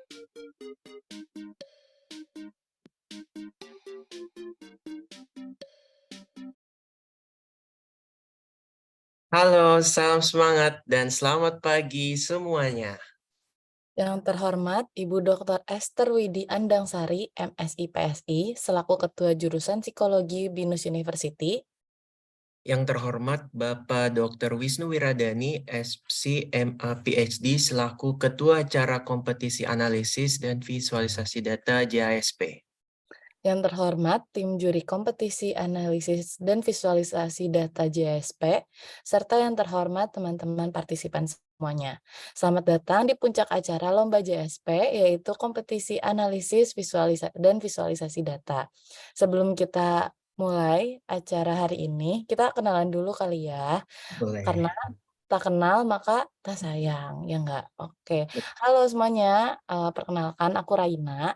Halo, salam semangat dan selamat pagi semuanya. Yang terhormat Ibu Dr. Esther Widi Andangsari, MSI PSI, selaku Ketua Jurusan Psikologi BINUS University, Yang terhormat Bapak Dr. Wisnu Wiradani, SC MA PhD selaku Ketua Acara Kompetisi Analisis dan Visualisasi Data JASP. yang terhormat tim juri kompetisi analisis dan visualisasi data JSP, serta yang terhormat teman-teman partisipan semuanya. Selamat datang di puncak acara Lomba JSP, yaitu kompetisi analisis dan visualisasi data. Sebelum kita mulai acara hari ini, kita kenalan dulu kali ya, Boleh. karena tak kenal maka tak sayang, ya enggak? Oke. Halo semuanya, perkenalkan aku Raina.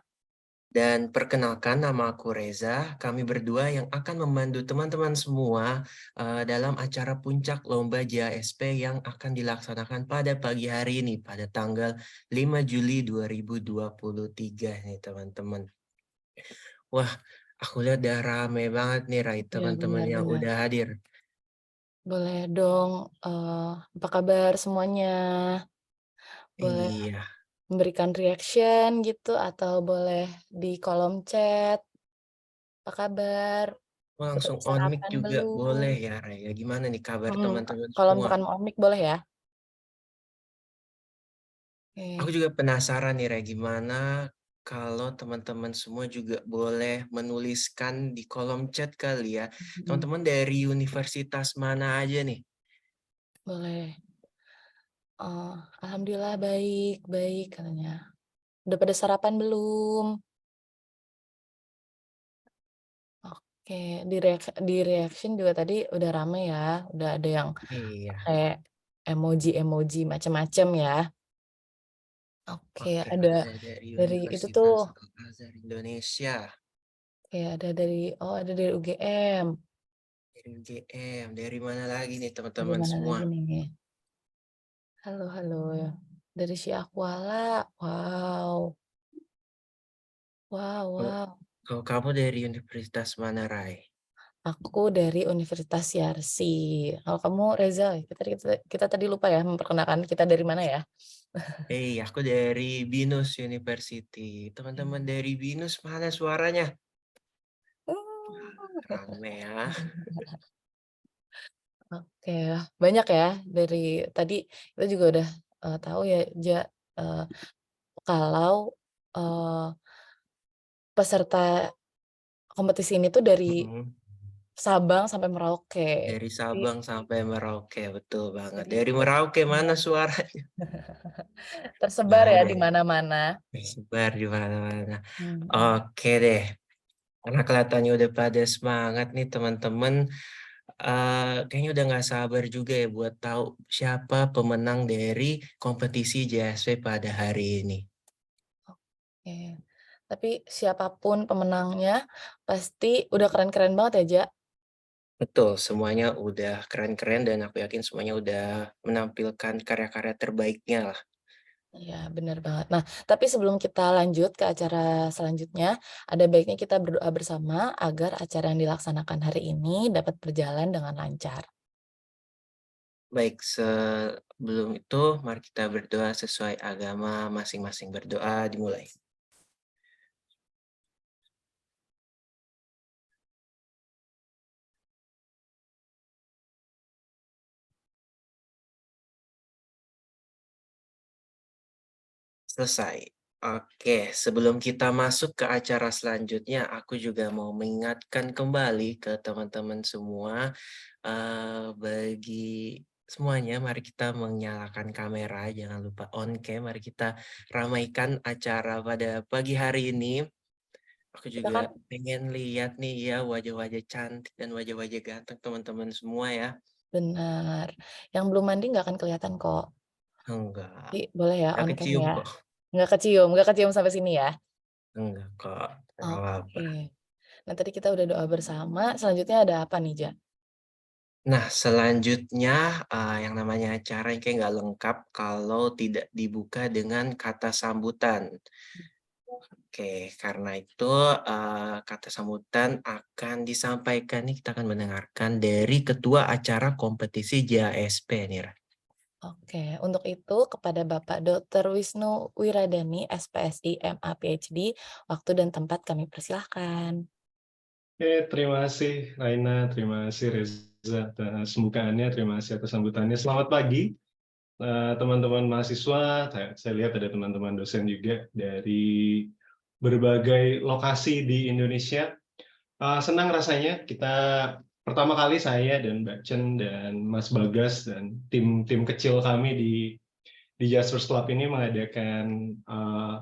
Dan perkenalkan nama aku Reza, kami berdua yang akan membantu teman-teman semua dalam acara puncak Lomba JASP yang akan dilaksanakan pada pagi hari ini, pada tanggal 5 Juli 2023 nih teman-teman. Wah, aku lihat udah rame banget nih Rai, Ya teman-teman benar yang benar. udah hadir. Boleh dong, apa kabar semuanya? Boleh Iya, memberikan reaction gitu atau boleh di kolom chat, apa kabar? Udah langsung pada on mic sarapan juga belum? boleh ya Rai. Ya gimana nih kabar Mhm, teman-teman kalau semua? misalkan mau mic boleh ya? Aku Oke, juga penasaran nih Rai, gimana kalau teman-teman semua juga boleh menuliskan di kolom chat kali ya. mhm, Teman-teman dari universitas mana aja nih? boleh. Alhamdulillah baik baik katanya. Udah pada sarapan belum? Oke, di reaction juga tadi udah rame ya, udah ada yang Iya, pakai emoji-emoji macem-macem ya. Oke, oke ada dari dari itu tuh, Universitas Al-Azhar Indonesia, oke ada dari UGM, dari UGM, dari mana lagi nih dari teman-teman mana semua? lagi nih? Halo halo, dari Syiakwala, wow wow Kalau wow, kalau kamu dari universitas mana Rai? aku dari Universitas Yarsi. Kalau kamu Reza, kita kita kita tadi lupa ya memperkenalkan kita dari mana ya? Aku dari Binus University. Teman-teman dari Binus mana suaranya? Rame ya. Oke, banyak ya dari tadi kita juga udah, tahu ya eee, kalau, eee, peserta kompetisi ini tuh dari Mhm. Sabang sampai Merauke. Dari Jadi Sabang sampai Merauke, betul banget. jadi Dari Merauke mana tersebar suaranya? tersebar Nggak ya ada di ya? mana-mana. Tersebar di mana-mana. Mhm. Oke deh, karena kelihatannya udah pada semangat nih teman-teman. Kayaknya udah nggak sabar juga ya buat tahu siapa pemenang dari kompetisi JSP pada hari ini. Oke. Tapi siapapun pemenangnya pasti udah keren-keren banget ya, Ja? Betul, semuanya udah keren-keren dan aku yakin semuanya udah menampilkan karya-karya terbaiknya lah. Iya, bener banget. Nah, tapi sebelum kita lanjut ke acara selanjutnya, ada baiknya kita berdoa bersama agar acara yang dilaksanakan hari ini dapat berjalan dengan lancar. Baik, sebelum itu mari kita berdoa sesuai agama masing-masing. Berdoa dimulai. Selesai. Oke, sebelum kita masuk ke acara selanjutnya, aku juga mau mengingatkan kembali ke teman-teman semua, bagi semuanya mari kita menyalakan kamera, jangan lupa on cam, mari kita ramaikan acara pada pagi hari ini. Aku Kita juga kan pengen lihat nih ya wajah-wajah cantik dan wajah-wajah ganteng teman-teman semua ya. benar. Yang belum mandi nggak akan kelihatan kok. Enggak, Jadi boleh ya nggak on cam kecium ya? kok. Nggak kecium sampai sini ya? Enggak kok, nggak apa-apa. Oke. Nah, tadi kita udah doa bersama, selanjutnya ada apa nih, Ja? Nah, selanjutnya, yang namanya acara kayak nggak lengkap kalau tidak dibuka dengan kata sambutan. Oke, karena itu, kata sambutan akan disampaikan nih, kita akan mendengarkan dari ketua acara kompetisi JASP nih, Ra. Oke, untuk itu kepada Bapak Dr. Wisnu Wiradani, SPSI, MA, PhD, waktu dan tempat kami persilahkan. Oke, terima kasih Raina, terima kasih Reza atas pembukaannya, terima kasih atas sambutannya. Selamat pagi teman-teman mahasiswa. Saya lihat ada teman-teman dosen juga dari berbagai lokasi di Indonesia. Senang rasanya kita pertama kali saya dan Mbak Chen dan Mas Bagas dan tim kecil kami di Jaspers Club ini mengadakan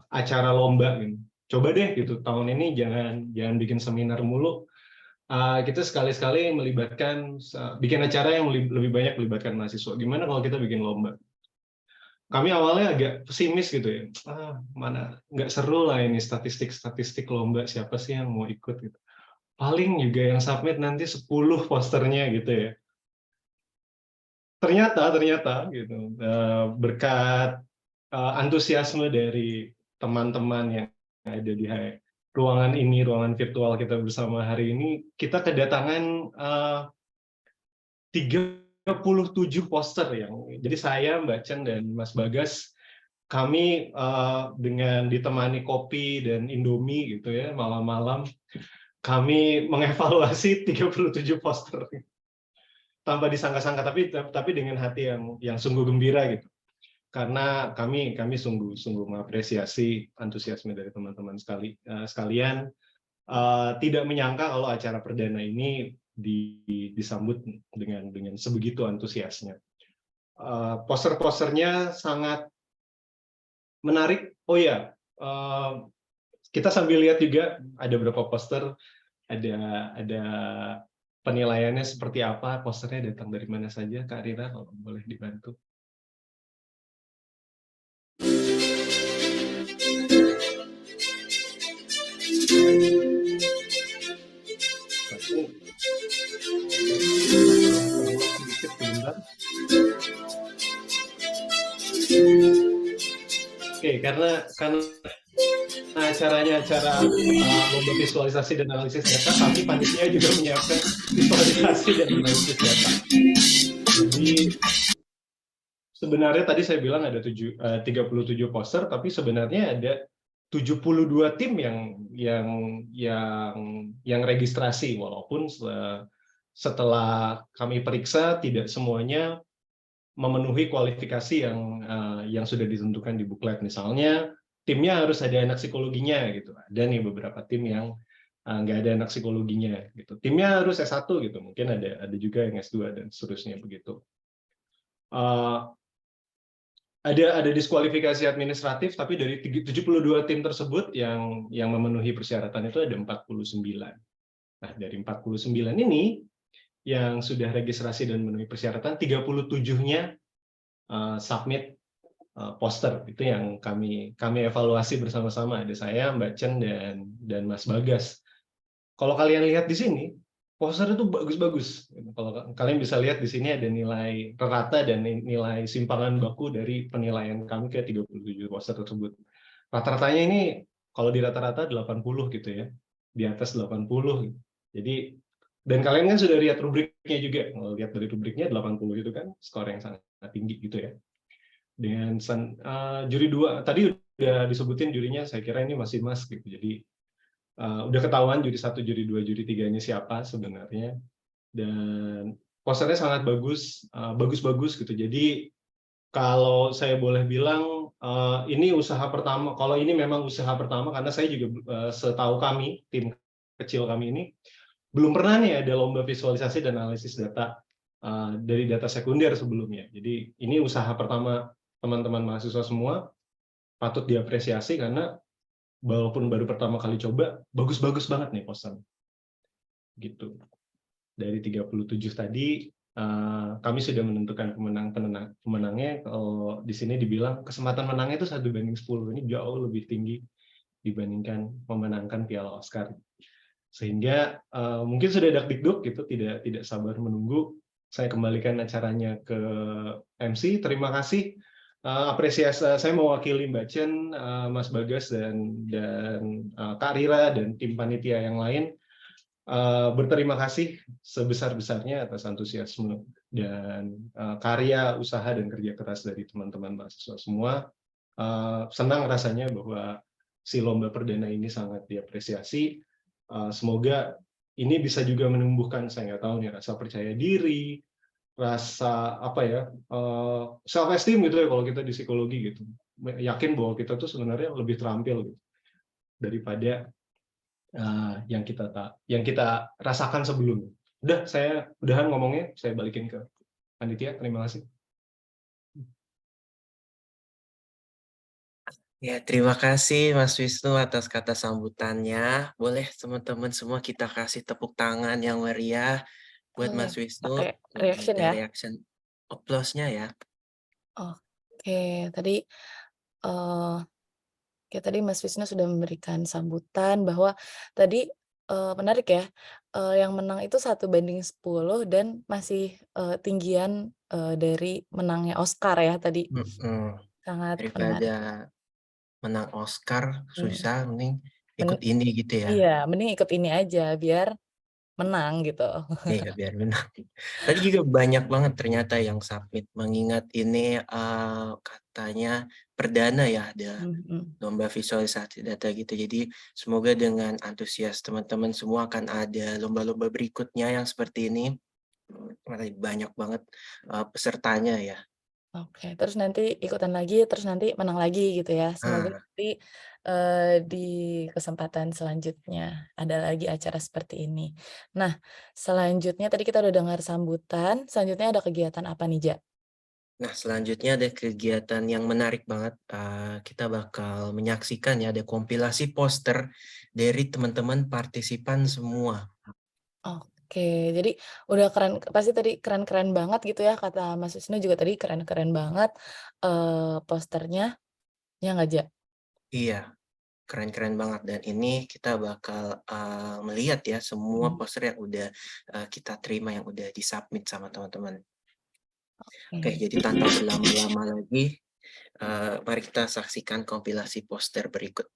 acara lomba gitu. Coba deh gitu tahun ini jangan bikin seminar mulu. Kita sekali-sekali melibatkan bikin acara yang lebih banyak melibatkan mahasiswa. Gimana kalau kita bikin lomba? Kami awalnya agak pesimis gitu ya. Mana nggak seru lah ini statistik lomba, siapa sih yang mau ikut gitu. Paling juga yang submit nanti 10 posternya gitu ya. Ternyata gitu berkat antusiasme dari teman-teman yang ada di ruangan ini, ruangan virtual kita bersama hari ini, kita kedatangan 37 poster yang jadi saya, Mbak Chen dan Mas Bagas, kami dengan ditemani kopi dan Indomie gitu ya, malam-malam kami mengevaluasi 37 poster tanpa disangka-sangka, tapi dengan hati yang sungguh gembira gitu, karena kami sungguh mengapresiasi antusiasme dari teman-teman sekalian. Tidak menyangka kalau acara perdana ini disambut dengan sebegitu antusiasnya. Poster-posternya sangat menarik. Oh ya, kita sambil lihat juga ada beberapa poster, ada penilaiannya seperti apa, posternya datang dari mana saja, Kak Rina kalau boleh dibantu. Sedikit sebentar. Oke, karena acaranya acara lomba visualisasi dan analisis data, kami panitia juga menyiapkan visualisasi dan analisis data. Jadi sebenarnya tadi saya bilang ada 37 poster, tapi sebenarnya ada 72 tim yang registrasi, walaupun setelah kami periksa tidak semuanya memenuhi kualifikasi yang sudah ditentukan di buklet. Misalnya timnya harus ada anak psikologinya gitu. Ada nih beberapa tim yang nggak ada anak psikologinya gitu. Timnya harus S1 gitu. Mungkin ada juga yang S2 dan seterusnya begitu. Ada diskualifikasi administratif, tapi dari 72 tim tersebut yang memenuhi persyaratan itu ada 49. Nah, dari 49 ini yang sudah registrasi dan memenuhi persyaratan, 37-nya submit poster. Itu yang kami evaluasi bersama-sama. Ada saya, Mbak Chen, dan Mas Bagas. Kalau kalian lihat di sini, poster itu bagus-bagus. Kalau kalian bisa lihat di sini ada nilai rata dan nilai simpangan baku dari penilaian kami ke 37 poster tersebut. Rata-ratanya ini kalau di rata-rata 80 gitu ya. Di atas 80. Jadi dan kalian kan sudah lihat rubriknya juga. Kalau lihat dari rubriknya 80 itu kan skor yang sangat tinggi gitu ya. Dengan juri 2 tadi udah disebutin jurinya, saya kira ini masih Mas gitu. Jadi udah ketahuan juri 1, juri 2, juri 3 ini siapa sebenarnya, dan posternya sangat bagus, bagus-bagus gitu. Jadi kalau saya boleh bilang ini usaha pertama, kalau ini memang usaha pertama, karena saya juga setahu kami, tim kecil kami ini belum pernah nih ada lomba visualisasi dan analisis data dari data sekunder sebelumnya. Jadi ini usaha pertama teman-teman mahasiswa semua, patut diapresiasi karena walaupun baru pertama kali coba, bagus-bagus banget nih poster. Gitu. Dari 37 tadi, kami sudah menentukan pemenangnya. Kalau di sini dibilang kesempatan menangnya itu 1/10. Ini jauh lebih tinggi dibandingkan memenangkan Piala Oscar. Sehingga mungkin sudah dak-dikduk gitu, tidak sabar menunggu saya kembalikan acaranya ke MC. Terima kasih. Apresiasi saya mewakili Mbak Chen, Mas Bagas dan Kak Rira dan tim panitia yang lain. Berterima kasih sebesar-besarnya atas antusiasme dan karya, usaha, dan kerja keras dari teman-teman mahasiswa semua. Senang rasanya bahwa si lomba perdana ini sangat diapresiasi. Semoga ini bisa juga menumbuhkan, saya nggak tahu nih, rasa percaya diri, rasa apa ya, self esteem gitu ya kalau kita di psikologi gitu. Yakin bahwa kita tuh sebenarnya lebih terampil gitu daripada yang kita rasakan sebelumnya. Udah, saya udahan ngomongnya, saya balikin ke panitia. Terima kasih. Ya, terima kasih Mas Wisnu atas kata sambutannya. Boleh teman-teman semua kita kasih tepuk tangan yang meriah buat Boleh Mas Wisnu. pakai Boleh reaction ada ya? reaction applause-nya ya. Oke, tadi tadi Mas Wisnu sudah memberikan sambutan bahwa tadi, menarik ya, yang menang itu 1 banding 10 dan masih, tinggian, dari menangnya Oscar ya tadi. Sangat Daripada menarik. menang Oscar Mhm, susah, mending men ikut ini gitu ya. iya, mending ikut ini aja biar menang gitu. Iya, biar menang. Tadi juga banyak banget ternyata yang submit, mengingat ini katanya perdana ya, ada Mhm. lomba visualisasi data gitu. Jadi semoga dengan antusias teman-teman semua akan ada lomba-lomba berikutnya yang seperti ini. Karena banyak banget pesertanya ya. Oke, terus nanti ikutan lagi, terus nanti menang lagi gitu ya. Semoga Ah, nanti, di kesempatan selanjutnya ada lagi acara seperti ini. Nah, selanjutnya tadi kita udah dengar sambutan, selanjutnya ada kegiatan apa nih, Ja? nah selanjutnya ada kegiatan yang menarik banget. Kita bakal menyaksikan ya ada kompilasi poster dari teman-teman partisipan semua. Oke, jadi udah keren pasti tadi keren-keren banget gitu ya, kata Mas Wisnu juga tadi keren-keren banget, posternya, ya nggak, Ja? Iya, keren-keren banget dan ini kita bakal melihat ya semua Mhm, poster yang udah kita terima yang udah disubmit sama teman-teman. Oke, oke. jadi tanpa berlama-lama lagi, mari kita saksikan kompilasi poster berikut.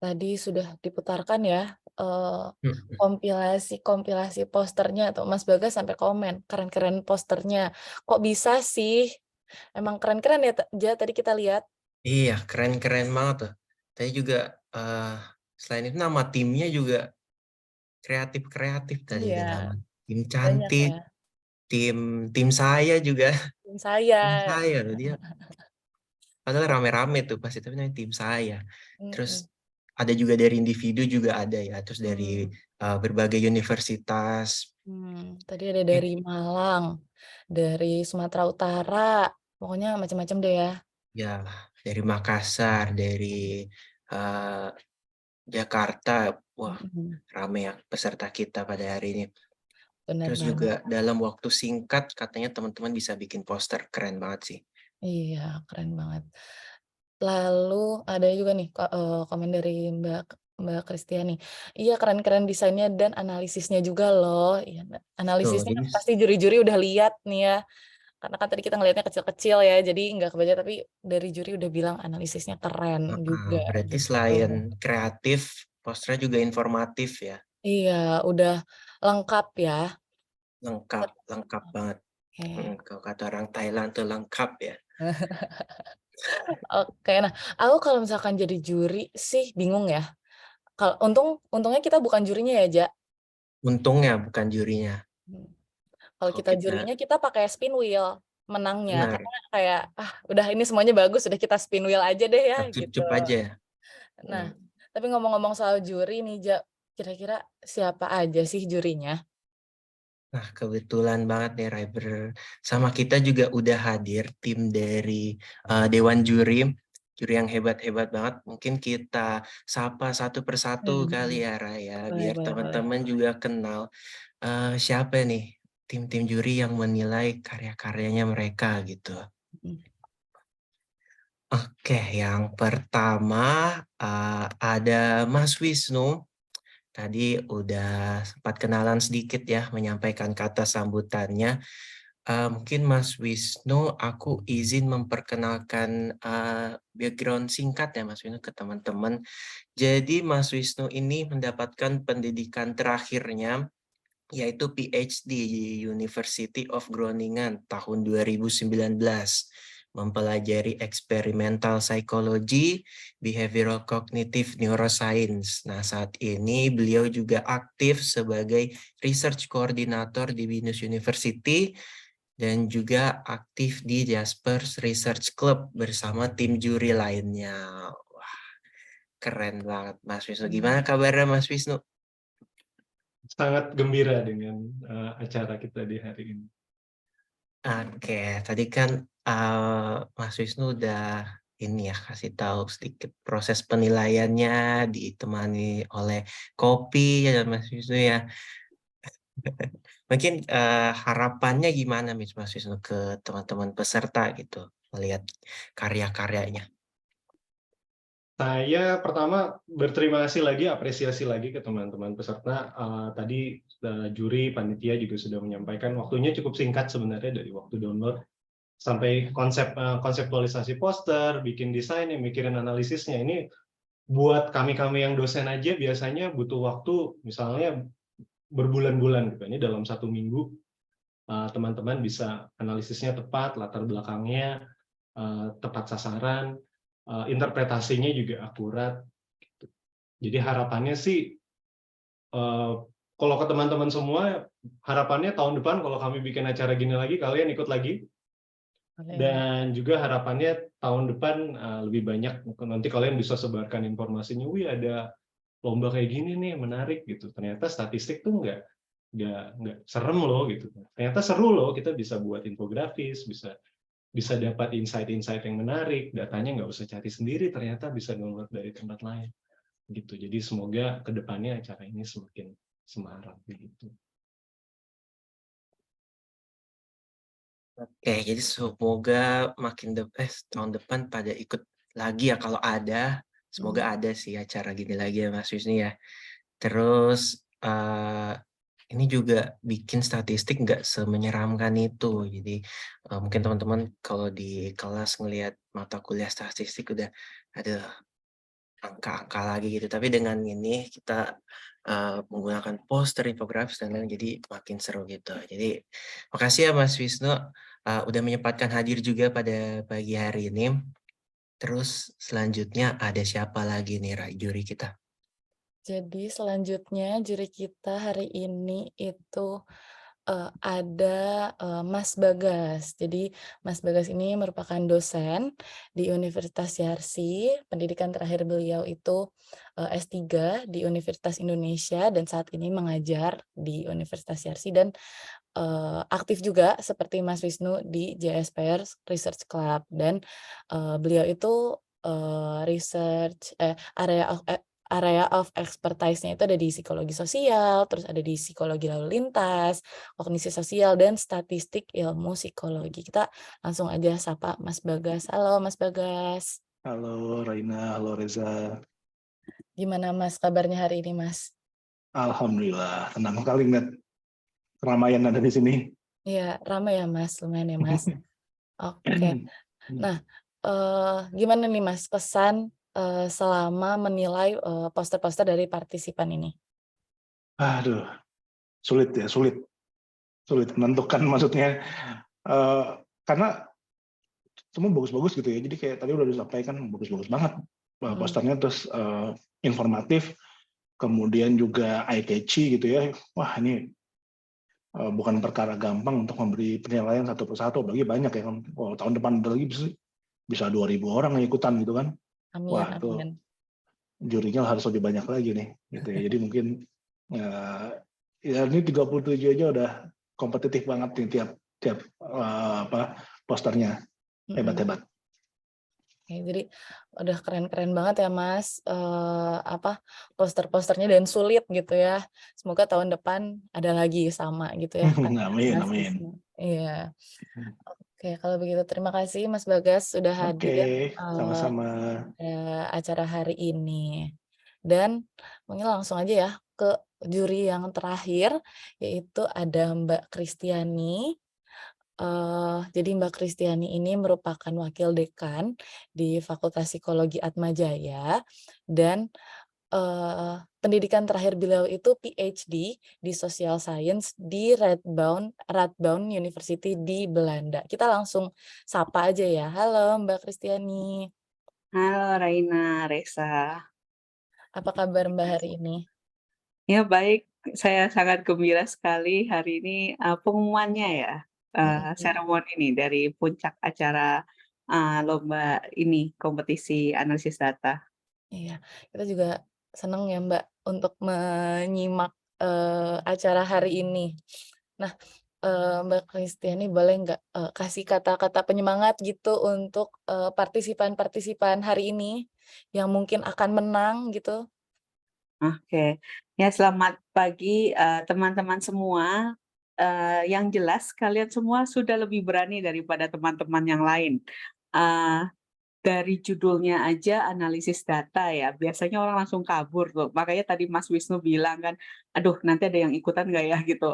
Tadi sudah diputarkan ya, Mhm. kompilasi posternya tuh, Mas Bagas sampai komen, "Keren-keren posternya." Kok bisa sih? Emang keren-keren ya, tadi kita lihat? Iya, keren-keren banget tuh. Tadi juga, eee, selain itu nama timnya juga kreatif-kreatif tadi ada nama Iya, tim banyak cantik, ya, tim tim saya juga, tim saya. tim saya loh dia padahal rame-rame tuh pas itu namanya tim saya. Terus Mhm, ada juga dari individu juga ada ya, terus dari, mmm. berbagai universitas, Tadi ada mungkin dari Malang, dari Sumatera Utara, pokoknya macam-macam deh ya. ya dari Makassar, dari, eee, Jakarta. Wah, Mhm, rame ya peserta kita pada hari ini. bener Terus banget. juga dalam waktu singkat katanya teman-teman bisa bikin poster, keren banget sih. Iya, keren banget. Lalu ada juga nih komen dari Mbak Kristiani, "Iya keren-keren desainnya dan analisisnya juga loh." Iya, Tuh, analisisnya jadi pasti juri-juri udah lihat nih ya, karena kan tadi kita ngelihatnya kecil-kecil ya, jadi nggak kebaca, tapi dari juri udah bilang analisisnya keren heeh, juga, berarti gitu. selain kreatif, posternya juga informatif ya, Iya, udah lengkap ya. lengkap lengkap banget, Oke. kalau kata orang Thailand tuh lengkap ya. Oke, nah, aku kalau misalkan jadi juri sih bingung ya, untungnya kita bukan jurinya ya, Ja. Untungnya bukan jurinya, Mhm. Kalau kalau kita kita jurinya kita pakai spin wheel menangnya, benar, karena kayak, "Ah, udah ini semuanya bagus, udah kita spin wheel aja deh ya," gitu. cup-cup aja ya, Nah, mhm. tapi ngomong-ngomong soal juri nih, Ja, kira-kira siapa aja sih jurinya? Nah, kebetulan banget nih Rai, bersama kita juga udah hadir tim dari, dewan juri, juri yang hebat-hebat banget. Mungkin kita sapa satu persatu kali ya Rai ya, Boleh biar boleh boleh. teman-teman juga kenal, siapa nih tim-tim juri yang menilai karya-karyanya mereka gitu. Mhm. Oke, yang pertama, ada Mas Wisnu. Tadi udah sempat kenalan sedikit ya, menyampaikan kata sambutannya. Mungkin Mas Wisnu, aku izin memperkenalkan, background singkat ya Mas Wisnu ke teman-teman. Jadi Mas Wisnu ini mendapatkan pendidikan terakhirnya, yaitu PhD di University of Groningen tahun 2019, mempelajari experimental psychology, behavioral cognitive neuroscience. Nah, saat ini beliau juga aktif sebagai research coordinator di Binus University dan juga aktif di Jaspers Research Club bersama tim juri lainnya. Wah, keren banget Mas Wisnu. Gimana Mmm. kabarnya Mas Wisnu? Sangat gembira dengan acara kita di hari ini. Oke, tadi kan Mas Wisnu udah ini ya kasih tahu sedikit proses penilaiannya ditemani oleh kopi ya Mas Wisnu ya. Mungkin harapannya gimana Mas Wisnu ke teman-teman peserta gitu melihat karya-karyanya? Saya pertama berterima kasih lagi, apresiasi lagi ke teman-teman peserta. Tadi juri, panitia juga sudah menyampaikan waktunya cukup singkat sebenarnya dari waktu download sampai konseptualisasi poster, bikin desain, mikirin analisisnya. Ini buat kami-kami yang dosen aja biasanya butuh waktu misalnya berbulan-bulan gitu. Ini dalam 1 minggu teman-teman bisa analisisnya tepat, latar belakangnya tepat sasaran, interpretasinya juga akurat. Jadi harapannya sih, kalau ke teman-teman semua, harapannya tahun depan kalau kami bikin acara gini lagi, kalian ikut lagi. Boleh. Dan juga harapannya tahun depan lebih banyak, nanti kalian bisa sebarkan informasinya, wih ada lomba kayak gini nih, menarik gitu. Ternyata statistik tuh nggak serem loh gitu. Ternyata seru loh, kita bisa buat infografis, bisa bisa dapat insight-insight yang menarik, datanya nggak usah cari sendiri, ternyata bisa download dari tempat lain gitu. Jadi semoga kedepannya acara ini semakin semarak begitu. Oke, jadi semoga tahun depan pada ikut lagi ya kalau ada, semoga Mhm. ada sih acara gini lagi ya Mas Wisnu ya. Terus, ini juga bikin statistik nggak semenyeramkan itu. Jadi, mungkin teman-teman kalau di kelas ngelihat mata kuliah statistik udah, aduh angka-angka lagi gitu. Tapi dengan ini kita, menggunakan poster, infografis, dan lain jadi makin seru gitu. Jadi makasih ya Mas Wisnu, udah menyempatkan hadir juga pada pagi hari ini. Terus selanjutnya ada siapa lagi nih juri kita? Jadi selanjutnya juri kita hari ini itu, ada, Mas Bagas. Jadi Mas Bagas ini merupakan dosen di Universitas Yarsi, pendidikan terakhir beliau itu, S3 di Universitas Indonesia dan saat ini mengajar di Universitas Yarsi dan, aktif juga seperti Mas Wisnu di JSPR Research Club dan, beliau itu, area of expertise-nya itu ada di psikologi sosial, terus ada di psikologi lalu lintas, kognisi sosial, dan statistik ilmu psikologi. Kita langsung aja sapa Mas Bagas. Halo Mas Bagas, Halo Raina, halo Reza. gimana Mas kabarnya hari ini Mas? Alhamdulillah, tenang sekali ngeliat keramaian ada di sini. Iya, ramai ya Mas, lumayan ya Mas. Oke. Nah, gimana nih Mas kesan, selama menilai, poster-poster dari partisipan ini? Aduh, sulit ya, sulit menentukan maksudnya. Eh, karena semua bagus-bagus gitu ya. Jadi kayak tadi udah disampaikan bagus-bagus banget Mhm, posternya, terus informatif, kemudian juga eye catchy gitu ya. Wah ini bukan perkara gampang untuk memberi penilaian satu persatu, bagi banyak ya kan. Wah, tahun depan ada lagi bisa 2.000 orang yang ikutan gitu kan. amin Wah itu amin. jurinya harus lebih banyak lagi nih gitu ya. Jadi mungkin ya ini 37 aja udah kompetitif banget nih tiap tiap posternya, Mhm. hebat-hebat. Oke, jadi udah keren-keren banget ya Mas, poster-posternya dan sulit gitu ya. Semoga tahun depan ada lagi sama gitu ya kata Amin, Mas amin. Wisnu. Iya, oke kalau begitu terima kasih Mas Bagas sudah Oke, hadir, sama-sama. pada acara hari ini. Dan mungkin langsung aja ya ke juri yang terakhir, yaitu ada Mbak Kristiani. Jadi Mbak Kristiani ini merupakan wakil dekan di Fakultas Psikologi Atmajaya dan, pendidikan terakhir beliau itu PhD di Social Science di Radboud University di Belanda. Kita langsung sapa aja ya. Halo Mbak Kristiani, Halo Raina, Reza. apa kabar Mbak hari ini? Ya baik, saya sangat gembira sekali hari ini pengumumannya ya, Mhm, seremoni nih dari puncak acara lomba ini, kompetisi analisis data. iya, kita juga senang ya Mbak untuk menyimak, acara hari ini. Nah, Mbak Kristiani boleh nggak, kasih kata-kata penyemangat gitu untuk, partisipan-partisipan hari ini yang mungkin akan menang gitu? Oke, ya selamat pagi teman-teman semua. Yang jelas kalian semua sudah lebih berani daripada teman-teman yang lain. Eh, Dari judulnya aja analisis data ya, biasanya orang langsung kabur tuh. Makanya tadi Mas Wisnu bilang kan, "Aduh nanti ada yang ikutan nggak ya?" Gitu.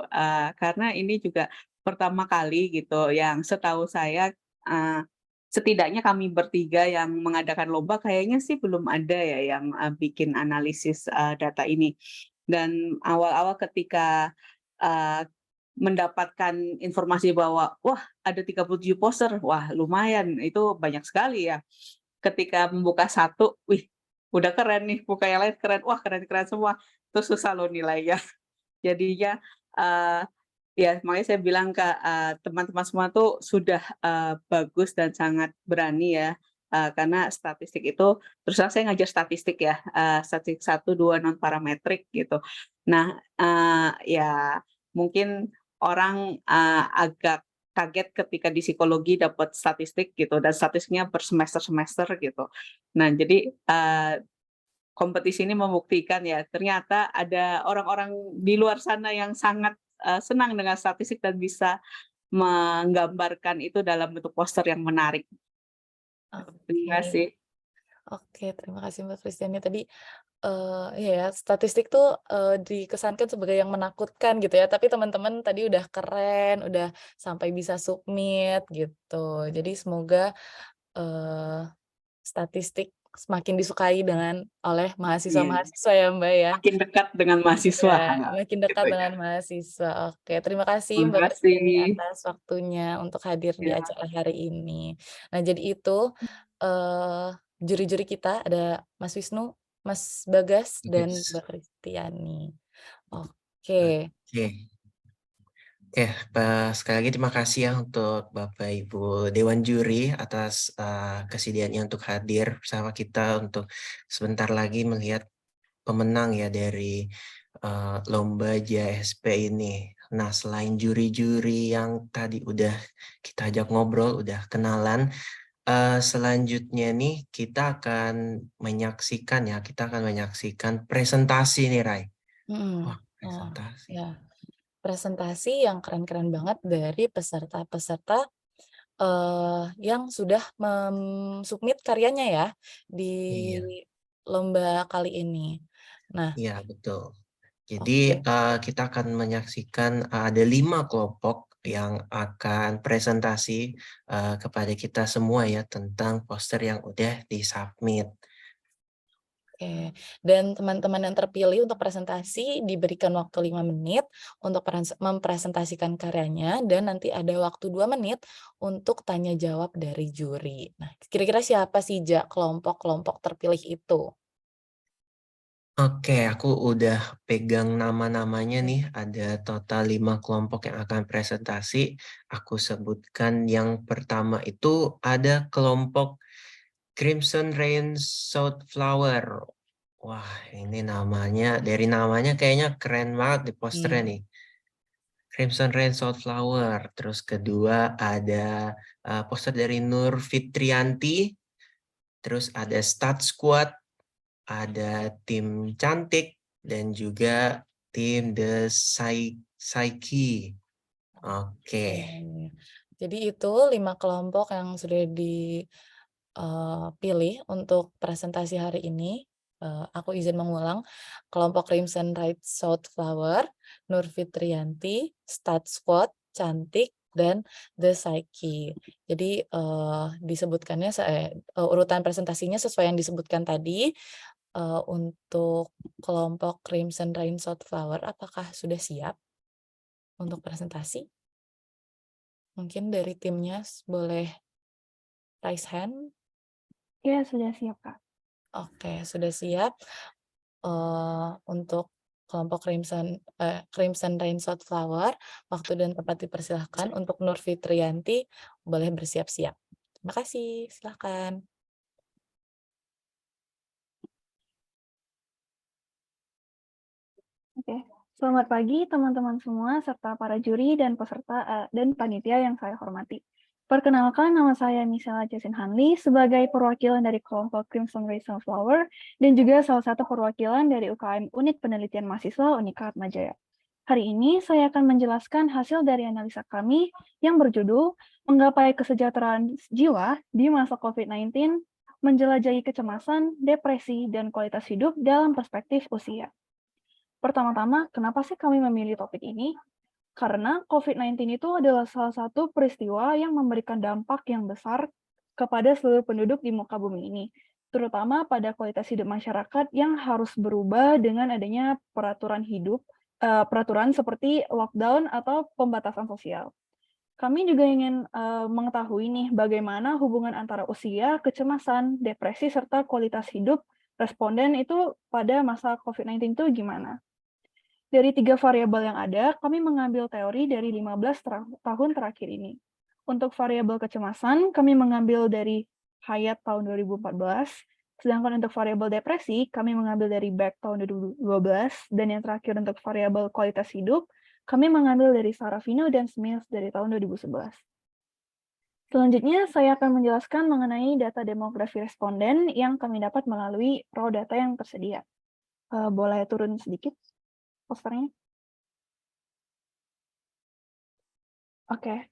Karena ini juga pertama kali gitu yang setahu saya, eee, setidaknya kami bertiga yang mengadakan lomba kayaknya sih belum ada ya yang, bikin analisis, data ini. Dan awal-awal ketika, eee, mendapatkan informasi bahwa, wah ada 37 poster, wah lumayan, itu banyak sekali ya. Ketika membuka satu, wih udah keren nih, buka yang lain keren, wah keren-keren semua, terus susah loh nilainya. Jadinya, eee, ya makanya saya bilang ke, teman-teman semua tuh sudah, bagus dan sangat berani ya, karena statistik itu terus terang saya ngajar statistik ya, statistik 1, 2 non parametrik gitu. Nah, ya mungkin orang, agak kaget ketika di psikologi dapat statistik gitu dan statistiknya bersemester-semester gitu. Nah jadi, kompetisi ini membuktikan ya, ternyata ada orang-orang di luar sana yang sangat, senang dengan statistik dan bisa menggambarkan itu dalam bentuk poster yang menarik. Terima Oke. kasih. Oke, terima kasih Mbak Kristiani. Tadi, iya ya, statistik tuh, dikesankan sebagai yang menakutkan gitu ya, tapi teman-teman tadi udah keren, udah sampai bisa submit gitu. Jadi semoga, eee, statistik semakin disukai oleh Iya, mahasiswa-mahasiswa ya, Mbak, ya. makin dekat dengan mahasiswa. Ya, makin dekat Gitu ya. dengan mahasiswa. Oke, terima kasih Terima Mbak Pertiwi kasih. atas waktunya untuk hadir di Ya. acara hari ini. Nah, jadi itu eh, juri-juri kita ada Mas Wisnu, Mas Bagas, dan Yes. Mbak Kristiani. Oke, Oke. Oke, sekali lagi terima kasih ya untuk Bapak Ibu Dewan Juri atas kesediaannya untuk hadir bersama kita untuk sebentar lagi melihat pemenang ya dari lomba JSP ini. Nah, selain juri-juri yang tadi udah kita ajak ngobrol, udah kenalan, selanjutnya nih kita akan menyaksikan presentasi nih, Rai. mm, Wah, oh, presentasi. ya, presentasi yang keren-keren banget dari peserta-peserta yang sudah submit karyanya ya di Iya, lomba kali ini. Nah, iya betul. Jadi oke. kita akan menyaksikan ada 5 kelompok yang akan presentasi kepada kita semua ya tentang poster yang udah disubmit. Oke, dan teman-teman yang terpilih untuk presentasi diberikan waktu 5 menit untuk mempresentasikan karyanya dan nanti ada waktu 2 menit untuk tanya jawab dari juri. Nah, kira-kira siapa sih kelompok-kelompok terpilih itu? Oke, aku udah pegang nama-namanya nih. Ada total 5 kelompok yang akan presentasi. Aku sebutkan yang pertama itu ada kelompok Crimson Rain Southflower. Wah, ini dari namanya kayaknya keren banget di posternya Hmm. nih. Crimson Rain Southflower. Terus kedua ada poster dari Nur Fitrianti. Terus ada Stat Squad, ada tim Cantik, dan juga tim The Psyche. Oke. Oke. Jadi itu 5 kelompok yang sudah dipilih untuk presentasi hari ini. Aku izin mengulang, kelompok Crimson Right Southflower, Nur Fitrianti, Stat Squad, Cantik, dan The Psyche. Jadi disebutkannya urutan presentasinya sesuai yang disebutkan tadi. Untuk kelompok Crimson Rain Southflower, apakah sudah siap untuk presentasi? Mungkin dari timnya boleh raise hand. Ya, sudah siap, Kak. Oke, sudah siap. Untuk kelompok Crimson Rain Southflower, waktu dan tempat dipersilahkan. Untuk Nur Fitrianti, boleh bersiap-siap. Terima kasih, silakan. Oke. Selamat pagi teman-teman semua serta para juri dan peserta dan panitia yang saya hormati. Perkenalkan, nama saya Michelle Jasin Hanli sebagai perwakilan dari kelompok Crimson Ray Sunflower dan juga salah satu perwakilan dari UKM Unit Penelitian Mahasiswa Unika Atmajaya. Hari ini saya akan menjelaskan hasil dari analisa kami yang berjudul Menggapai Kesejahteraan Jiwa di Masa COVID-19, Menjelajahi Kecemasan, Depresi, dan Kualitas Hidup dalam Perspektif Usia. Pertama-tama, kenapa sih kami memilih topik ini? Karena COVID-19 itu adalah salah satu peristiwa yang memberikan dampak yang besar kepada seluruh penduduk di muka bumi ini, terutama pada kualitas hidup masyarakat yang harus berubah dengan adanya peraturan seperti lockdown atau pembatasan sosial. Kami juga ingin mengetahui nih bagaimana hubungan antara usia, kecemasan, depresi, serta kualitas hidup responden itu pada masa COVID-19 itu gimana. Dari 3 variabel yang ada, kami mengambil teori dari 15 tahun terakhir ini. Untuk variabel kecemasan, kami mengambil dari Hayat tahun 2014, sedangkan untuk variabel depresi, kami mengambil dari Beck tahun 2012, dan yang terakhir untuk variabel kualitas hidup, kami mengambil dari Sarafino dan Smith dari tahun 2011. Selanjutnya, saya akan menjelaskan mengenai data demografi responden yang kami dapat melalui raw data yang tersedia. Boleh turun sedikit posternya? Oke.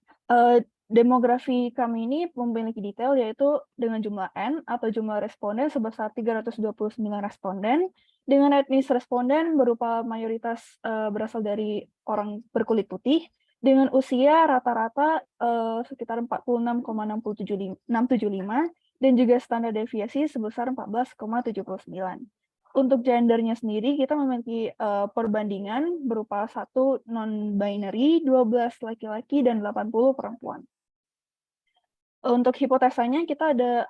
Demografi kami ini memiliki detail yaitu dengan jumlah N atau jumlah responden sebesar 329 responden, dengan etnis responden berupa mayoritas berasal dari orang berkulit putih, dengan usia rata-rata sekitar 46,675, dan juga standar deviasi sebesar 14,79. Untuk gendernya sendiri, kita memiliki perbandingan berupa 1 non-binary, 12 laki-laki, dan 80 perempuan. Untuk hipotesanya, kita ada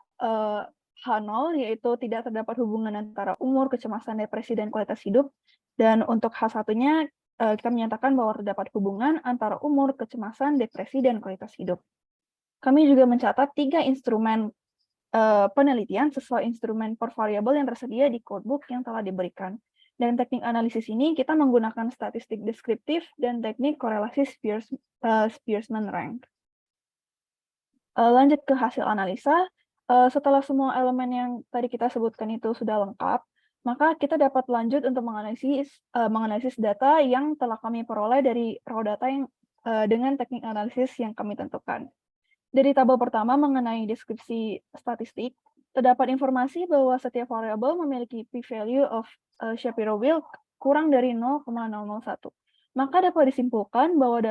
H0, yaitu tidak terdapat hubungan antara umur, kecemasan, depresi, dan kualitas hidup. Dan untuk H1-nya, kita menyatakan bahwa terdapat hubungan antara umur, kecemasan, depresi, dan kualitas hidup. Kami juga mencatat 3 instrumen penelitian sesuai instrumen per variabel yang tersedia di codebook yang telah diberikan. Dan teknik analisis ini kita menggunakan statistik deskriptif dan teknik korelasi Spearman rank. Lanjut ke hasil analisa, setelah semua elemen yang tadi kita sebutkan itu sudah lengkap, maka kita dapat lanjut untuk menganalisis data yang telah kami peroleh dari raw data yang dengan teknik analisis yang kami tentukan. Dari tabel pertama mengenai deskripsi statistik, terdapat informasi bahwa setiap variabel memiliki p-value of Shapiro-Wilk kurang dari 0,001. Maka dapat disimpulkan bahwa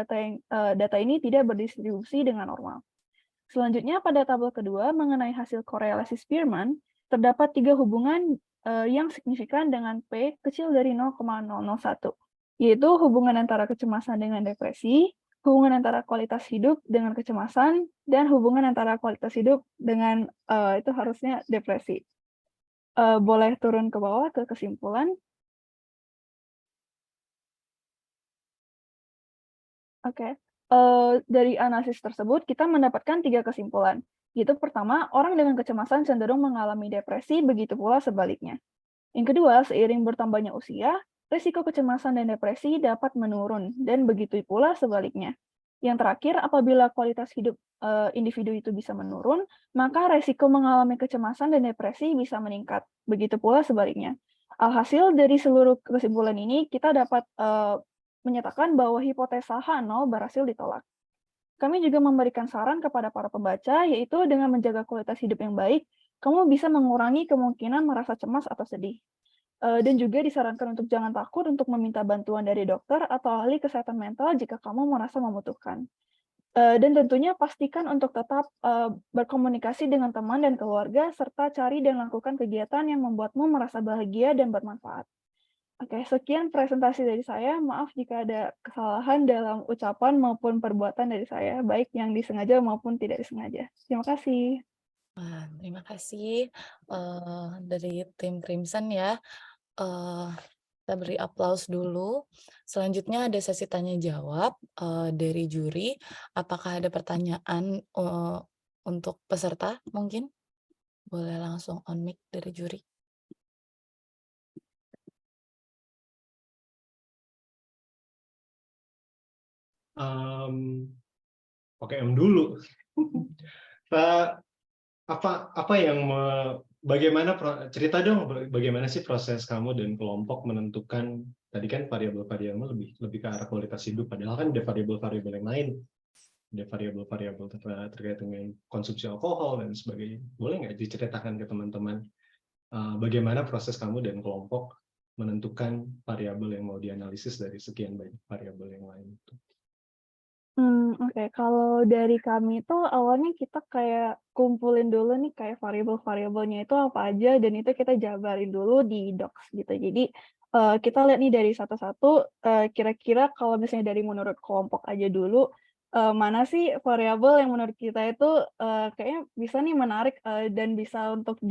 data ini tidak berdistribusi dengan normal. Selanjutnya pada tabel kedua mengenai hasil korelasi Spearman, terdapat 3 hubungan yang signifikan dengan P kecil dari 0,001, yaitu hubungan antara kecemasan dengan depresi, hubungan antara kualitas hidup dengan kecemasan, dan hubungan antara kualitas hidup dengan itu harusnya depresi. Boleh turun ke bawah ke kesimpulan. Oke. Dari analisis tersebut, kita mendapatkan 3 kesimpulan. Yaitu pertama, orang dengan kecemasan cenderung mengalami depresi, begitu pula sebaliknya. Yang kedua, seiring bertambahnya usia, risiko kecemasan dan depresi dapat menurun, dan begitu pula sebaliknya. Yang terakhir, apabila kualitas hidup individu itu bisa menurun, maka risiko mengalami kecemasan dan depresi bisa meningkat. Begitu pula sebaliknya. Alhasil, dari seluruh kesimpulan ini, kita dapat menyatakan bahwa hipotesa H0 berhasil ditolak. Kami juga memberikan saran kepada para pembaca, yaitu dengan menjaga kualitas hidup yang baik, kamu bisa mengurangi kemungkinan merasa cemas atau sedih. Dan juga disarankan untuk jangan takut untuk meminta bantuan dari dokter atau ahli kesehatan mental jika kamu merasa membutuhkan. Dan tentunya pastikan untuk tetap berkomunikasi dengan teman dan keluarga, serta cari dan lakukan kegiatan yang membuatmu merasa bahagia dan bermanfaat. Oke, sekian presentasi dari saya. Maaf jika ada kesalahan dalam ucapan maupun perbuatan dari saya, baik yang disengaja maupun tidak disengaja. Terima kasih. Wah, terima kasih dari tim Crimson ya. Kita beri aplaus dulu. Selanjutnya ada sesi tanya jawab dari juri. Apakah ada pertanyaan untuk peserta? Mungkin boleh langsung on mic dari juri. Oke, dulu. Bagaimana cerita dong bagaimana sih proses kamu dan kelompok menentukan tadi kan variabel-variabel lebih ke arah kualitas hidup, padahal kan ada variabel-variabel yang lain, ada variabel-variabel terkait dengan konsumsi alkohol dan sebagainya. Boleh nggak diceritakan ke teman-teman bagaimana proses kamu dan kelompok menentukan variabel yang mau dianalisis dari sekian banyak variabel yang lain itu? Oke. Kalau dari kami tuh awalnya kita kayak kumpulin dulu nih kayak variabel-variabelnya itu apa aja dan itu kita jabarin dulu di docs gitu. Jadi kita lihat nih dari satu-satu kira-kira kalau misalnya dari menurut kelompok aja dulu mana sih variabel yang menurut kita itu kayaknya bisa nih menarik dan bisa untuk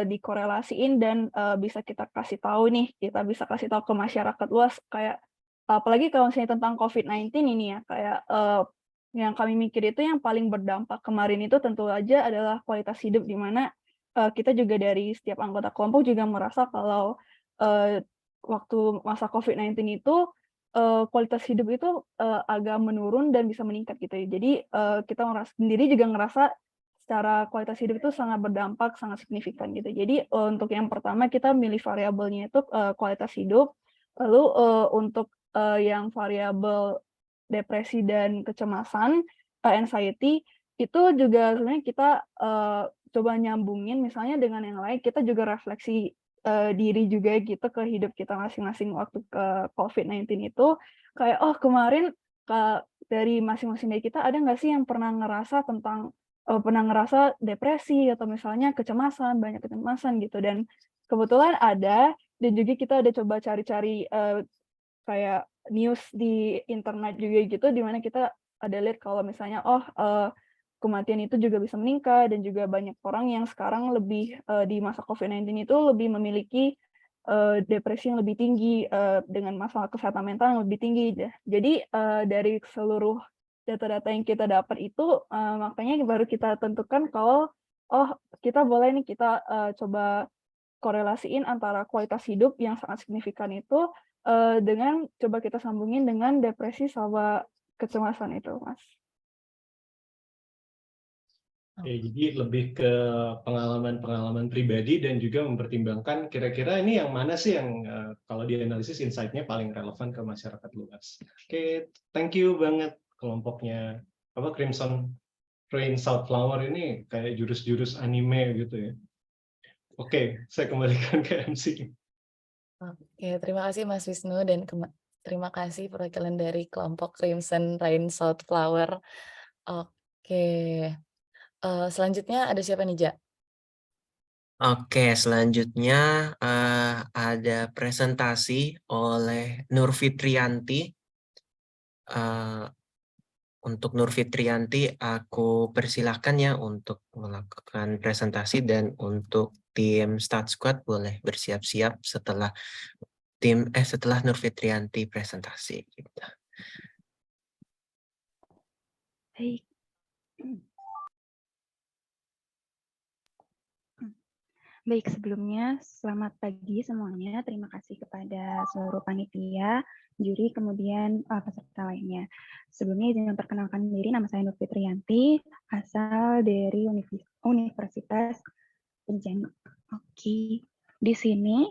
dikorelasiin dan bisa kita kasih tahu nih, kita bisa kasih tahu ke masyarakat luas kayak apalagi kalau misalnya tentang COVID-19 ini ya, kayak yang kami mikir itu yang paling berdampak kemarin itu tentu aja adalah kualitas hidup, di mana kita juga dari setiap anggota kelompok juga merasa kalau waktu masa COVID-19 itu kualitas hidup itu agak menurun dan bisa meningkat gitu ya. Jadi kita sendiri juga ngerasa secara kualitas hidup itu sangat berdampak, sangat signifikan gitu. Jadi untuk yang pertama kita milih variabelnya itu kualitas hidup, lalu untuk yang variabel depresi dan kecemasan, anxiety, itu juga sebenarnya kita coba nyambungin misalnya dengan yang lain, kita juga refleksi diri juga gitu ke hidup kita masing-masing waktu ke COVID-19 itu, kayak, oh kemarin dari masing-masing dari kita ada nggak sih yang pernah ngerasa tentang pernah ngerasa depresi atau misalnya kecemasan, banyak kecemasan gitu. Dan kebetulan ada, dan juga kita ada coba cari-cari kayak news di internet juga gitu, di mana kita ada lihat kalau misalnya, kematian itu juga bisa meningkat, dan juga banyak orang yang sekarang lebih, di masa COVID-19 itu lebih memiliki, depresi yang lebih tinggi, dengan masalah kesehatan mental yang lebih tinggi. Jadi, dari seluruh data-data yang kita dapat itu, makanya baru kita tentukan kalau, oh kita boleh nih kita, coba korelasiin antara kualitas hidup yang sangat signifikan itu, dengan coba kita sambungin dengan depresi sama kecemasan itu, Mas. Jadi lebih ke pengalaman-pengalaman pribadi dan juga mempertimbangkan kira-kira ini yang mana sih yang kalau dianalisis insight-nya paling relevan ke masyarakat luas. Oke, thank you banget kelompoknya Crimson Rain Flower ini kayak jurus-jurus anime gitu ya. Oke, saya kembalikan ke MC. Oke, terima kasih Mas Wisnu dan terima kasih perwakilan dari kelompok Crimson Rain Flower. Oke, selanjutnya ada siapa nih, Ja? Oke, selanjutnya ada presentasi oleh Nur Fitrianti. Untuk Nur Fitrianti, aku persilahkan ya untuk melakukan presentasi, dan untuk tim Start Squad boleh bersiap-siap setelah setelah Nur Fitrianti presentasi. Gitu. Baik. Baik, sebelumnya selamat pagi semuanya. Terima kasih kepada seluruh panitia, juri, kemudian peserta lainnya. Sebelumnya izin memperkenalkan diri, nama saya Nur Fitrianti, asal dari Universitas Unjen. Oke, di sini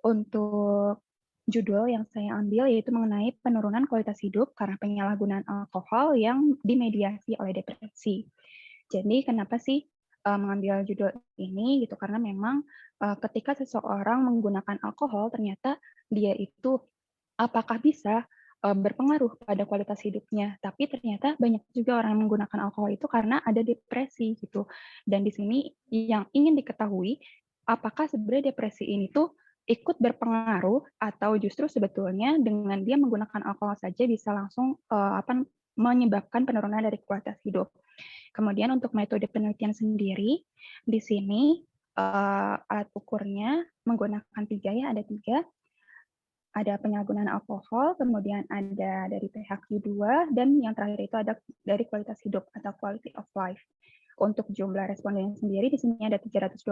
untuk judul yang saya ambil yaitu mengenai penurunan kualitas hidup karena penyalahgunaan alkohol yang dimediasi oleh depresi. Jadi kenapa sih mengambil judul ini gitu, karena memang ketika seseorang menggunakan alkohol ternyata dia itu apakah bisa berpengaruh pada kualitas hidupnya, tapi ternyata banyak juga orang yang menggunakan alkohol itu karena ada depresi gitu. Dan di sini yang ingin diketahui, apakah sebenarnya depresi ini tuh ikut berpengaruh atau justru sebetulnya dengan dia menggunakan alkohol saja bisa langsung menyebabkan penurunan dari kualitas hidup. Kemudian untuk metode penelitian sendiri, di sini alat ukurnya menggunakan 3 ya, ada 3. Ada penyalahgunaan alkohol, kemudian ada dari PHQ-2, dan yang terakhir itu ada dari kualitas hidup atau quality of life. Untuk jumlah responden sendiri di sini ada 329.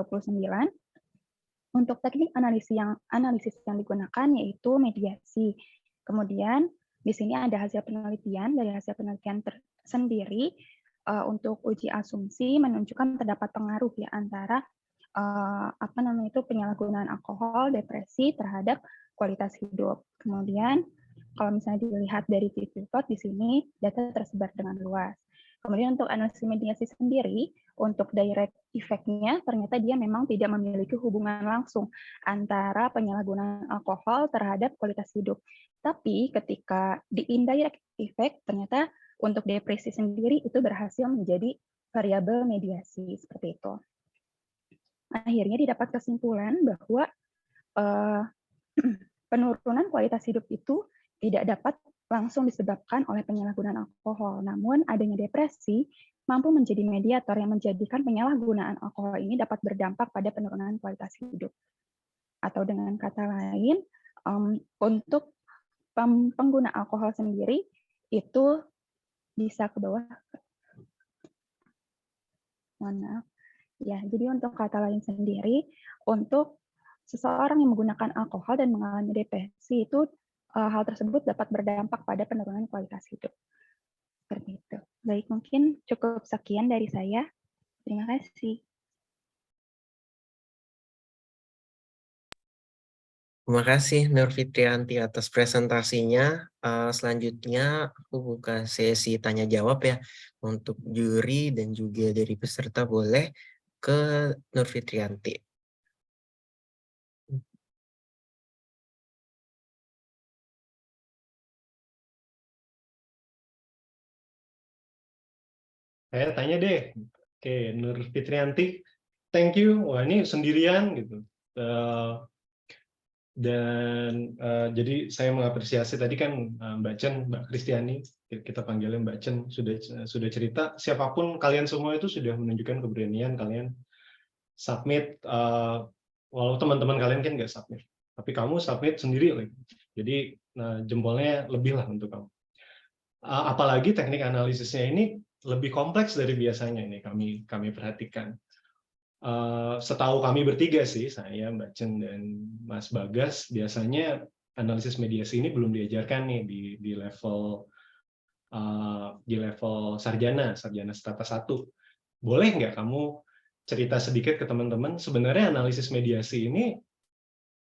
Untuk teknik analisis yang digunakan yaitu mediasi. Kemudian di sini ada hasil penelitian, dari hasil penelitian tersendiri untuk uji asumsi menunjukkan terdapat pengaruh ya antara penyalahgunaan alkohol, depresi terhadap kualitas hidup. Kemudian kalau misalnya dilihat dari titik plot di sini data tersebar dengan luas. Kemudian untuk analisis mediasi sendiri, untuk direct effect-nya ternyata dia memang tidak memiliki hubungan langsung antara penyalahgunaan alkohol terhadap kualitas hidup. Tapi ketika di indirect effect ternyata untuk depresi sendiri itu berhasil menjadi variabel mediasi seperti itu. Akhirnya didapat kesimpulan bahwa penurunan kualitas hidup itu tidak dapat langsung disebabkan oleh penyalahgunaan alkohol. Namun adanya depresi mampu menjadi mediator yang menjadikan penyalahgunaan alkohol ini dapat berdampak pada penurunan kualitas hidup. Atau dengan kata lain, untuk pengguna alkohol sendiri itu bisa ke bawah. Mohon maaf. Ya, jadi untuk kata lain sendiri, untuk seseorang yang menggunakan alkohol dan mengalami depresi itu hal tersebut dapat berdampak pada penurunan kualitas hidup. Seperti itu. Baik, mungkin cukup sekian dari saya. Terima kasih. Terima kasih Nur Fitrianti atas presentasinya. Selanjutnya aku buka sesi tanya jawab ya untuk juri dan juga dari peserta, boleh ke Nur Fitrianti. Saya tanya deh, Oke, Nur Fitrianti, thank you. Wah, ini sendirian gitu. Jadi saya mengapresiasi tadi kan Mbak Chen, Mbak Kristiani, kita panggilnya Mbak Chen, sudah cerita. Siapapun kalian semua itu sudah menunjukkan keberanian kalian submit. Walau teman-teman kalian kan nggak submit, tapi kamu submit sendiri lagi. Jadi jempolnya lebih lah untuk kamu. Apalagi teknik analisisnya ini lebih kompleks dari biasanya ini kami perhatikan. Setahu kami bertiga sih, saya, Mbak Chen, dan Mas Bagas, biasanya analisis mediasi ini belum diajarkan nih di level sarjana strata 1. Boleh nggak kamu cerita sedikit ke teman-teman sebenarnya analisis mediasi ini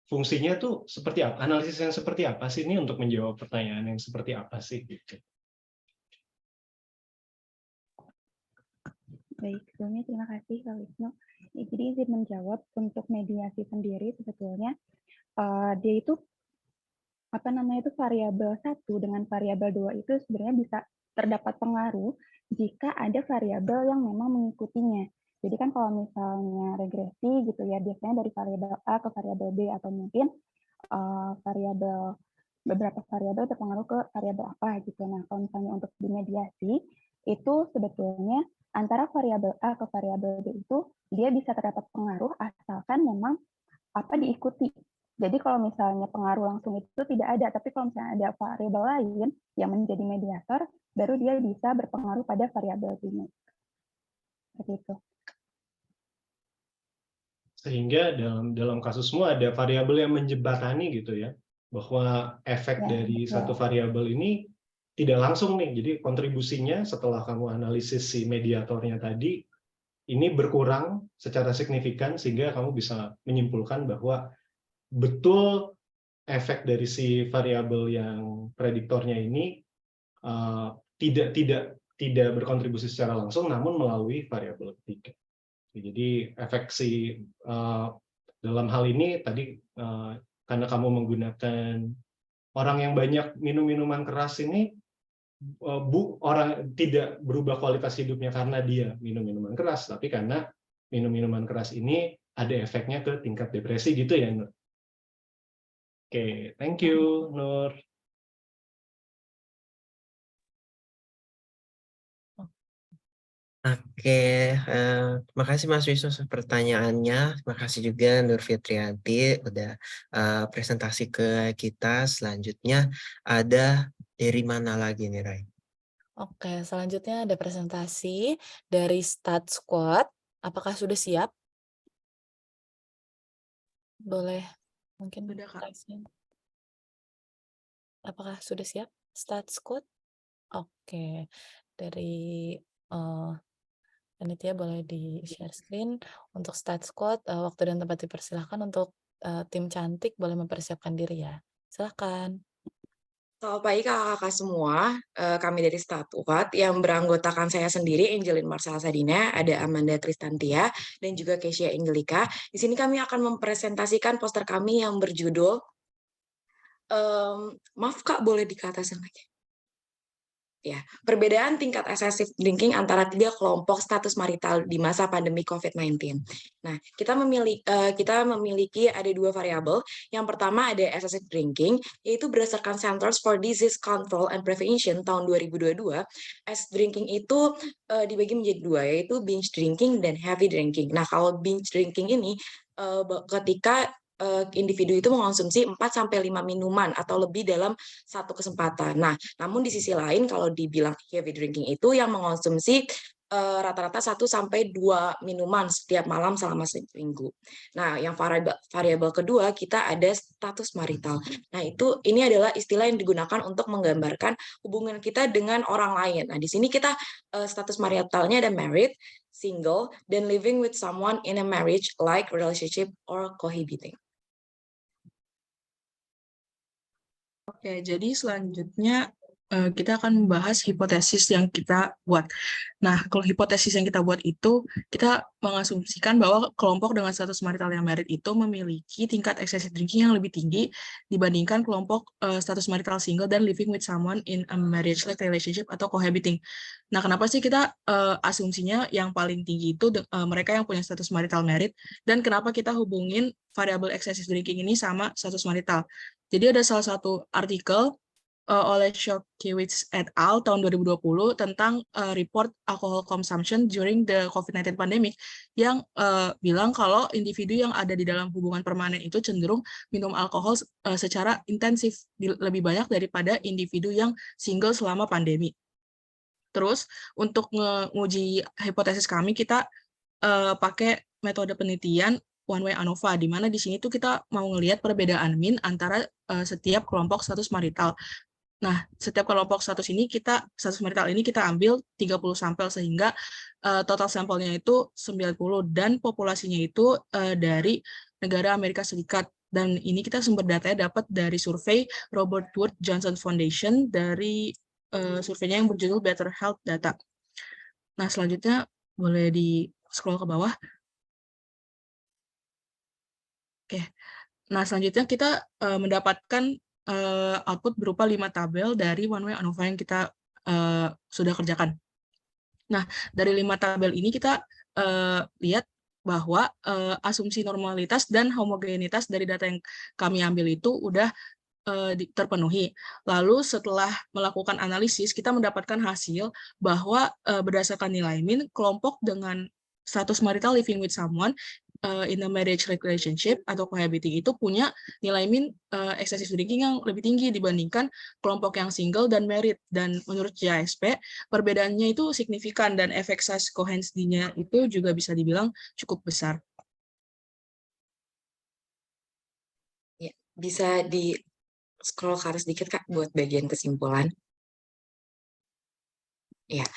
fungsinya tuh seperti apa? Analisis yang seperti apa sih ini untuk menjawab pertanyaan yang seperti apa sih? Gitu. Baik, sebelumnya terima kasih Kak Wisnu. Jadi izin menjawab untuk mediasi sendiri sebetulnya dia itu variabel 1 dengan variabel 2 itu sebenarnya bisa terdapat pengaruh jika ada variabel yang memang mengikutinya. Jadi kan kalau misalnya regresi gitu ya, biasanya dari variabel A ke variabel B atau mungkin beberapa variabel terpengaruh ke variabel apa gitu. Nah, kalau misalnya untuk di mediasi itu sebetulnya antara variabel A ke variabel B itu dia bisa terdapat pengaruh asalkan memang diikuti. Jadi kalau misalnya pengaruh langsung itu tidak ada, tapi kalau misalnya ada variabel lain yang menjadi mediator, baru dia bisa berpengaruh pada variabel ini. Seperti itu. Sehingga dalam kasusmu ada variabel yang menjembatani gitu ya, bahwa efek dari satu variabel ini tidak langsung nih, jadi kontribusinya setelah kamu analisis si mediatornya tadi, ini berkurang secara signifikan sehingga kamu bisa menyimpulkan bahwa betul efek dari si variabel yang prediktornya ini tidak berkontribusi secara langsung, namun melalui variabel ketiga. Jadi efek dalam hal ini tadi karena kamu menggunakan orang yang banyak minum minuman keras ini, orang tidak berubah kualitas hidupnya karena dia minum minuman keras, tapi karena minum minuman keras ini ada efeknya ke tingkat depresi gitu ya, Nur. Oke, thank you, Nur. Oke, terima kasih Mas Wisnu pertanyaannya. Terima kasih juga Nur Fitrianti udah presentasi ke kita. Selanjutnya ada dari mana lagi nih, Rai? Oke, selanjutnya ada presentasi dari Stat Squad. Apakah sudah siap? Boleh mungkin Sudah, Kak. Apakah sudah siap Stat Squad? Oke, dari panitia boleh di-share screen untuk Stat Squad. Waktu dan tempat dipersilahkan. Untuk tim cantik boleh mempersiapkan diri ya. Silakan. Selamat pagi kakak-kakak semua, kami dari Stat Squad yang beranggotakan saya sendiri, Angelin Marsala Sadina, ada Amanda Tristantia, dan juga Keisha Angelika. Di sini kami akan mempresentasikan poster kami yang berjudul, maaf Kak, boleh dikatakan lagi? Ya, perbedaan tingkat excessive drinking antara 3 kelompok status marital di masa pandemi COVID-19. Nah, kita memiliki ada 2 variabel. Yang pertama ada excessive drinking, yaitu berdasarkan Centers for Disease Control and Prevention tahun 2022. Excessive drinking itu dibagi menjadi 2, yaitu binge drinking dan heavy drinking. Nah, kalau binge drinking ini ketika individu itu mengonsumsi 4-5 minuman atau lebih dalam satu kesempatan. Nah, namun di sisi lain kalau dibilang heavy drinking itu yang mengonsumsi rata-rata 1-2 minuman setiap malam selama seminggu. Nah, yang variabel kedua kita ada status marital. Nah, ini adalah istilah yang digunakan untuk menggambarkan hubungan kita dengan orang lain. Nah, di sini kita status maritalnya ada married, single, dan living with someone in a marriage like relationship or cohabiting. Oke, jadi selanjutnya kita akan membahas hipotesis yang kita buat. Nah, kalau hipotesis yang kita buat itu, kita mengasumsikan bahwa kelompok dengan status marital yang married itu memiliki tingkat excessive drinking yang lebih tinggi dibandingkan kelompok status marital single dan living with someone in a marriage-like relationship atau cohabiting. Nah, kenapa sih kita asumsinya yang paling tinggi itu mereka yang punya status marital married, dan kenapa kita hubungin variabel excessive drinking ini sama status marital? Jadi ada salah satu artikel oleh Shokewitz et al. Tahun 2020 tentang report alcohol consumption during the COVID-19 pandemic yang bilang kalau individu yang ada di dalam hubungan permanen itu cenderung minum alkohol secara intensif lebih banyak daripada individu yang single selama pandemi. Terus untuk menguji hipotesis kami, kita pakai metode penelitian one way ANOVA, di mana di sini tuh kita mau ngelihat perbedaan mean antara setiap kelompok status marital. Nah, setiap kelompok status marital ini kita ambil 30 sampel sehingga total sampelnya itu 90 dan populasinya itu dari negara Amerika Serikat. Dan ini kita sumber datanya dapat dari survei Robert Wood Johnson Foundation dari surveinya yang berjudul Better Health Data. Nah, selanjutnya boleh di-scroll ke bawah. Oke. Nah, selanjutnya kita mendapatkan output berupa 5 tabel dari one way ANOVA yang kita sudah kerjakan. Nah, dari 5 tabel ini kita lihat bahwa asumsi normalitas dan homogenitas dari data yang kami ambil itu udah terpenuhi. Lalu setelah melakukan analisis, kita mendapatkan hasil bahwa berdasarkan nilai min, kelompok dengan status marital living with someone in a marriage relationship atau cohabiting itu punya nilai min excessive drinking yang lebih tinggi dibandingkan kelompok yang single dan married. Dan menurut JASP, perbedaannya itu signifikan dan efek size Cohen-nya itu juga bisa dibilang cukup besar. Ya, bisa di scroll ke atas sedikit, Kak, buat bagian kesimpulan. Ya,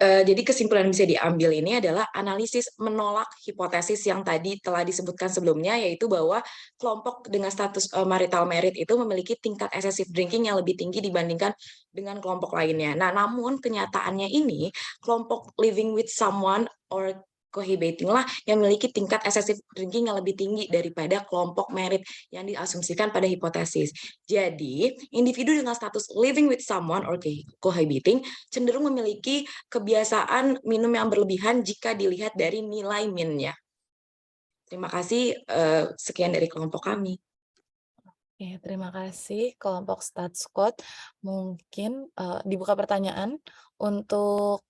jadi kesimpulan yang bisa diambil ini adalah analisis menolak hipotesis yang tadi telah disebutkan sebelumnya, yaitu bahwa kelompok dengan status marital married itu memiliki tingkat excessive drinking yang lebih tinggi dibandingkan dengan kelompok lainnya. Nah, namun kenyataannya ini kelompok living with someone or cohabiting lah yang memiliki tingkat excessive drinking yang lebih tinggi daripada kelompok married yang diasumsikan pada hipotesis. Jadi, individu dengan status living with someone or cohabiting cenderung memiliki kebiasaan minum yang berlebihan jika dilihat dari nilai min-nya. Terima kasih, sekian dari kelompok kami. Oke, terima kasih kelompok StatSquad. Mungkin dibuka pertanyaan untuk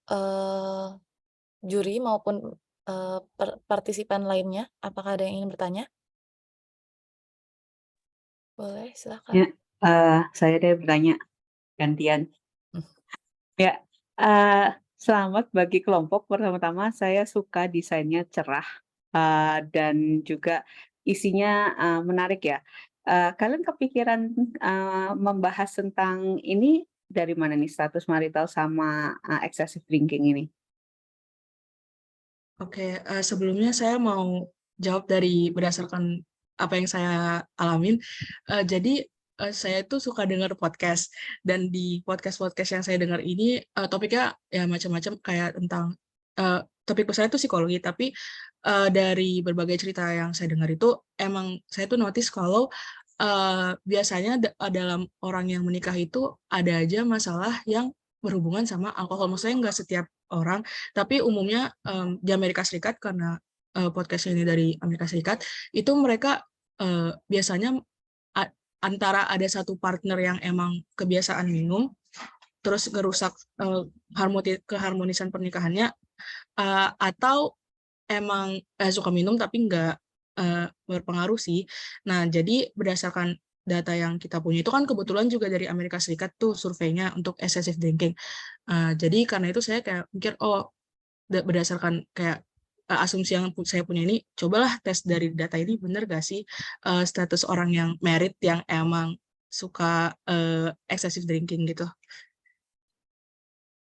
juri maupun partisipan lainnya. Apakah ada yang ingin bertanya? Boleh, silakan. Ya, saya deh bertanya gantian. Ya, selamat bagi kelompok. Pertama-tama saya suka desainnya cerah dan juga isinya menarik ya. Kalian kepikiran membahas tentang ini dari mana nih, status marital sama excessive drinking ini? Oke, sebelumnya saya mau jawab berdasarkan apa yang saya alamin. Jadi saya itu suka dengar podcast, dan di podcast-podcast yang saya dengar ini topiknya ya macam-macam, kayak tentang topik besar itu psikologi, tapi dari berbagai cerita yang saya dengar itu emang saya tuh notice kalau biasanya dalam orang yang menikah itu ada aja masalah yang berhubungan sama alkohol. Maksudnya nggak setiap orang, tapi umumnya di Amerika Serikat, karena podcast ini dari Amerika Serikat, itu mereka biasanya antara ada satu partner yang emang kebiasaan minum, terus ngerusak keharmonisan pernikahannya, atau emang suka minum tapi nggak berpengaruh sih. Nah, jadi berdasarkan data yang kita punya itu kan kebetulan juga dari Amerika Serikat tuh surveinya untuk excessive drinking. Jadi karena itu saya kayak mikir, berdasarkan kayak asumsi yang saya punya ini, cobalah tes dari data ini bener gak sih status orang yang married yang emang suka excessive drinking gitu.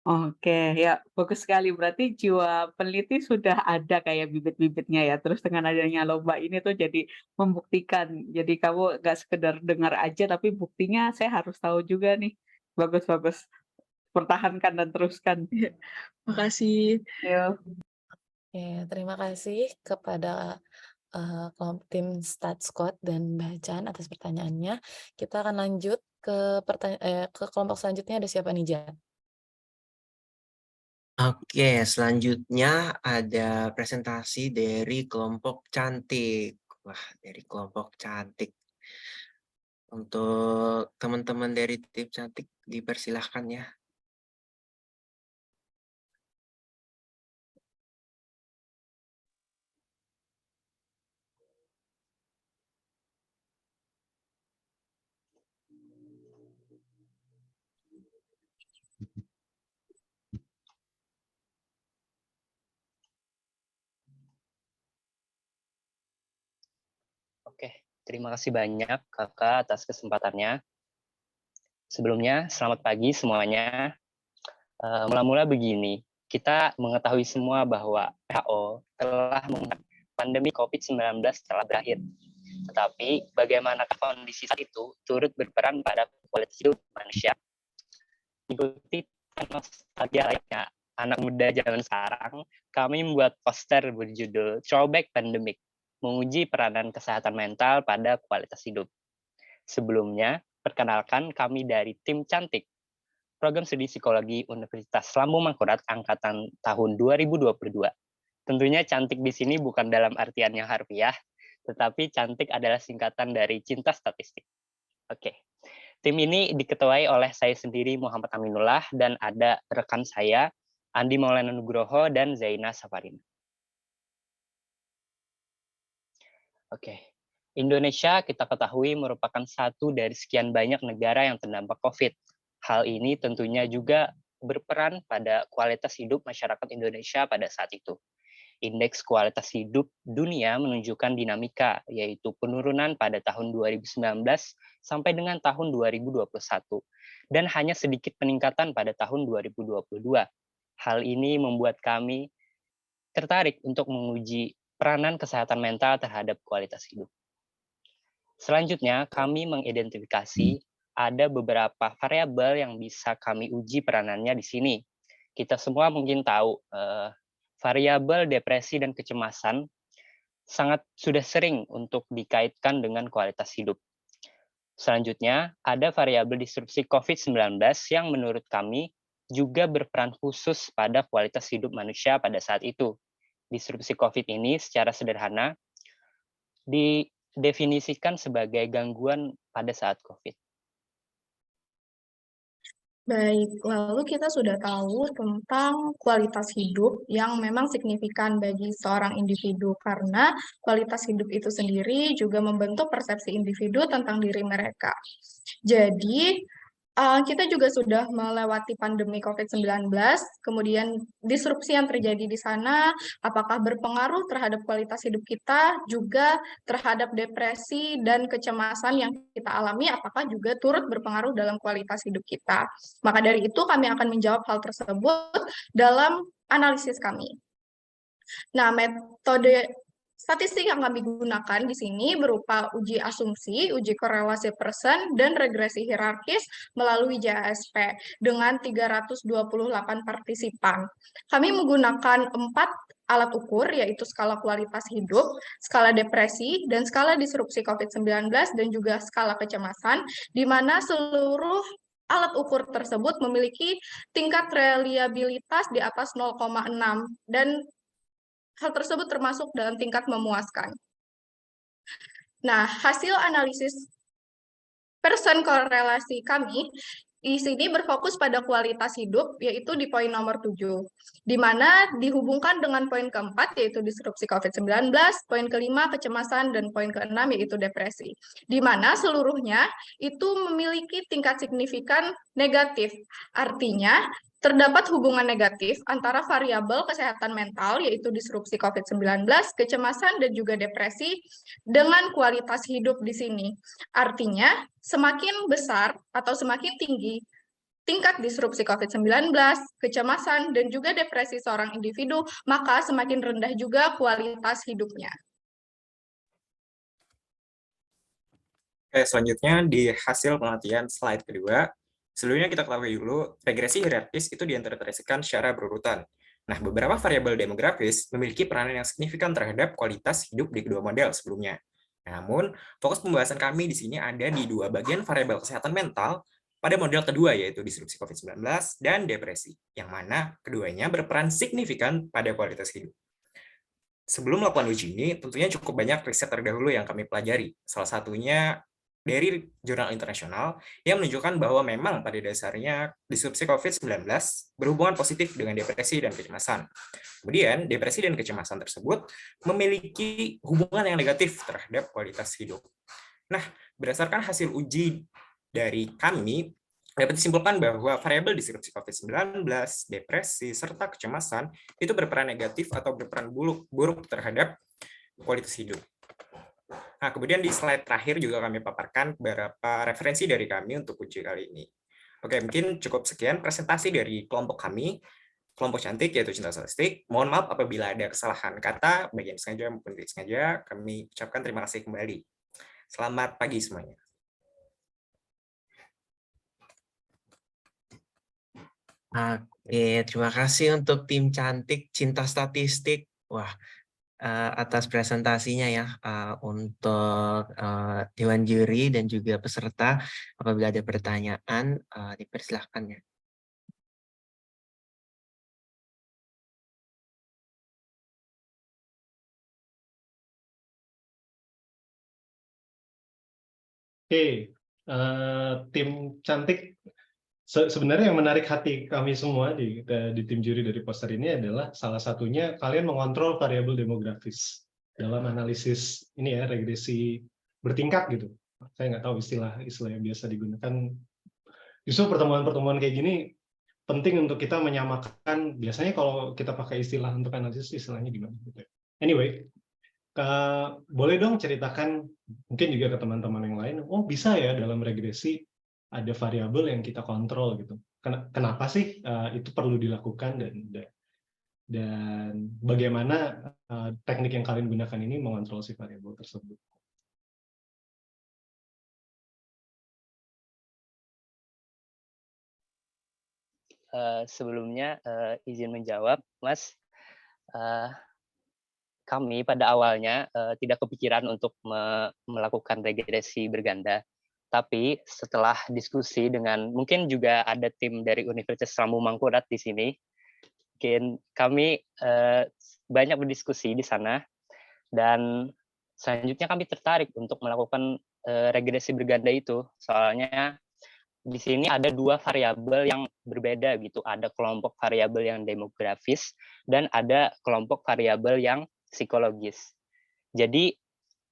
Oke, ya bagus sekali. Berarti jiwa peneliti sudah ada kayak bibit-bibitnya ya. Terus dengan adanya lomba ini tuh jadi membuktikan. Jadi kamu nggak sekedar dengar aja, tapi buktinya saya harus tahu juga nih. Bagus-bagus. pertahankan dan teruskan. Makasih. Yuk. Oke, terima kasih kepada tim Statsquad dan Mbak Chan atas pertanyaannya. Kita akan lanjut ke ke kelompok selanjutnya. Ada siapa nih, Jan? Oke, selanjutnya ada presentasi dari kelompok cantik. Wah, dari kelompok cantik. Untuk teman-teman dari tim cantik dipersilahkan ya. Oke, terima kasih banyak Kakak atas kesempatannya. Sebelumnya, selamat pagi semuanya. Mula-mula begini, kita mengetahui semua bahwa WHO telah mengatakan pandemi COVID-19 telah berakhir. Tetapi bagaimana kondisi saat itu turut berperan pada kualitas hidup manusia. Ikuti nostalgia layaknya anak muda zaman sekarang, kami membuat poster berjudul Throwback Pandemic, menguji peranan kesehatan mental pada kualitas hidup. Sebelumnya, perkenalkan kami dari tim Cantik, program studi psikologi Universitas Lambung Mangkurat angkatan tahun 2022. Tentunya cantik di sini bukan dalam artian yang harfiah, tetapi cantik adalah singkatan dari cinta statistik. Oke. Tim ini diketuai oleh saya sendiri Muhammad Aminullah dan ada rekan saya Andi Maulana Nugroho dan Zaina Safarina. Oke. Indonesia kita ketahui merupakan satu dari sekian banyak negara yang terdampak COVID. Hal ini tentunya juga berperan pada kualitas hidup masyarakat Indonesia pada saat itu. Indeks kualitas hidup dunia menunjukkan dinamika, yaitu penurunan pada tahun 2019 sampai dengan tahun 2021, dan hanya sedikit peningkatan pada tahun 2022. Hal ini membuat kami tertarik untuk menguji peranan kesehatan mental terhadap kualitas hidup. Selanjutnya, kami mengidentifikasi ada beberapa variabel yang bisa kami uji peranannya di sini. Kita semua mungkin tahu variabel depresi dan kecemasan sudah sering untuk dikaitkan dengan kualitas hidup. Selanjutnya, ada variabel disrupsi COVID-19 yang menurut kami juga berperan khusus pada kualitas hidup manusia pada saat itu. Disrupsi COVID ini secara sederhana didefinisikan sebagai gangguan pada saat COVID. Baik, lalu kita sudah tahu tentang kualitas hidup yang memang signifikan bagi seorang individu karena kualitas hidup itu sendiri juga membentuk persepsi individu tentang diri mereka. Jadi, kita juga sudah melewati pandemi COVID-19, kemudian disrupsi yang terjadi di sana, apakah berpengaruh terhadap kualitas hidup kita, juga terhadap depresi dan kecemasan yang kita alami, apakah juga turut berpengaruh dalam kualitas hidup kita. Maka dari itu, kami akan menjawab hal tersebut dalam analisis kami. Nah, metode statistik yang kami gunakan di sini berupa uji asumsi, uji korelasi Pearson, dan regresi hierarkis melalui JASP dengan 328 partisipan. Kami menggunakan 4 alat ukur, yaitu skala kualitas hidup, skala depresi, dan skala disrupsi COVID-19, dan juga skala kecemasan, di mana seluruh alat ukur tersebut memiliki tingkat reliabilitas di atas 0,6, dan hal tersebut termasuk dalam tingkat memuaskan. Nah, hasil analisis Pearson korelasi kami di sini berfokus pada kualitas hidup, yaitu di poin nomor 7, di mana dihubungkan dengan poin keempat, yaitu disrupsi COVID-19, poin kelima kecemasan, dan poin keenam, yaitu depresi. Di mana seluruhnya itu memiliki tingkat signifikan negatif. Artinya, terdapat hubungan negatif antara variabel kesehatan mental, yaitu disrupsi COVID-19, kecemasan, dan juga depresi, dengan kualitas hidup di sini. Artinya, semakin besar atau semakin tinggi tingkat disrupsi COVID-19, kecemasan, dan juga depresi seorang individu, maka semakin rendah juga kualitas hidupnya. Oke, selanjutnya di hasil penelitian slide kedua, Sebelumnya kita ketahui dulu, regresi hierarkis itu diinterpretasikan secara berurutan. Nah, beberapa variabel demografis memiliki peranan yang signifikan terhadap kualitas hidup di kedua model sebelumnya. Namun, fokus pembahasan kami di sini ada di dua bagian variabel kesehatan mental pada model kedua, yaitu disrupsi COVID-19 dan depresi, yang mana keduanya berperan signifikan pada kualitas hidup. Sebelum melakukan uji ini, tentunya cukup banyak riset terdahulu yang kami pelajari. Salah satunya dari jurnal internasional yang menunjukkan bahwa memang pada dasarnya disrupsi COVID-19 berhubungan positif dengan depresi dan kecemasan. Kemudian, depresi dan kecemasan tersebut memiliki hubungan yang negatif terhadap kualitas hidup. Nah, berdasarkan hasil uji dari kami, dapat disimpulkan bahwa variabel disrupsi COVID-19, depresi, serta kecemasan itu berperan negatif atau berperan buruk terhadap kualitas hidup. Nah, kemudian di slide terakhir juga kami paparkan beberapa referensi dari kami untuk uji kali ini. Oke, mungkin cukup sekian presentasi dari kelompok kami, kelompok cantik yaitu Cinta Statistik. Mohon maaf apabila ada kesalahan kata, baik yang sengaja maupun tidak sengaja, kami ucapkan terima kasih kembali. Selamat pagi semuanya. Oke, terima kasih untuk tim cantik Cinta Statistik. Wah, atas presentasinya ya untuk Dewan Juri dan juga peserta. Apabila ada pertanyaan, dipersilahkan ya. Oke, tim cantik. Sebenarnya yang menarik hati kami semua di tim juri dari poster ini adalah salah satunya kalian mengontrol variabel demografis dalam analisis ini ya, regresi bertingkat gitu. Saya nggak tahu istilah yang biasa digunakan. Justru pertemuan-pertemuan kayak gini penting untuk kita menyamakan. Biasanya kalau kita pakai istilah untuk analisis, istilahnya gimana? Anyway, boleh dong ceritakan mungkin juga ke teman-teman yang lain. Oh bisa ya dalam regresi ada variabel yang kita kontrol gitu. Kenapa sih itu perlu dilakukan dan bagaimana teknik yang kalian gunakan ini mengontrol si variabel tersebut? Sebelumnya izin menjawab, Mas. Kami pada awalnya tidak kepikiran untuk melakukan regresi berganda. Tapi setelah diskusi dengan mungkin juga ada tim dari Universitas Lambung Mangkurat di sini, mungkin kami banyak berdiskusi di sana dan selanjutnya kami tertarik untuk melakukan regresi berganda itu. Soalnya di sini ada dua variabel yang berbeda gitu. Ada kelompok variabel yang demografis dan ada kelompok variabel yang psikologis. Jadi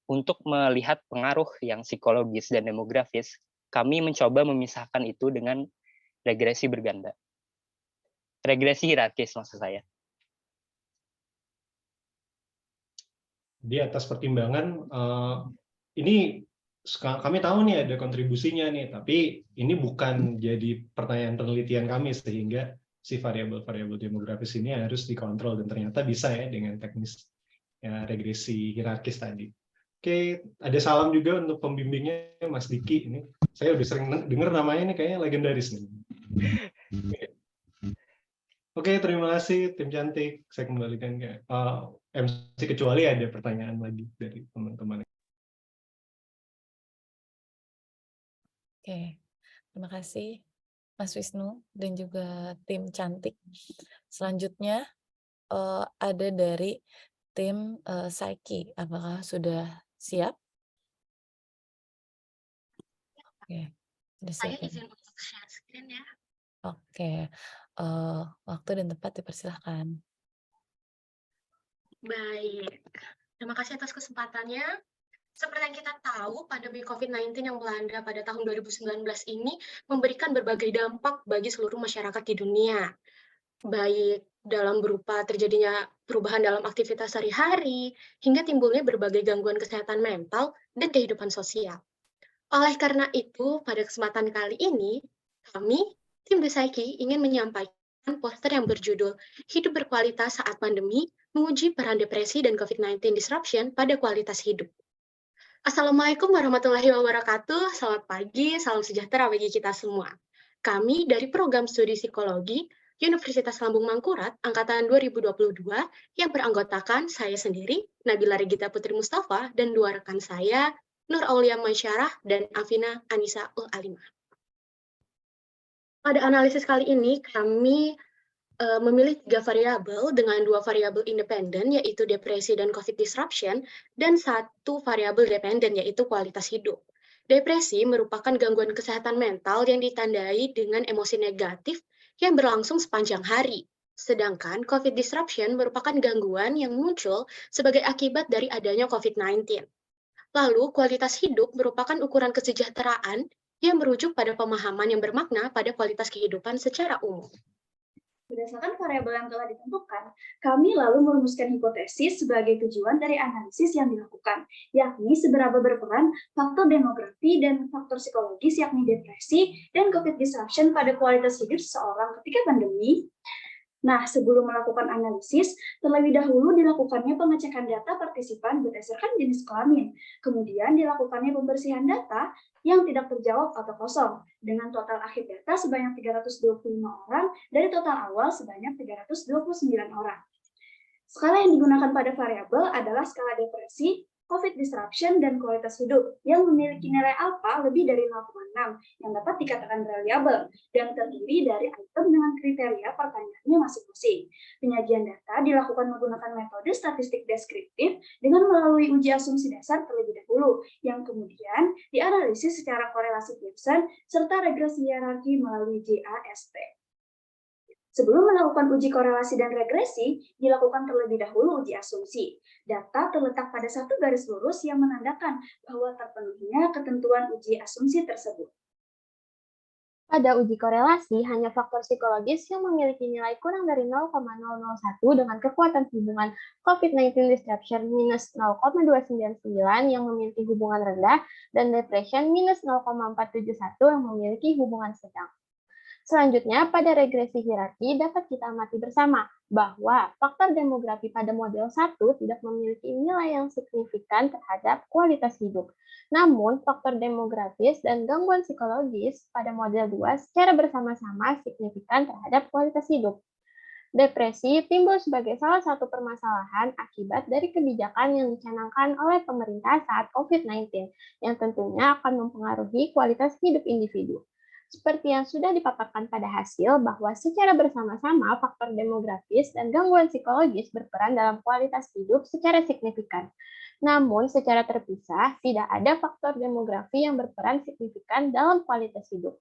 untuk melihat pengaruh yang psikologis dan demografis, kami mencoba memisahkan itu dengan regresi berganda. Regresi hierarkis maksud saya. Di atas pertimbangan, ini kami tahu nih ada kontribusinya nih, tapi ini bukan jadi pertanyaan penelitian kami sehingga si variabel-variabel demografis ini harus dikontrol dan ternyata bisa ya dengan teknis ya, regresi hierarkis tadi. Oke, ada salam juga untuk pembimbingnya Mas Diki. Ini saya udah sering dengar namanya nih kayaknya legendaris nih. Oke, terima kasih tim cantik. Saya kembalikan ke MC kecuali ada pertanyaan lagi dari teman-teman. Oke, terima kasih Mas Wisnu dan juga tim cantik. Selanjutnya ada dari tim Saiki. Apakah sudah siap? Oke, sudah siap. Saya izin untuk share screen ya. Oke, waktu dan tempat dipersilahkan. Baik, terima kasih atas kesempatannya. Seperti yang kita tahu, pandemi COVID-19 yang melanda pada tahun 2019 ini memberikan berbagai dampak bagi seluruh masyarakat di dunia. Baik dalam berupa terjadinya perubahan dalam aktivitas sehari-hari, hingga timbulnya berbagai gangguan kesehatan mental dan kehidupan sosial. Oleh karena itu, pada kesempatan kali ini, kami, tim Desaiki, ingin menyampaikan poster yang berjudul Hidup Berkualitas Saat Pandemi, Menguji Peran Depresi dan COVID-19 Disruption pada Kualitas Hidup. Assalamualaikum warahmatullahi wabarakatuh, selamat pagi, salam sejahtera bagi kita semua. Kami dari Program Studi Psikologi Universitas Lambung Mangkurat Angkatan 2022 yang beranggotakan saya sendiri, Nabila Regita Putri Mustafa, dan dua rekan saya, Nur Aulia Mansyarah dan Afina Anissa Ul Alimah. Pada analisis kali ini, kami memilih 3 variabel dengan 2 variabel independen, yaitu depresi dan COVID disruption, dan 1 variabel dependen, yaitu kualitas hidup. Depresi merupakan gangguan kesehatan mental yang ditandai dengan emosi negatif yang berlangsung sepanjang hari. Sedangkan COVID disruption merupakan gangguan yang muncul sebagai akibat dari adanya COVID-19. Lalu, kualitas hidup merupakan ukuran kesejahteraan yang merujuk pada pemahaman yang bermakna pada kualitas kehidupan secara umum. Berdasarkan variabel yang telah ditentukan, kami lalu merumuskan hipotesis sebagai tujuan dari analisis yang dilakukan, yakni seberapa berperan faktor demografi dan faktor psikologis yakni depresi dan COVID disruption pada kualitas hidup seseorang ketika pandemi. Nah, sebelum melakukan analisis, terlebih dahulu dilakukannya pengecekan data partisipan berdasarkan jenis kelamin. Kemudian dilakukannya pembersihan data yang tidak terjawab atau kosong, dengan total akhir data sebanyak 325 orang dari total awal sebanyak 329 orang. Skala yang digunakan pada variabel adalah skala depresi, COVID disruption, dan kualitas hidup yang memiliki nilai alfa lebih dari 0,6 yang dapat dikatakan variabel dan terdiri dari item dengan kriteria pertanyaannya masing-masing. Penyajian data dilakukan menggunakan metode statistik deskriptif dengan melalui uji asumsi dasar terlebih dahulu yang kemudian dianalisis secara korelasi Pearson serta regresi hierarki melalui JASP. Sebelum melakukan uji korelasi dan regresi, dilakukan terlebih dahulu uji asumsi. Data terletak pada satu garis lurus yang menandakan bahwa terpenuhinya ketentuan uji asumsi tersebut. Pada uji korelasi, hanya faktor psikologis yang memiliki nilai kurang dari 0,001 dengan kekuatan hubungan COVID-19 disruption minus 0,299 yang memiliki hubungan rendah dan depression minus 0,471 yang memiliki hubungan sedang. Selanjutnya, pada regresi hierarki dapat kita amati bersama bahwa faktor demografi pada model 1 tidak memiliki nilai yang signifikan terhadap kualitas hidup. Namun, faktor demografis dan gangguan psikologis pada model 2 secara bersama-sama signifikan terhadap kualitas hidup. Depresi timbul sebagai salah satu permasalahan akibat dari kebijakan yang dicanangkan oleh pemerintah saat COVID-19, yang tentunya akan mempengaruhi kualitas hidup individu. Seperti yang sudah dipaparkan pada hasil bahwa secara bersama-sama faktor demografis dan gangguan psikologis berperan dalam kualitas hidup secara signifikan. Namun secara terpisah tidak ada faktor demografi yang berperan signifikan dalam kualitas hidup.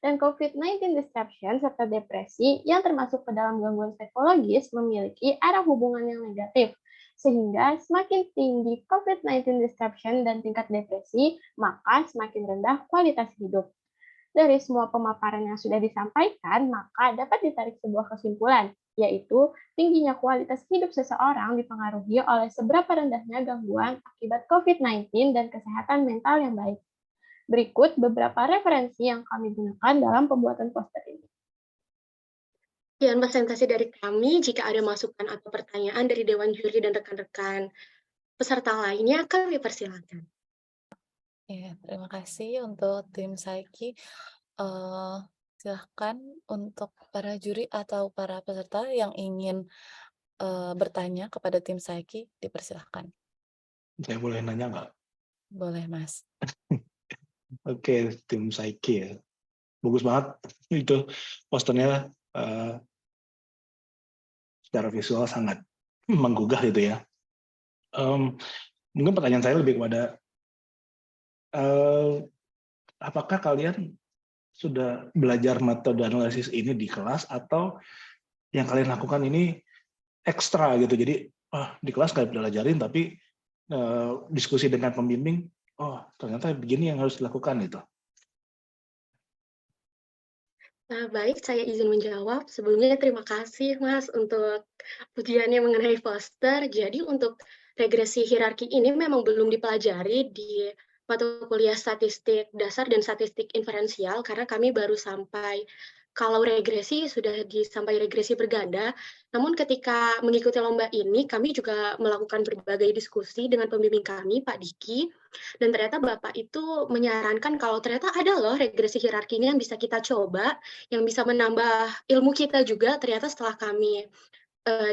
Dan COVID-19 disruption serta depresi yang termasuk ke dalam gangguan psikologis memiliki arah hubungan yang negatif. Sehingga semakin tinggi COVID-19 disruption dan tingkat depresi, maka semakin rendah kualitas hidup. Dari semua pemaparan yang sudah disampaikan, maka dapat ditarik sebuah kesimpulan, yaitu tingginya kualitas hidup seseorang dipengaruhi oleh seberapa rendahnya gangguan akibat COVID-19 dan kesehatan mental yang baik. Berikut beberapa referensi yang kami gunakan dalam pembuatan poster ini. Sekian presentasi dari kami. Jika ada masukan atau pertanyaan dari Dewan Juri dan rekan-rekan peserta lainnya, kami persilakan. Ya, terima kasih untuk tim Saiki. Silahkan untuk para juri atau para peserta yang ingin bertanya kepada tim Saiki, dipersilahkan. Saya boleh nanya nggak? Boleh, Mas. Oke, tim Saiki ya. Bagus banget itu posternya, secara visual sangat menggugah gitu ya. Mungkin pertanyaan saya lebih kepada apakah kalian sudah belajar metode analisis ini di kelas atau yang kalian lakukan ini ekstra gitu? Jadi di kelas nggak belajarin tapi diskusi dengan pembimbing, oh ternyata begini yang harus dilakukan itu. Baik, saya izin menjawab. Sebelumnya terima kasih Mas untuk pujiannya mengenai poster. Jadi untuk regresi hierarki ini memang belum dipelajari di mata kuliah statistik dasar dan statistik inferensial karena kami baru sampai kalau regresi sudah sampai regresi berganda, namun ketika mengikuti lomba ini, kami juga melakukan berbagai diskusi dengan pembimbing kami, Pak Diki, dan ternyata Bapak itu menyarankan kalau ternyata ada loh regresi hierarkinya yang bisa kita coba, yang bisa menambah ilmu kita juga. Ternyata setelah kami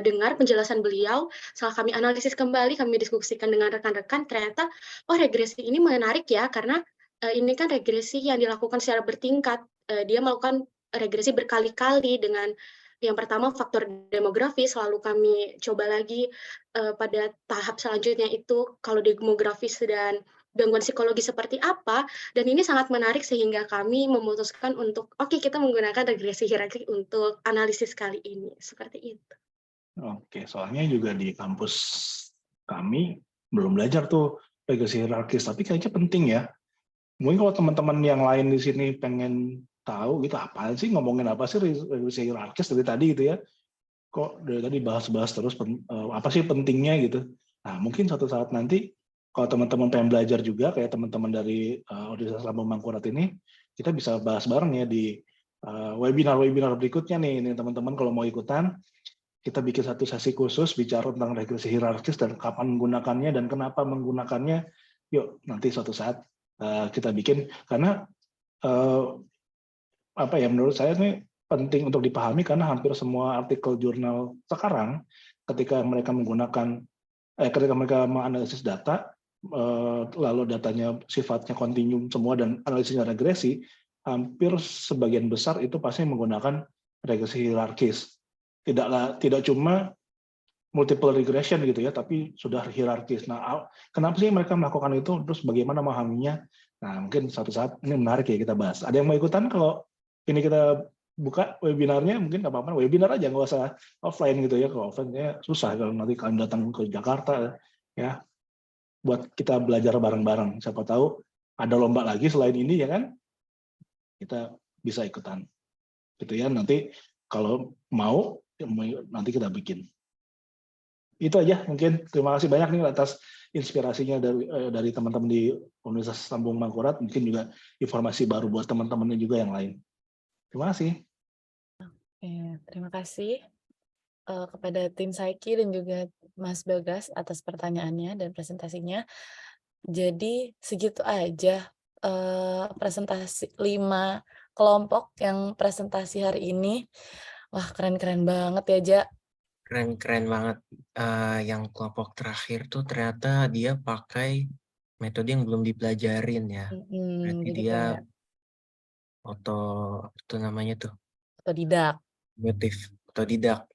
dengar penjelasan beliau, setelah kami analisis kembali, kami diskusikan dengan rekan-rekan, ternyata, oh regresi ini menarik ya, karena ini kan regresi yang dilakukan secara bertingkat. Dia melakukan regresi berkali-kali dengan yang pertama faktor demografis, lalu kami coba lagi pada tahap selanjutnya itu kalau demografis dan gangguan psikologi seperti apa, dan ini sangat menarik sehingga kami memutuskan untuk, oke kita menggunakan regresi hierarki untuk analisis kali ini, seperti itu. Oke, soalnya juga di kampus kami belum belajar tuh regresi hierarkis, tapi kayaknya penting ya. Mungkin kalau teman-teman yang lain di sini pengen tahu gitu, apa sih ngomongin apa sih regresi hierarkis dari tadi gitu ya? Kok dari tadi bahas-bahas terus apa sih pentingnya gitu? Nah, mungkin suatu saat nanti kalau teman-teman pengen belajar juga kayak teman-teman dari Universitas Lambung Mangkurat ini, kita bisa bahas bareng ya di webinar-webinar berikutnya nih teman-teman kalau mau ikutan. Kita bikin satu sesi khusus bicara tentang regresi hierarkis dan kapan menggunakannya dan kenapa menggunakannya. Yuk nanti suatu saat kita bikin, karena apa ya, menurut saya ini penting untuk dipahami karena hampir semua artikel jurnal sekarang ketika mereka menganalisis data, lalu datanya sifatnya kontinum semua dan analisisnya regresi, hampir sebagian besar itu pasti menggunakan regresi hierarkis. Tidak cuma multiple regression gitu ya, tapi sudah hierarkis. Nah, kenapa sih mereka melakukan itu? Terus bagaimana memahaminya? Nah, mungkin suatu saat ini menarik ya kita bahas. Ada yang mau ikutan kalau ini kita buka webinarnya? Mungkin nggak apa-apa, webinar aja, nggak usah offline gitu ya. Kalau offline-nya susah kalau nanti kalian datang ke Jakarta ya. Buat kita belajar bareng-bareng. Siapa tahu ada lomba lagi selain ini ya kan? Kita bisa ikutan. Gitu ya, nanti kalau mau nanti kita bikin. Itu aja mungkin. Terima kasih banyak nih atas inspirasinya dari teman-teman di Universitas Lambung Mangkurat. Mungkin juga informasi baru buat teman-temannya juga yang lain. Terima kasih. Terima kasih kepada tim Saiki dan juga Mas Bagas atas pertanyaannya dan presentasinya. Jadi segitu aja presentasi 5 kelompok yang presentasi hari ini. Wah, keren-keren banget ya, Ja. Keren-keren banget. Yang kelompok terakhir tuh ternyata dia pakai metode yang belum dipelajarin ya. Berarti Jadi dia kayak itu namanya tuh otodidak. Otodidak.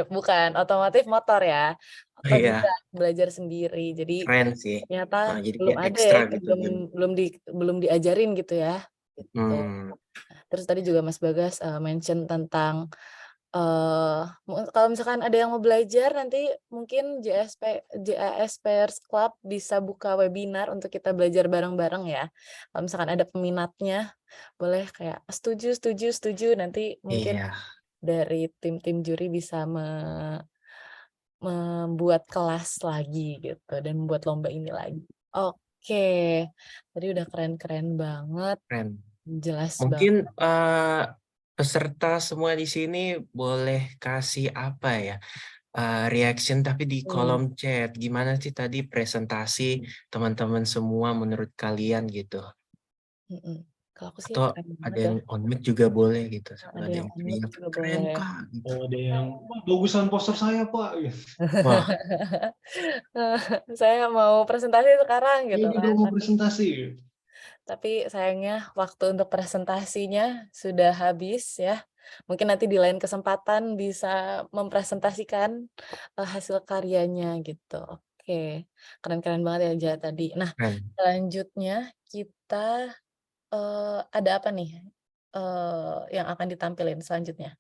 Bukan, otomotif motor ya. Oh iya, Otodidak, belajar sendiri. Jadi keren sih. ternyata Jadi belum kayak ada ya, ekstra gitu. belum diajarin gitu ya. Gitu. Hmm. Terus tadi juga Mas Bagas mention tentang kalau misalkan ada yang mau belajar nanti mungkin JASPers Club bisa buka webinar untuk kita belajar bareng-bareng ya. Kalau misalkan ada peminatnya, boleh kayak setuju nanti mungkin Iya. dari tim-tim juri bisa membuat kelas lagi gitu dan membuat lomba ini lagi. Oke, tadi udah keren-keren banget, Keren. jelas Mungkin banget. peserta semua di sini boleh kasih apa ya, reaction tapi di kolom chat. Gimana sih tadi presentasi teman-teman semua menurut kalian gitu? Kalau aku sih Atau keren ada banget ya. yang on mic juga boleh gitu. Ada yang on mic juga keren boleh. Kak. Gitu. Ada yang bagusan poster saya Pak. Wah. Saya mau presentasi sekarang gitu Ini kan. mau presentasi. Tapi sayangnya waktu untuk presentasinya sudah habis ya. Mungkin nanti di lain kesempatan bisa mempresentasikan hasil karyanya gitu. Oke, keren-keren banget ya Ja tadi. Nah, selanjutnya kita ada apa nih yang akan ditampilin selanjutnya?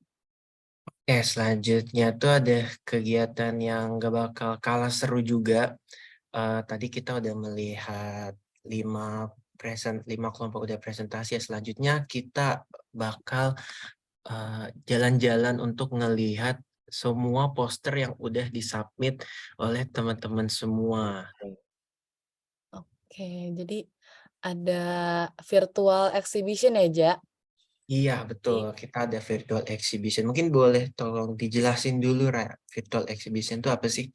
Oke, selanjutnya tuh ada kegiatan yang gak bakal kalah seru juga. Tadi kita udah melihat 5 kelompok udah presentasi ya. Selanjutnya kita bakal jalan-jalan untuk ngelihat semua poster yang udah disubmit oleh teman-teman semua. Oke, jadi ada virtual exhibition ya, Ja? Iya, betul. Kita ada virtual exhibition. Mungkin boleh tolong dijelasin dulu, Ra. Virtual exhibition itu apa sih?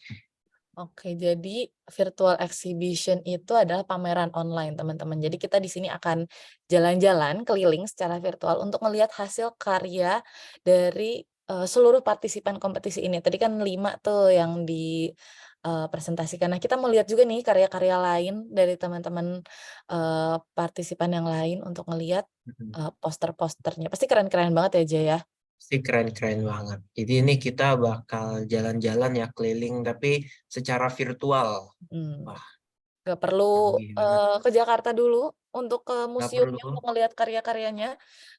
Oke, jadi virtual exhibition itu adalah pameran online, teman-teman. Jadi kita di sini akan jalan-jalan keliling secara virtual untuk melihat hasil karya dari seluruh partisipan kompetisi ini. Tadi kan 5 tuh yang presentasikan. Nah, kita mau lihat juga nih karya-karya lain dari teman-teman partisipan yang lain untuk ngelihat poster-posternya. Pasti keren-keren banget ya, Jaya. Pasti keren-keren banget. Jadi ini kita bakal jalan-jalan ya keliling, tapi secara virtual. Wah, Nggak perlu canggih banget. ke Jakarta dulu untuk ke Nggak museumnya, perlu. untuk melihat karya-karyanya.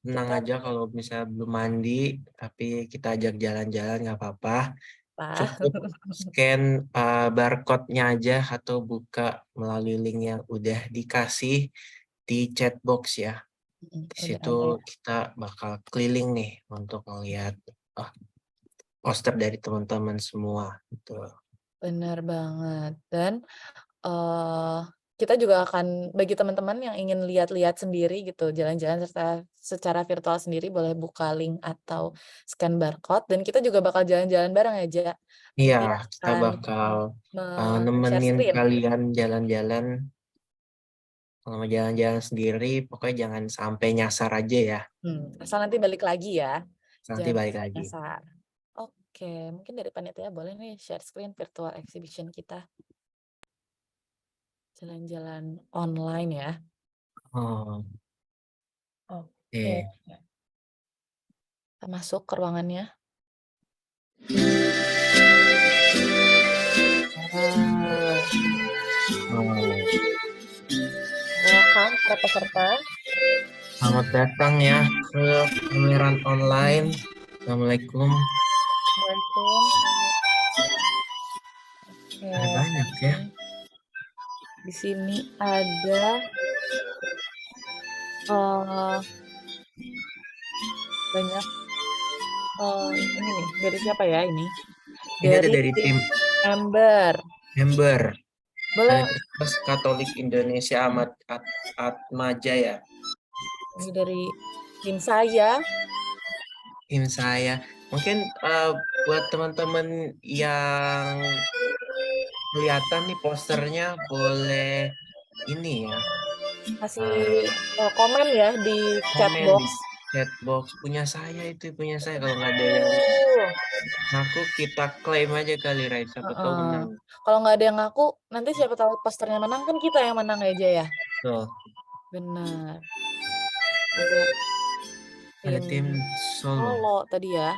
Tenang Kita aja kalau misalnya belum mandi, tapi kita ajak jalan-jalan nggak apa-apa. Cukup scan barcode-nya aja atau buka melalui link yang udah dikasih di chat box ya. Di udah situ ada. kita bakal keliling nih untuk melihat poster dari teman-teman semua. Betul. Benar banget. Dan kita juga akan bagi teman-teman yang ingin lihat-lihat sendiri gitu, jalan-jalan secara virtual sendiri, boleh buka link atau scan barcode, dan kita juga bakal jalan-jalan bareng ya, Ja. Iya, Panitia kita akan bakal share nemenin screen. kalian jalan-jalan. Kalau mau jalan-jalan sendiri, pokoknya jangan sampai nyasar aja ya. Asal nanti balik lagi ya. Nanti Jangan balik lagi. nyasar. Oke, mungkin dari panitia boleh nih share screen virtual exhibition kita. Jalan-jalan online ya. Oh, Oke. Kita masuk ke ruangannya. Welcome para peserta. Selamat datang ya ke pameran online. Assalamualaikum. Assalamualaikum. Ada banyak ya. Di sini ada banyak ini nih, dari siapa ya ini? Ini ada dari tim Ember. Boleh. Universitas Katolik Indonesia Atmajaya. Ini dari tim saya. Tim saya. Mungkin buat teman-teman yang kelihatan nih posternya, boleh ini ya. Kasih komen ya di chat box. Chat box punya saya kalau nggak ada yang ngaku, kita klaim aja kali, Rai, siapa tahu menang. Kalau nggak ada yang ngaku, nanti siapa tahu posternya menang, kan kita yang menang aja ya. Betul. Benar. Ada tim Solo tadi ya.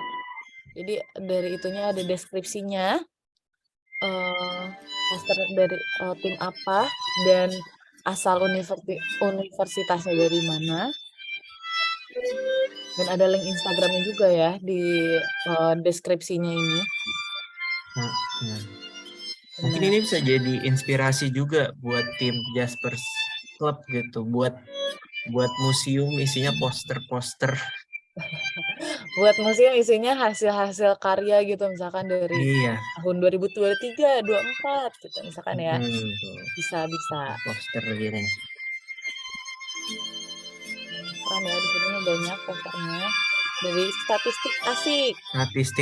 Jadi dari itunya ada deskripsinya, poster dari tim apa, dan asal universitasnya dari mana. Dan ada link Instagramnya juga ya di deskripsinya ini. Mungkin ini bisa jadi inspirasi juga buat tim Jaspers Club gitu, buat museum isinya poster-poster. Buat museum isinya hasil-hasil karya gitu, misalkan dari tahun 2023, 24 gitu misalkan ya. Bisa. Poster gini. Keren ya, di sini banyak posternya. Dari statistik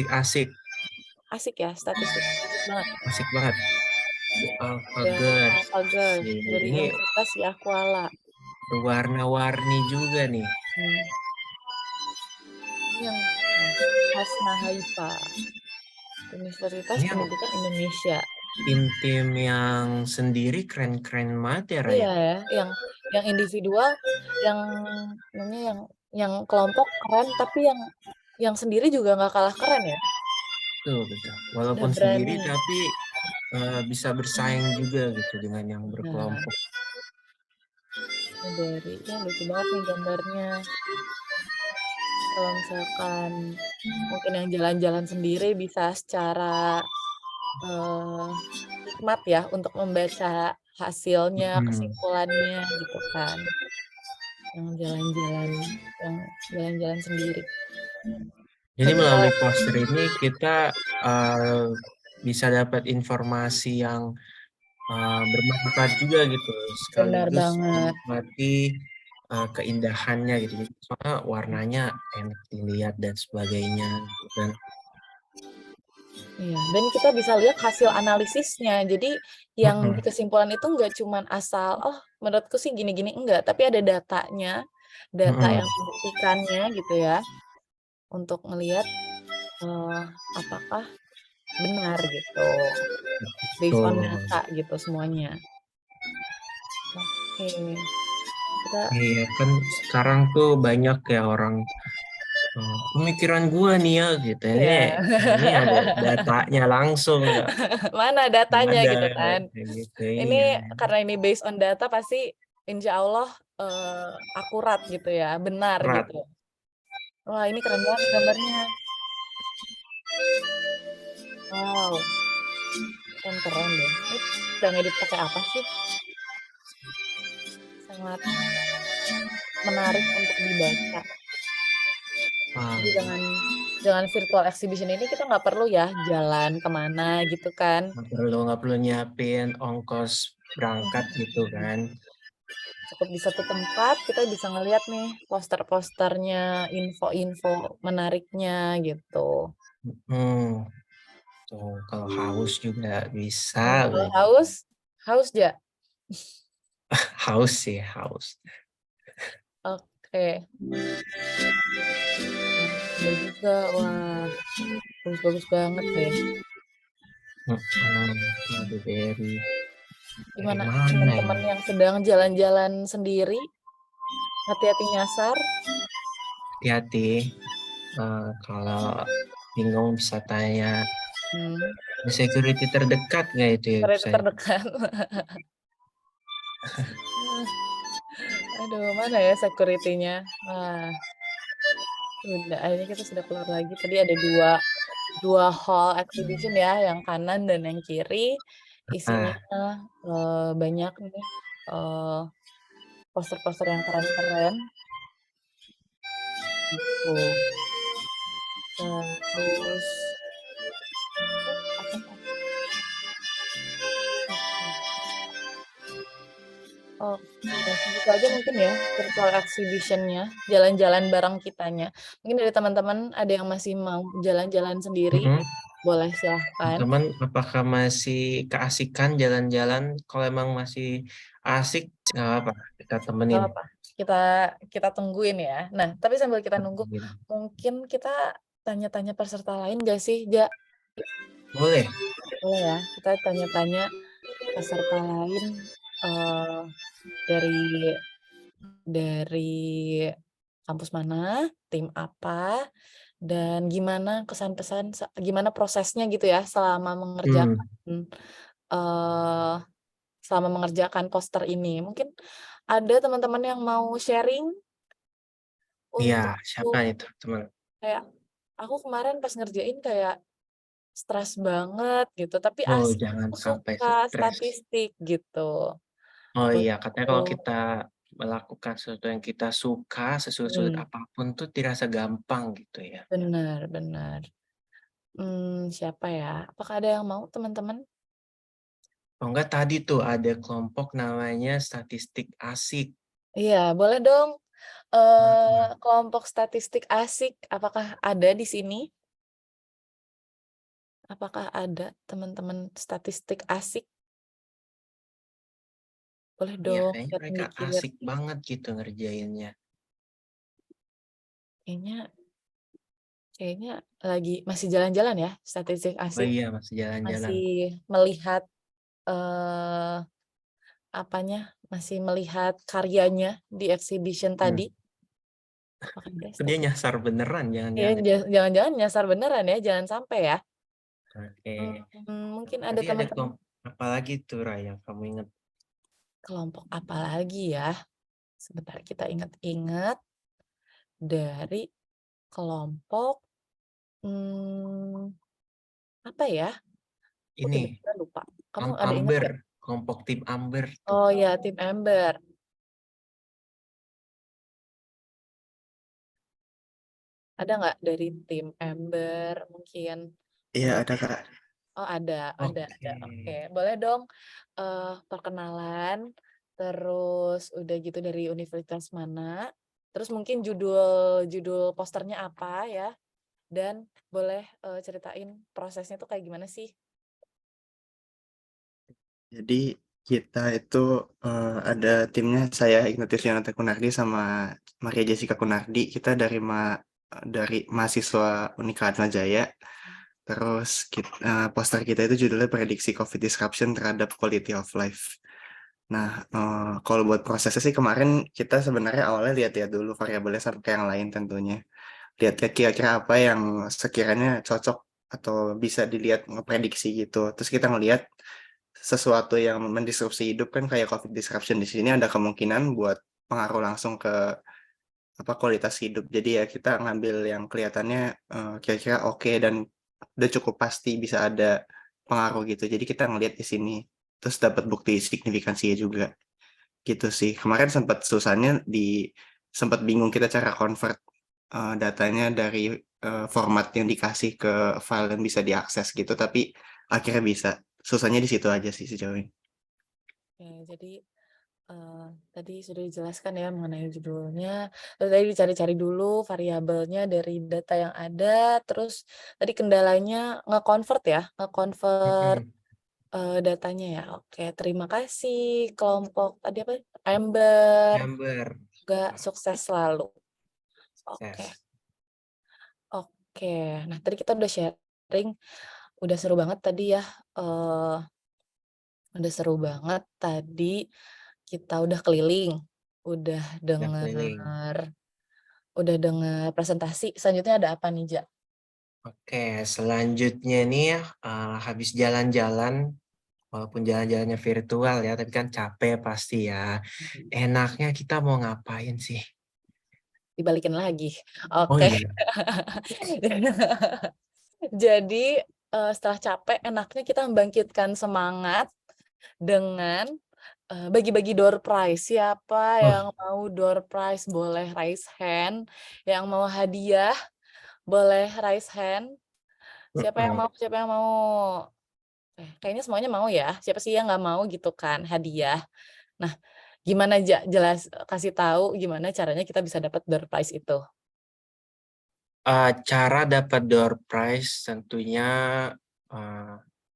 asik. Asik ya, statistik banget. Asik banget. AlphaGirls dari Universitas Yahkuala. Warna-warni juga nih. Ini yang Hasna Haifa, Universitas Pendidikan Indonesia. Tim-tim yang sendiri keren-keren banget ya, Raya. Iya ya, yang individual, yang kelompok keren, tapi yang sendiri juga nggak kalah keren ya. Betul. Walaupun sendiri tapi bisa bersaing juga gitu dengan yang berkelompok. Ini lucu banget nih gambarnya. Kalau misalkan mungkin yang jalan-jalan sendiri bisa secara hikmat ya untuk membaca hasilnya, kesimpulannya gitu kan. Yang jalan-jalan sendiri. Jadi melalui poster ini kita bisa dapat informasi yang bermanfaat juga gitu, sekaligus menikmati keindahannya gitu. Jadi soalnya warnanya enak dilihat dan sebagainya gitu kan. Iya, dan kita bisa lihat hasil analisisnya. Jadi yang di kesimpulan itu nggak cuman asal, oh menurutku sih gini-gini, enggak, tapi ada datanya, data yang membuktikannya gitu ya, untuk ngelihat apakah benar gitu, based on Betul. data gitu semuanya. Oke, kita Iya kan sekarang tuh banyak ya orang pemikiran gua nih ya gitu. ya. Ini ada datanya langsung nggak Mana datanya ada gitu kan. kayak gitu. Ini Iya. karena ini based on data pasti insya Allah akurat gitu ya, benar Berat. gitu. Wah, ini keren banget gambarnya. Wow, keren deh. Ini udah ngedit pakai apa sih? Sangat menarik untuk dibaca. Jadi dengan virtual exhibition ini kita nggak perlu ya jalan kemana gitu kan. Nggak perlu nyiapin ongkos berangkat gitu kan. Cukup di satu tempat kita bisa ngeliat nih poster-posternya, info-info menariknya gitu. Tuh kalau haus juga bisa. Kalau haus ja. Haus sih, haus. Oke. Ada juga, wah bagus-bagus banget deh. Dari Gimana mana teman-teman ini? yang sedang jalan-jalan sendiri? Hati-hati nyasar. Hati-hati. Kalau bingung bisa tanya security terdekat nggak itu ya? Security terdekat. Aduh, mana ya security-nya? Wah. Sudah, akhirnya kita sudah keluar lagi. Tadi ada dua hall exhibition ya, yang kanan dan yang kiri. Isinya banyak nih poster-poster yang keren-keren. Gitu. Terus segitu aja mungkin ya virtual exhibition-nya, jalan-jalan bareng kitanya. Mungkin dari teman-teman ada yang masih mau jalan-jalan sendiri, boleh silahkan. Teman, apakah masih keasikan jalan-jalan? Kalau emang masih asik, nggak apa-apa, kita temenin. Nggak apa-apa, kita tungguin ya. Nah, tapi sambil kita nunggu, mungkin kita tanya-tanya peserta lain nggak sih, Ja? Boleh. Boleh ya, kita tanya-tanya peserta lain dari kampus mana, tim apa, dan gimana kesan-pesan, gimana prosesnya gitu ya selama mengerjakan poster ini. Mungkin ada teman-teman yang mau sharing Iya, untuk siapa itu teman? kayak aku kemarin pas ngerjain kayak stres banget gitu, tapi Oh, asik, jangan aku sampai suka stres. statistik gitu. Oh iya, katanya kalau Untuk kita melakukan sesuatu yang kita suka, sesulit apapun tuh dirasa gampang gitu ya. benar. Siapa ya? Apakah ada yang mau teman-teman? Oh enggak, tadi tuh ada kelompok namanya statistik asik. Iya, boleh dong. Kelompok statistik asik, apakah ada di sini? Apakah ada teman-teman statistik asik? Boleh Iya, dong, kayaknya lihat mereka dikit. asik banget gitu ngerjainnya. Kayaknya masih jalan-jalan ya, statistik Oh asik. iya, masih jalan-jalan. Masih melihat masih melihat karyanya di exhibition tadi. Dia nyasar beneran, Iya, jangan-jangan. jangan-jangan nyasar beneran ya, jangan sampai ya. Oke. Mungkin ada Tadi ada teman-teman. kelompok apa lagi tuh, Raya, kamu ingat? Kelompok apa lagi ya? Sebentar kita ingat-ingat dari kelompok apa ya? Aku Ini, tiba-tiba lupa. Kamu ada ingat Amber, nggak? kelompok tim Amber tuh. Oh ya, tim Amber. Ada nggak dari tim Amber mungkin? Iya, ada Kak. Oh ada. Oke, boleh dong perkenalan terus udah gitu dari universitas mana, terus mungkin judul posternya apa ya, dan boleh ceritain prosesnya tuh kayak gimana sih? Jadi kita itu ada timnya, saya Ignatius Yonata Kunardi sama Maria Jessica Kunardi. Kita dari mahasiswa Unika Atma Jaya. Terus poster kita itu judulnya Prediksi COVID Disruption terhadap Quality of Life. Nah, kalau buat prosesnya sih kemarin kita sebenarnya awalnya lihat-lihat dulu variabelnya sama kayak yang lain tentunya. Lihat kira-kira apa yang sekiranya cocok atau bisa dilihat ngeprediksi gitu. Terus kita ngelihat sesuatu yang mendisrupsi hidup kan kayak COVID disruption, di sini ada kemungkinan buat pengaruh langsung ke kualitas hidup. Jadi ya kita ngambil yang kelihatannya kira-kira oke dan udah cukup pasti bisa ada pengaruh gitu. Jadi kita ngelihat di sini terus dapat bukti signifikansinya juga. Gitu sih. Kemarin sempat susahnya sempat bingung kita cara convert datanya dari format yang dikasih ke file yang bisa diakses gitu, tapi akhirnya bisa. Susahnya di situ aja sih sejauh ini. Oke, jadi tadi sudah dijelaskan ya mengenai judulnya, terus tadi dicari-cari dulu variabelnya dari data yang ada, terus tadi kendalanya nge-convert datanya ya. Oke, terima kasih kelompok tadi apa? Amber. Amber. Semoga sukses selalu. Oke. Sukses. Oke, nah tadi kita udah sharing, udah seru banget tadi ya. Udah seru banget tadi kita udah keliling, udah Udah keliling. dengar presentasi. Selanjutnya ada apa nih, Ja? Oke, selanjutnya nih habis jalan-jalan, walaupun jalan-jalannya virtual ya, tapi kan capek pasti ya. Enaknya kita mau ngapain sih? Dibalikin lagi. Oh Oke. iya. Jadi setelah capek, enaknya kita membangkitkan semangat dengan bagi-bagi door prize. Siapa yang mau door prize boleh raise hand. Yang mau hadiah boleh raise hand. Siapa yang mau? Siapa yang mau? Kayaknya semuanya mau ya. Siapa sih yang nggak mau gitu kan hadiah. Nah, gimana kasih tahu gimana caranya kita bisa dapat door prize itu. Cara dapat door prize tentunya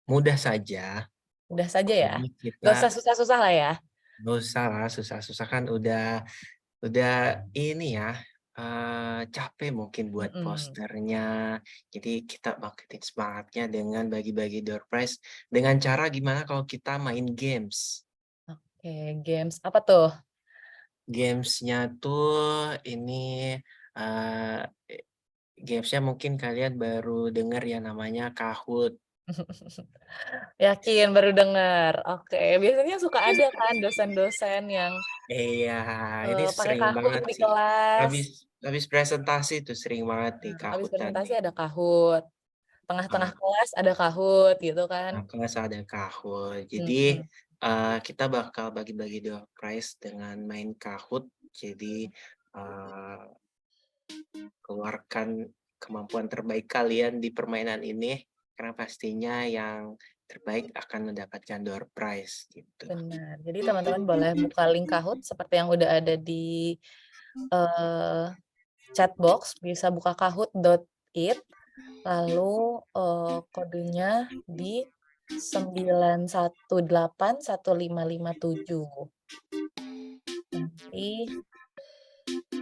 mudah saja. Mudah saja ya. Jadi Gak usah kita susah-susah lah ya. nggak usah lah susah-susah kan udah ini ya capek mungkin buat posternya. Jadi kita bangkitin semangatnya dengan bagi-bagi door prize dengan cara gimana kalau kita main games. Oke, games apa tuh? Games-nya tuh ini gamesnya mungkin kalian baru dengar ya namanya Kahoot. Yakin baru dengar. Oke, biasanya suka ada kan dosen-dosen yang Iya, ini pakai sering Kahoot banget di sih. kelas. Habis presentasi tuh sering banget di Habis Kahootan presentasi nih. ada Kahoot. Tengah-tengah kelas ada Kahoot gitu kan. Kelas ada Kahoot. Jadi kita bakal bagi-bagi door prize dengan main Kahoot. Jadi keluarkan kemampuan terbaik kalian di permainan ini karena pastinya yang terbaik akan mendapatkan door prize gitu. Benar. Jadi teman-teman boleh buka link Kahoot seperti yang udah ada di chat box, bisa buka kahoot.it, lalu kodenya di 9181557. Nanti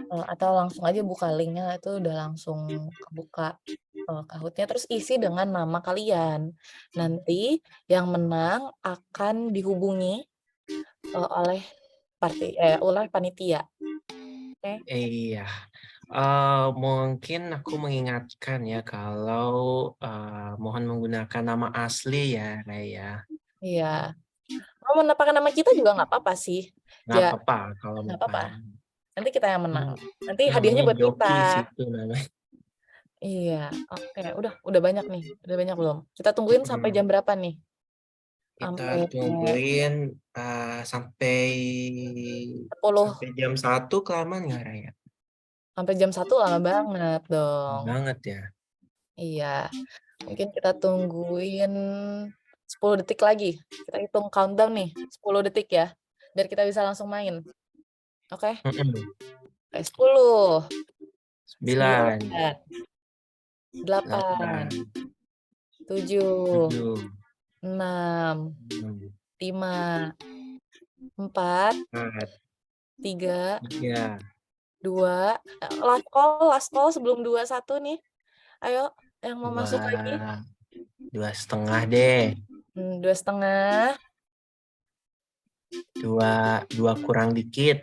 atau langsung aja buka linknya itu udah langsung kebuka Kahoot-nya, terus isi dengan nama kalian. Nanti yang menang akan dihubungi oleh panitia. Oke. Iya. Mungkin aku mengingatkan ya kalau mohon menggunakan nama asli ya, Raya. Iya. Mau pakai nama kita juga nggak apa-apa sih. Nggak apa-apa kalau Nggak mau apa-apa. pakai. Nanti kita yang menang. Nanti hadiahnya Namanya buat kita. Jokis itu namanya. Iya, oke. Udah banyak nih. Udah banyak belum? Kita tungguin sampai jam berapa nih? Kita tungguin sampai 10. jam 1 kelamaan nggak, Raya? Sampai jam 1 lama banget dong. Banget ya. Iya. Mungkin kita tungguin 10 detik lagi. Kita hitung countdown nih, 10 detik ya. biar kita bisa langsung main. Oke? Mm-mm. 10, 9, 9, 8, 7, 7, 6, 6, 5, 4, 4, 3, 3, 2, last call sebelum 21 nih. Ayo, yang mau masuk lagi. 2,5 deh. 2,5, 2 kurang dikit.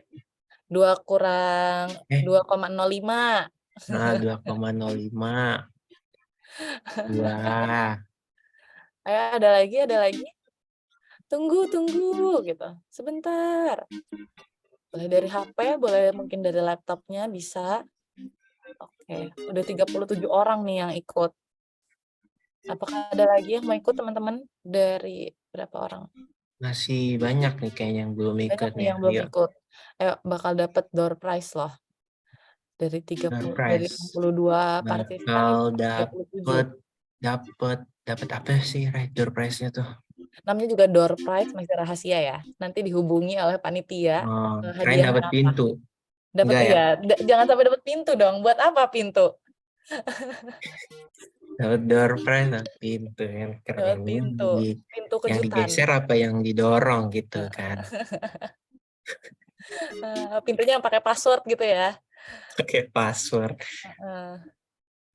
2 kurang 2,05. Nah, 2,05. 2. Ayo, ada lagi. Tunggu gitu. Sebentar. Boleh dari HP, boleh mungkin dari laptopnya bisa. Oke, udah 37 orang nih yang ikut. Apakah ada lagi yang mau ikut teman-teman? Dari berapa orang? Masih banyak nih kayaknya yang belum Banyak ikut nih nih. yang belum Ayo, ikut. Ayo, bakal dapat door prize loh. Dari door 30, dari prize. 62 partisipan Bakal ini 37. dapat apa sih, Ray, door prize-nya tuh? Namanya juga door prize, masih rahasia ya. Nanti dihubungi oleh panitia. Oh, kirain Hadiahnya dapat apa? pintu. Dapat Enggak ya? iya. Jangan sampai dapat pintu dong. Buat apa pintu? Dapat door prize, dapat pintu yang Dapat keren. pintu. Pintu Yang kejutan. digeser apa yang didorong gitu kan? Pintunya yang pakai password gitu ya. Pakai password.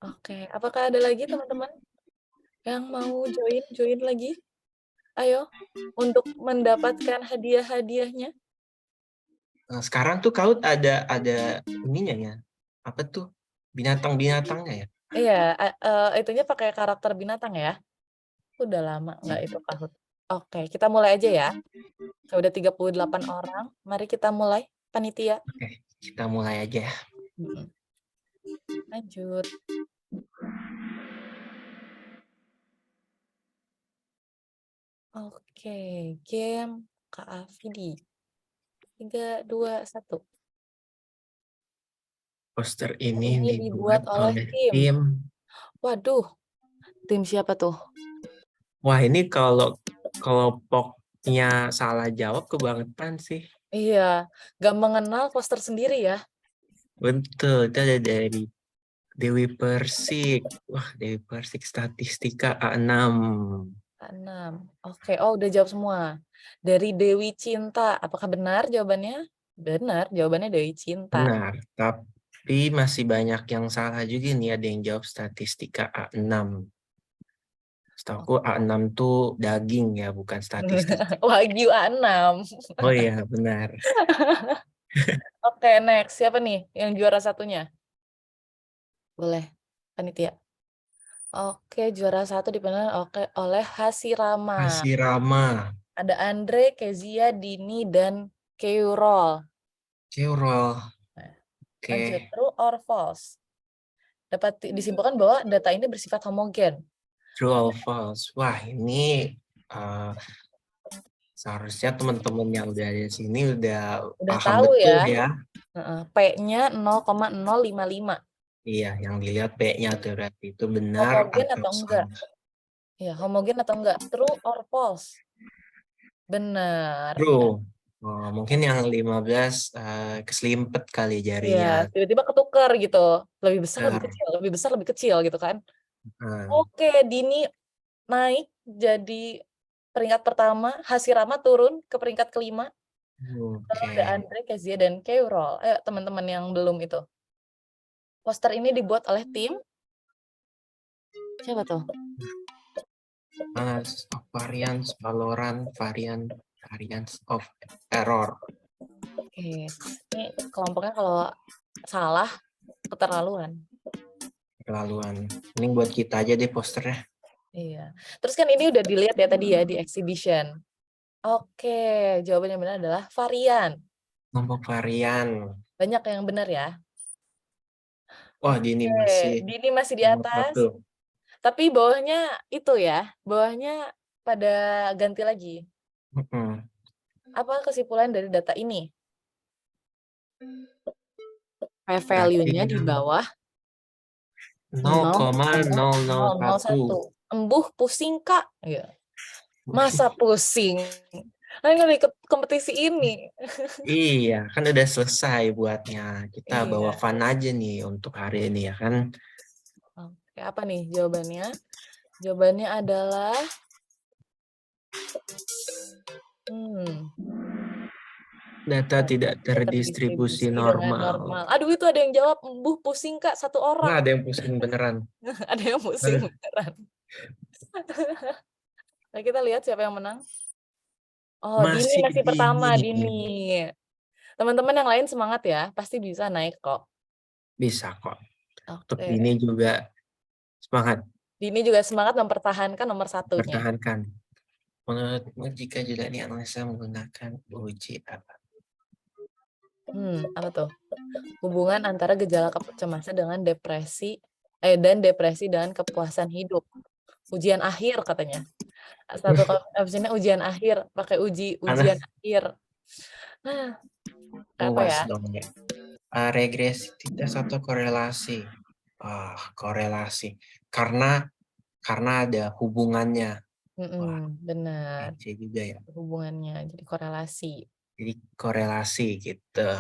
Oke, apakah ada lagi teman-teman yang mau join lagi? Ayo, untuk mendapatkan hadiah-hadiahnya. Nah, sekarang tuh Kaut ada ininya ya. Apa tuh? Binatang-binatangnya ya? Iya, itunya pakai karakter binatang ya. Udah lama nggak itu Kahoot. Oke, kita mulai aja ya. Udah 38 orang. Mari kita mulai, panitia. Oke, kita mulai aja ya. Lanjut. Oke, game KAVD. 3, 2, 1. Poster ini dibuat oleh tim. Waduh, tim siapa tuh? Wah, ini kalau kelompoknya salah jawab kebangetan sih. Iya, gak mengenal poster sendiri ya. Betul, itu ada dari Dewi Persik. Wah, Dewi Persik Statistika A6. A6. Oke, oh udah jawab semua. Dari Dewi Cinta, apakah benar jawabannya? Benar, jawabannya Dewi Cinta. Benar, tapi masih banyak yang salah juga nih, ada yang jawab Statistika A6. Setahu A6 tuh daging ya, bukan statistik. Wagyu A6. Oh iya, benar. Oke, next. Siapa nih yang juara satunya? Boleh, panitia. Oke, juara 1 dipemenangkan oleh Hasirama. Hasirama. Ada Andre, Kezia, Dini, dan Keurol. Keurol. Oke. Lanjut, true or false? Dapat disimpulkan bahwa data ini bersifat homogen. True or false? Wah, ini seharusnya teman-teman yang udah ada di sini udah paham tahu betul ya. P-nya 0,055. Iya, yang dilihat P-nya tuh berarti itu benar homogen atau enggak? Iya, homogen atau enggak? True or false? Benar. True. Oh, mungkin yang 15 keselimpet kali jarinya. Iya, tiba-tiba ketukar gitu. Lebih besar, lebih kecil, lebih besar, lebih kecil gitu kan. Oke, Dini naik jadi peringkat pertama, Hasirama turun ke peringkat kelima. Ada Andre, Kezia, dan Keurol. Ayo teman-teman yang belum itu. Poster ini dibuat oleh tim. Siapa tuh? Variance, Valorant, variance of error. Oke, ini kelompoknya kalau salah keterlaluan. Ini buat kita aja deh posternya. Iya. Terus kan ini udah dilihat ya tadi ya di exhibition. Oke, jawabannya benar adalah varian. Kelompok varian. Banyak yang benar ya. Wah, Dini masih di atas. Tapi bawahnya itu ya, bawahnya pada ganti lagi. Apa kesimpulan dari data ini? P-value-nya di bawah 0,001. Embuh, pusing Kak? Ya. Masa pusing? nggak ikut kompetisi ini. Iya, kan udah selesai buatnya. Kita bawa Iya. fun aja nih untuk hari ini ya kan. Oke, apa nih jawabannya? Jawabannya adalah Data tidak terdistribusi terdistribusi dengan normal. normal. Aduh, itu ada yang jawab, pusing Kak, satu Nggak orang. ada yang pusing beneran. Ada yang pusing beneran. Nah, kita lihat siapa yang menang. Oh, Dini Masih masih pertama, Dini. Dini. Teman-teman yang lain semangat ya, pasti bisa naik kok. Bisa kok. Untuk Oke. Dini juga semangat. Dini juga semangat mempertahankan nomor satunya. Pertahankan. Menurutmu jika juga dianalisa menggunakan uji apa? Apa tuh? Hubungan antara gejala kecemasan dengan depresi dan kepuasan hidup. Ujian akhir katanya. Satu opsinya ujian akhir, pakai ujian akhir. Nah, apa ya? Dong ya. Regresivitas atau korelasi? Korelasi. Karena ada hubungannya. Benar. C juga ya. Hubungannya, jadi korelasi. Jadi korelasi gitu.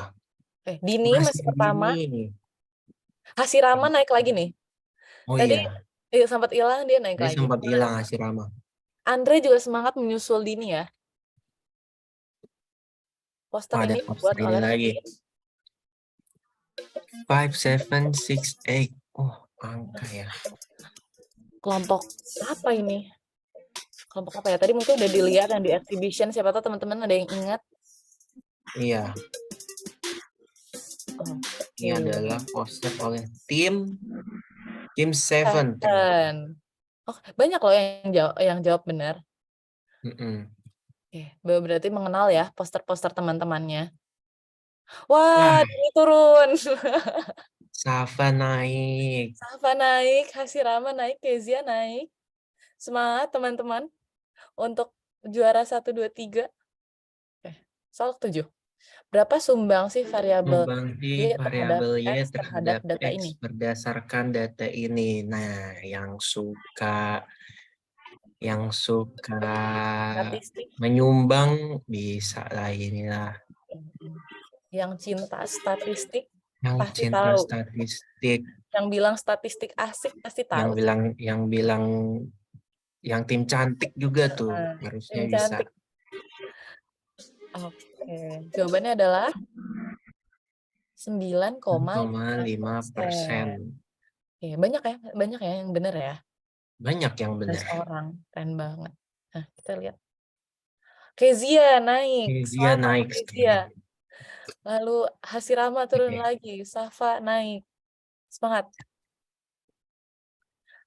Dini masih pertama. Hasirama naik lagi nih. Tadi sempat hilang, dia naik lagi. Sempat hilang Hasirama. Andre juga semangat menyusul Dini ya. Poster ini dibuat oleh lagi. 5, 7, 6, 8. Oh, angka ya. Kelompok apa ini? Kelompok apa ya? Tadi mungkin udah dilihat yang di exhibition. Siapa tahu teman-teman ada yang ingat. Iya. Ini adalah poster oleh tim 7. Oh, banyak loh yang jawab benar. Berarti mengenal ya poster-poster teman-temannya. Wah, ini turun. Safa naik. Hasirama naik, Kezia naik. Semangat teman-teman untuk juara 1, 2, 3. Soal 7. Berapa sumbangsi variabel Y terhadap data ini? Berdasarkan data ini. Nah, yang suka menyumbang bisa lah inilah. Yang cinta statistik pasti cinta tahu. Statistik. Yang bilang statistik asik pasti tahu. Yang bilang yang tim cantik juga tuh harusnya tim bisa. Cantik. Oke, jawabannya adalah 9,5%. Banyak ya yang benar ya. Banyak yang benar. 11 orang, keren banget. Nah, kita lihat. Kezia naik. Kezia. Lalu Hasirama turun lagi. Safa naik. Semangat.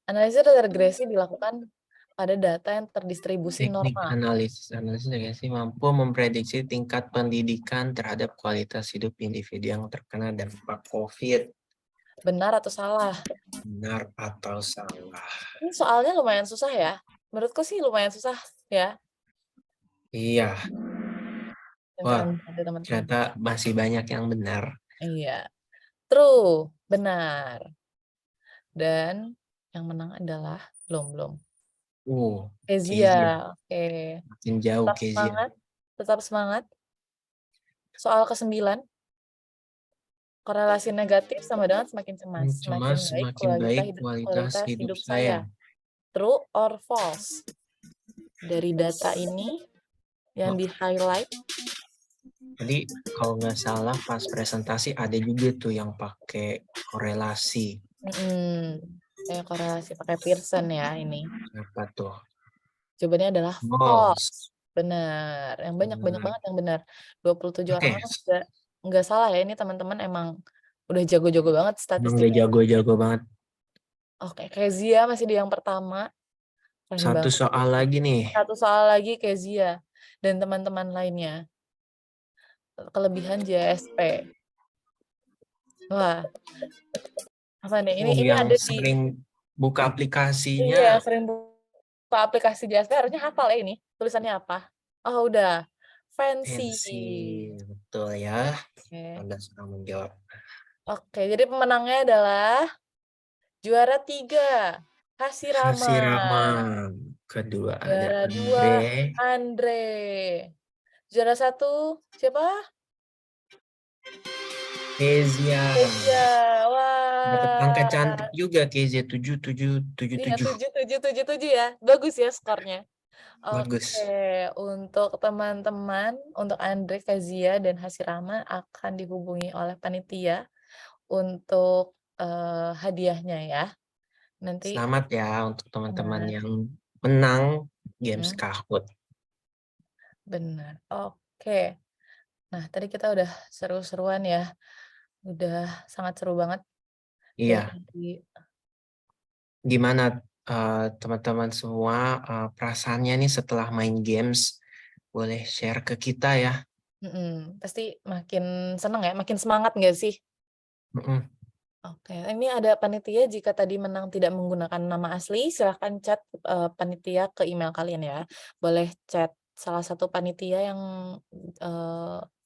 Analisis regresi dilakukan pada data yang terdistribusi Teknik normal. analisis regresi mampu memprediksi tingkat pendidikan terhadap kualitas hidup individu yang terkena dampak COVID. Benar atau salah? Benar atau salah? Ini soalnya lumayan susah ya. Menurutku sih lumayan susah ya. Iya. Wah, ternyata masih banyak yang benar. Iya. True, benar. Dan yang menang adalah belum. Kezia. Oke. Makin jauh Kezia. Tetap semangat. Soal ke-9. Korelasi negatif sama dengan semakin cemas. Semakin baik kualitas hidup saya. True or false? Dari data ini yang di-highlight. Jadi kalau nggak salah pas presentasi ada juga tuh yang pakai korelasi. Korelasi pakai Pearson ya ini. Apa tuh? Jawabannya adalah false. Benar. Yang banyak banget yang benar. 27 orang nggak salah ya, ini teman-teman emang udah jago-jago banget statistiknya. Udah jago-jago banget. Oke, Kezia masih di yang pertama. Satu soal lagi nih. Satu soal lagi Kezia dan teman-teman lainnya. Kelebihan JSP. Wah. Apa nih? Ini ada sering buka aplikasinya. Iya, sering buka aplikasi JSP, harusnya hafal ya ini. Tulisannya apa? Oh, udah. Fancy. Betul ya. Anda sudah menjawab. Oke, jadi pemenangnya adalah juara 3, Hasirama. Kedua juara ada 2, Andre. Juara 1 siapa? Kezia. Kezia. Dapat angka Wah. cantik juga Kezia, 7777. Iya, 7777 ya. Bagus ya skornya. Bagus. Oke, untuk teman-teman, untuk Andre, Kezia, dan Hasirama akan dihubungi oleh panitia untuk hadiahnya ya. Nanti Selamat ya untuk teman-teman benar. yang menang games Mm, Kahoot. benar. Oke. Nah, tadi kita udah seru-seruan ya. Udah sangat seru banget Iya, dari gimana teman-teman semua perasaannya nih setelah main games? Boleh share ke kita ya. pasti makin seneng ya, makin semangat nggak sih? Mm-mm. Oke, ini ada panitia jika tadi menang tidak menggunakan nama asli, silahkan chat panitia ke email kalian ya. Boleh chat salah satu panitia yang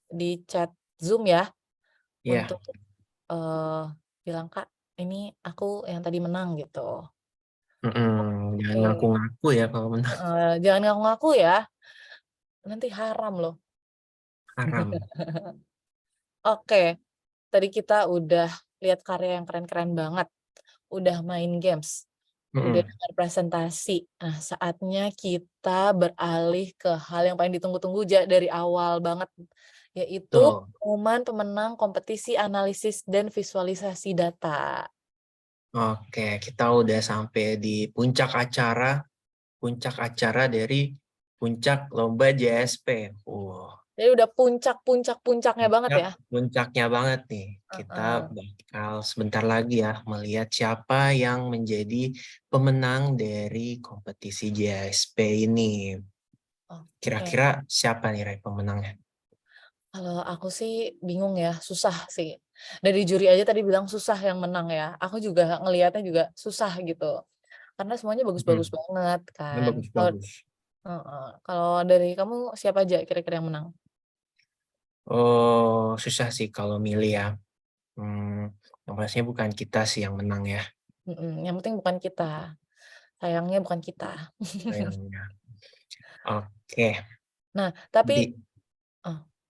di chat Zoom ya, Iya, untuk bilang, "Kak, ini aku yang tadi menang," gitu. Jangan Oke, ngaku-ngaku ya kalau menang. jangan ngaku-ngaku ya, nanti haram loh. Haram. Oke, tadi kita udah lihat karya yang keren-keren banget, udah main games. Udah Mm-mm. dengar presentasi. Nah, saatnya kita beralih ke hal yang paling ditunggu-tunggu dari awal banget, yaitu Tuh. pengumuman pemenang kompetisi analisis dan visualisasi data. Oke, kita udah sampai di puncak acara dari puncak lomba JSP. Jadi udah puncak-puncak-puncaknya banget ya. Puncaknya banget nih. Kita Heeh. bakal sebentar lagi ya melihat siapa yang menjadi pemenang dari kompetisi JSP ini. Oke. Kira-kira siapa nih Ray pemenangnya? Kalau aku sih bingung ya, susah sih. Dari juri aja tadi bilang susah yang menang ya. Aku juga ngelihatnya juga susah gitu. Karena semuanya bagus-bagus banget Yang kan. bagus-bagus. Kalau dari kamu siapa aja kira-kira yang menang? Oh, susah sih kalau milih ya. Yang pastinya bukan kita sih yang menang ya. Yang penting bukan kita. Sayangnya bukan kita. Sayangnya. Oke, Nah, tapi di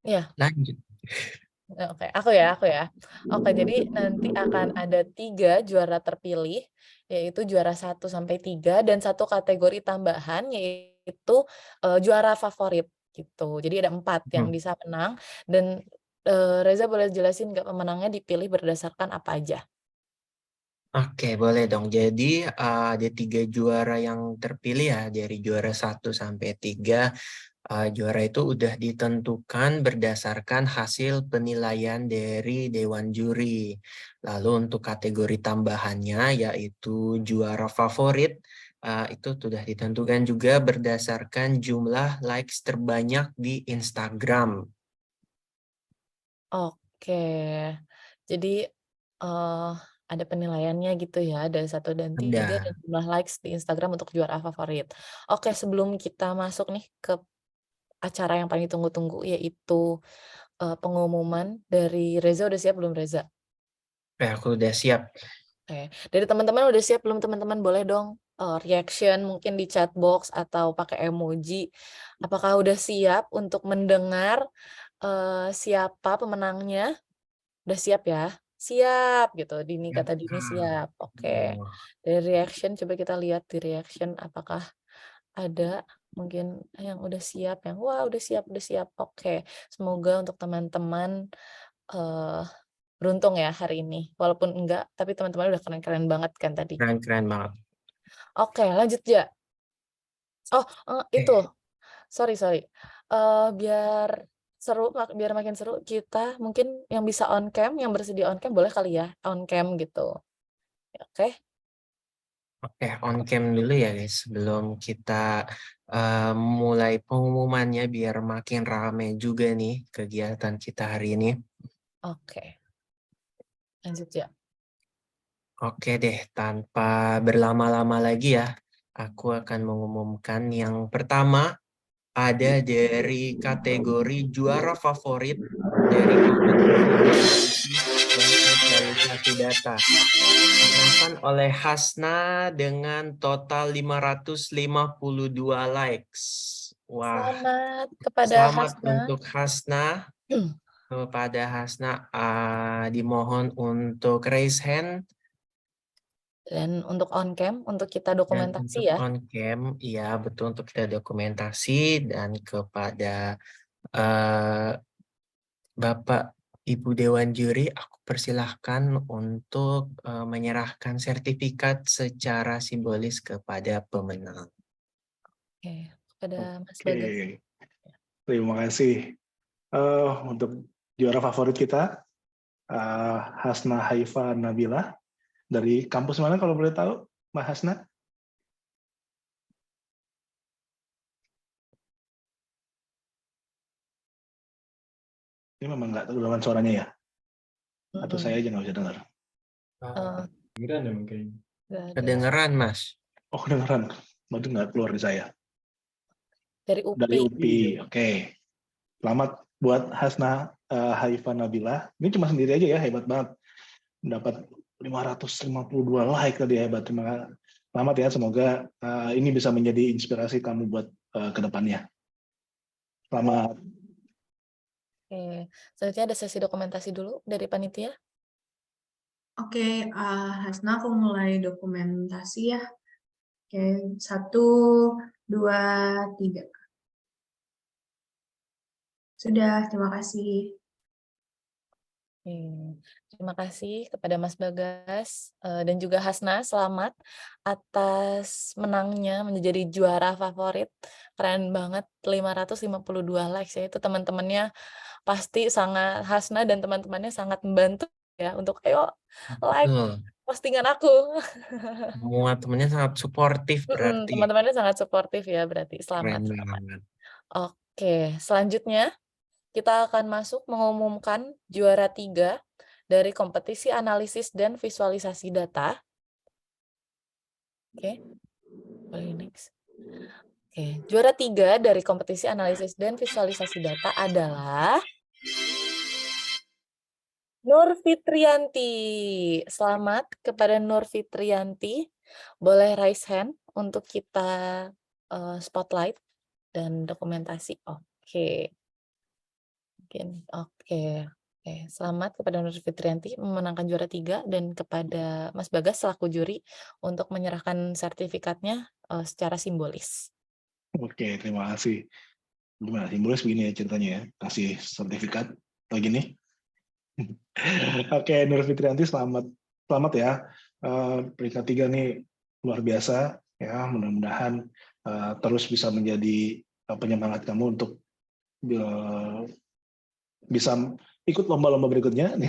iya. lanjut. Oke, aku ya. Oke, jadi nanti akan ada 3 juara terpilih, yaitu juara 1 sampai 3 dan 1 kategori tambahan, yaitu juara favorit gitu. Jadi ada 4 yang Hmm. bisa menang dan Reza boleh jelasin nggak pemenangnya dipilih berdasarkan apa aja? Oke, boleh dong. Jadi ada 3 juara yang terpilih ya, dari juara 1 sampai 3. Juara itu udah ditentukan berdasarkan hasil penilaian dari Dewan Juri. Lalu untuk kategori tambahannya yaitu juara favorit, itu sudah ditentukan juga berdasarkan jumlah likes terbanyak di Instagram. Oke, jadi ada penilaiannya gitu ya dari 1 dan 3 dan Ada. jumlah likes di Instagram untuk juara favorit. Oke, sebelum kita masuk nih ke acara yang paling ditunggu-tunggu yaitu pengumuman dari Reza, udah siap belum Reza? Aku udah siap. Oke, dari teman-teman udah siap belum teman-teman? Boleh dong reaction mungkin di chat box atau pakai emoji. Apakah udah siap untuk mendengar siapa pemenangnya? Udah siap ya? Siap gitu, Dini kata Dini siap. Oke. Dari reaction coba kita lihat di reaction apakah ada mungkin yang udah siap, yang wah udah siap. Oke. Semoga untuk teman-teman beruntung ya hari ini. Walaupun enggak, tapi teman-teman udah keren-keren banget kan tadi. Keren-keren banget. Oke, lanjut ya. Oh, itu. Sorry. Biar seru, biar makin seru, kita mungkin yang bisa on cam, yang bersedia on cam boleh kali ya on cam gitu. Oke. Oke, on cam dulu ya guys, sebelum kita mulai pengumumannya biar makin rame juga nih kegiatan kita hari ini. Oke. Lanjut ya. Oke deh, tanpa berlama-lama lagi ya, aku akan mengumumkan yang pertama ada dari kategori juara favorit dari kompetisi dan visualisasi data. Dimenangkan oleh Hasna dengan total 552 likes. Wah, Selamat kepada selamat Hasna. untuk Hasna. Kepada Hasna, dimohon untuk raise hand. Dan untuk on cam, untuk kita Dan dokumentasi untuk ya. on cam, ya betul, untuk kita dokumentasi. Dan kepada Bapak Ibu Dewan Juri, aku persilahkan untuk menyerahkan sertifikat secara simbolis kepada pemenang. Oke, kepada Mas Oke, Bagas. terima kasih. Untuk juara favorit kita, Hasna Haifa Nabila, dari kampus mana kalau boleh tahu, Mbak Hasna? Ini memang nggak kedengaran suaranya ya? Atau saya aja nggak bisa dengar? Kedengeran ya mungkin. Kedengeran, Mas. Oh, kedengeran. Berarti nggak keluar di saya. Dari UPI. Dari UPI, oke. Selamat buat Hasna Haifa Nabila. Ini cuma sendiri aja ya, hebat banget. Mendapat 552 like tadi, hebat. Selamat ya, semoga ini bisa menjadi inspirasi kamu buat ke depannya. Selamat. Oke, selanjutnya ada sesi dokumentasi dulu dari panitia. Oke, Hasna, aku mulai dokumentasi ya. Oke, 1, 2, 3. Sudah, terima kasih. Terima kasih kepada Mas Bagas dan juga Hasna. Selamat atas menangnya menjadi juara favorit. Keren banget, 552 likes ya. Itu teman-temannya pasti sangat, Hasna dan teman-temannya sangat membantu ya untuk ayo like postingan aku. Semua temannya sangat suportif berarti. Teman-temannya sangat suportif ya berarti. Selamat. Keren banget. Oke, selanjutnya kita akan masuk mengumumkan juara 3 dari kompetisi analisis dan visualisasi data. Oke, boleh next. Oke, juara 3 dari kompetisi analisis dan visualisasi data adalah Nur Fitrianti. Selamat kepada Nur Fitrianti. Boleh raise hand untuk kita spotlight dan dokumentasi. Oke. Oke. Selamat kepada Nur Fitrianti memenangkan juara 3 dan kepada Mas Bagas selaku juri untuk menyerahkan sertifikatnya secara simbolis. Oke, terima kasih. Gimana, simbolis begini ya ceritanya ya, kasih sertifikat atau gini? Oke, Nur Fitrianti, selamat ya. Peringkat 3 nih luar biasa ya. Mudah-mudahan terus bisa menjadi penyemangat kamu untuk bisa ikut lomba-lomba berikutnya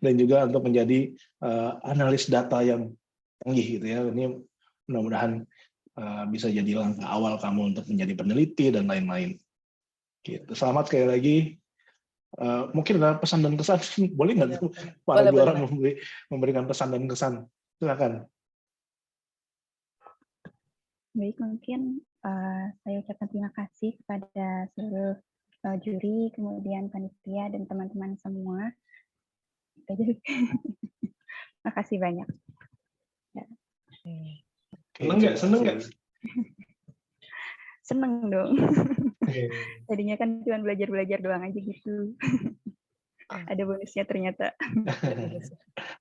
dan juga untuk menjadi analis data yang canggih gitu ya. Ini mudah-mudahan bisa jadi langkah awal kamu untuk menjadi peneliti dan lain-lain. Gitu. Selamat sekali lagi. Mungkin ada pesan dan kesan, boleh nggak para juara memberikan pesan dan kesan? Silakan. Baik, mungkin saya ucapkan terima kasih kepada seluruh juri, kemudian panitia dan teman-teman semua. Terima kasih banyak. Ya. Seneng nggak? Seneng dong. Tadinya kan cuma belajar doang aja gitu. Ada bonusnya ternyata.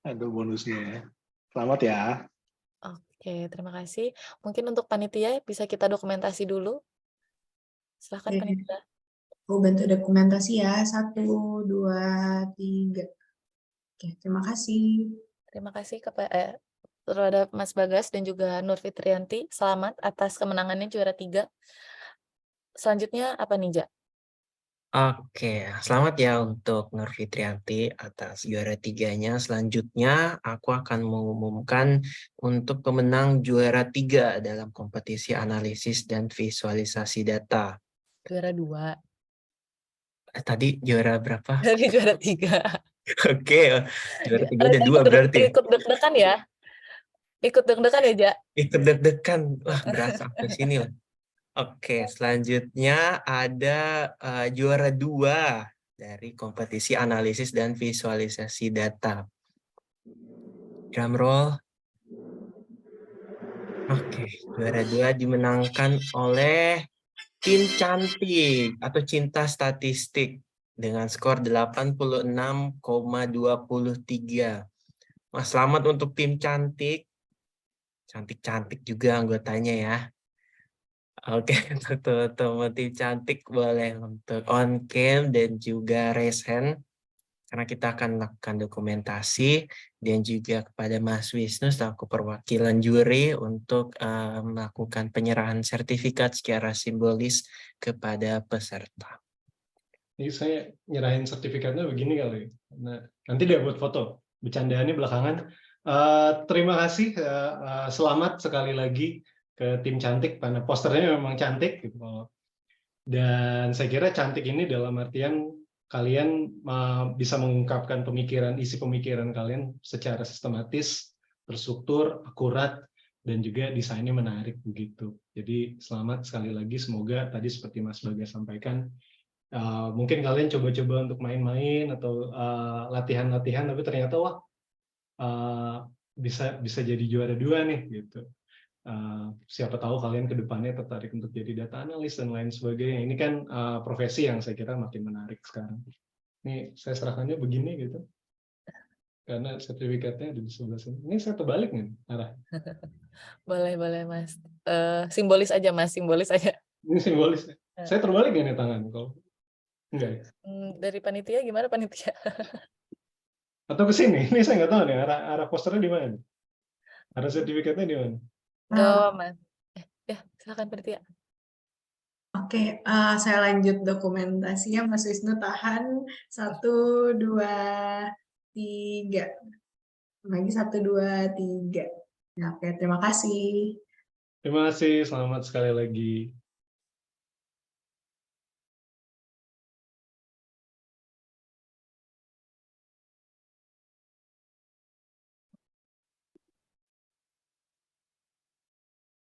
Ada bonusnya ya. Selamat ya. Oke, terima kasih. Mungkin untuk panitia bisa kita dokumentasi dulu. Silahkan panitia. Aku bantu dokumentasi ya. 1, 2, 3. Oke, terima kasih. Terima kasih kepada Mas Bagas dan juga Nur Fitrianti. Selamat atas kemenangannya juara 3. Selanjutnya apa nih, Ja? Oke, selamat ya untuk Nur Fitrianti atas juara 3-nya. Selanjutnya aku akan mengumumkan untuk pemenang juara 3 dalam kompetisi analisis dan visualisasi data. Juara 2. Tadi juara berapa? Dari juara 3. Oke, juara 3 ada 2 berarti. Ikut deg-degan ya? Ikut deg-degan ya, Ja? Ikut deg-degan. Wah, berasa ke sini lah. Oke, selanjutnya ada juara 2 dari kompetisi analisis dan visualisasi data. Drum roll. Oke, juara 2 dimenangkan oleh Tim cantik atau cinta statistik dengan skor 86,23. Mas, selamat untuk tim cantik. Cantik-cantik juga anggotanya ya. Oke, untuk teman-teman tim cantik boleh untuk on cam dan juga raise hand. Karena kita akan melakukan dokumentasi dan juga kepada Mas Wisnu selaku perwakilan juri untuk melakukan penyerahan sertifikat secara simbolis kepada peserta. Ini saya nyerahin sertifikatnya begini kali. Nah, nanti dia buat foto. Bercandaannya belakangan. Terima kasih. Selamat sekali lagi ke tim cantik. Karena posternya memang cantik. Gitu. Dan saya kira cantik ini dalam artian kalian bisa mengungkapkan isi pemikiran kalian secara sistematis, terstruktur, akurat, dan juga desainnya menarik begitu. Jadi selamat sekali lagi. Semoga tadi seperti Mas Bagas sampaikan, mungkin kalian coba-coba untuk main-main atau latihan-latihan, tapi ternyata wah bisa jadi juara 2 nih gitu. Siapa tahu kalian ke depannya tertarik untuk jadi data analis dan lain sebagainya. Ini kan profesi yang saya kira makin menarik sekarang. Ini saya serahkannya begini gitu, karena sertifikatnya ada di sebelah sini. Ini saya terbalik nih arah. Boleh Mas. Simbolis aja Mas, simbolis aja. Ini simbolis. Saya terbalik nih tangan kalau enggak ya? Dari panitia gimana panitia? Atau ke sini? Ini saya nggak tahu nih arah posternya di mana. Arah sertifikatnya di mana? Mas. Ya, silakan panitia. Oke, saya lanjut dokumentasinya. Mas Wisnu tahan. 1, 2, 3. Lagi 1, 2, 3. Ya, oke, terima kasih. Terima kasih, selamat sekali lagi.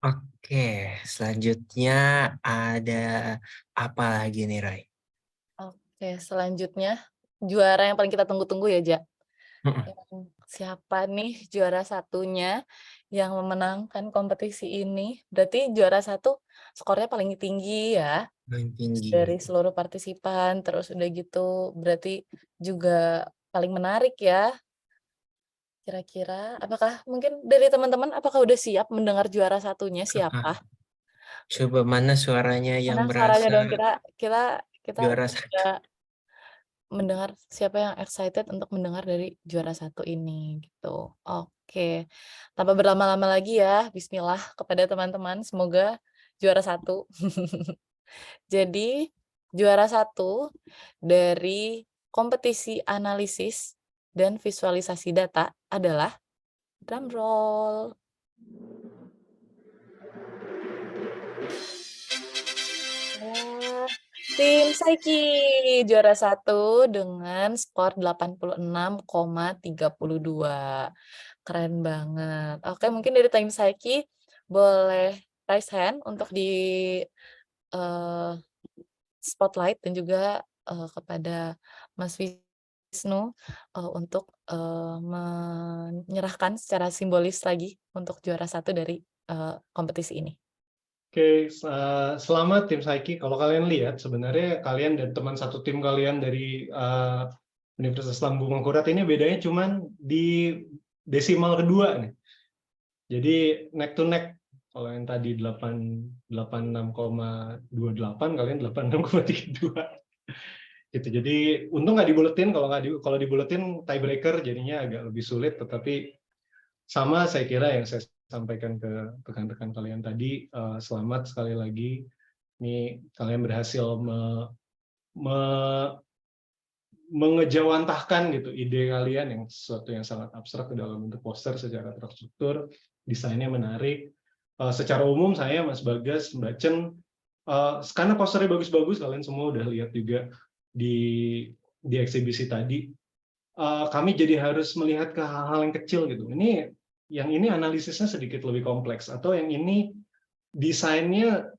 Oke, selanjutnya ada apa lagi nih, Rai? Oke, selanjutnya juara yang paling kita tunggu-tunggu ya, Ja. Siapa nih juara satunya yang memenangkan kompetisi ini? Berarti juara 1 skornya paling tinggi ya Paling tinggi. dari seluruh partisipan. Terus udah gitu berarti juga paling menarik ya. Kira-kira apakah mungkin dari teman-teman apakah udah siap mendengar juara satunya siapa? Coba mana suaranya yang Mana suaranya merasa dong, kita juara juga mendengar siapa yang excited untuk mendengar dari juara 1 ini gitu. Oke. Tanpa berlama-lama lagi ya, bismillah kepada teman-teman semoga juara 1. Jadi juara 1 dari kompetisi analisis dan visualisasi data adalah drum roll. Tim Saiki juara 1 dengan skor 86,32. Keren banget. Oke, mungkin dari tim Saiki boleh raise hand untuk di spotlight dan juga kepada Mas Wisnu untuk menyerahkan secara simbolis lagi untuk juara 1 dari kompetisi ini. Oke, selamat tim Saiki. Kalau kalian lihat, sebenarnya kalian dan teman satu tim kalian dari Universitas Lambung Mangkurat ini bedanya cuma di desimal kedua nih. Jadi neck to neck. Kalau yang tadi 86,28, kalian 86,32. Gitu. Jadi untung nggak dibuletin. Kalau dibuletin tiebreaker jadinya agak lebih sulit. Tetapi sama saya kira yang saya sampaikan ke rekan-rekan kalian tadi, selamat sekali lagi. Ini kalian berhasil mengejawantahkan gitu ide kalian yang sesuatu yang sangat abstrak ke dalam bentuk poster secara terstruktur, desainnya menarik. Secara umum saya, Mas Bagas, Mbak Chen, karena posternya bagus-bagus, kalian semua udah lihat juga di eksibisi tadi. Kami jadi harus melihat ke hal-hal yang kecil gitu. Yang ini analisisnya sedikit lebih kompleks, atau yang ini desainnya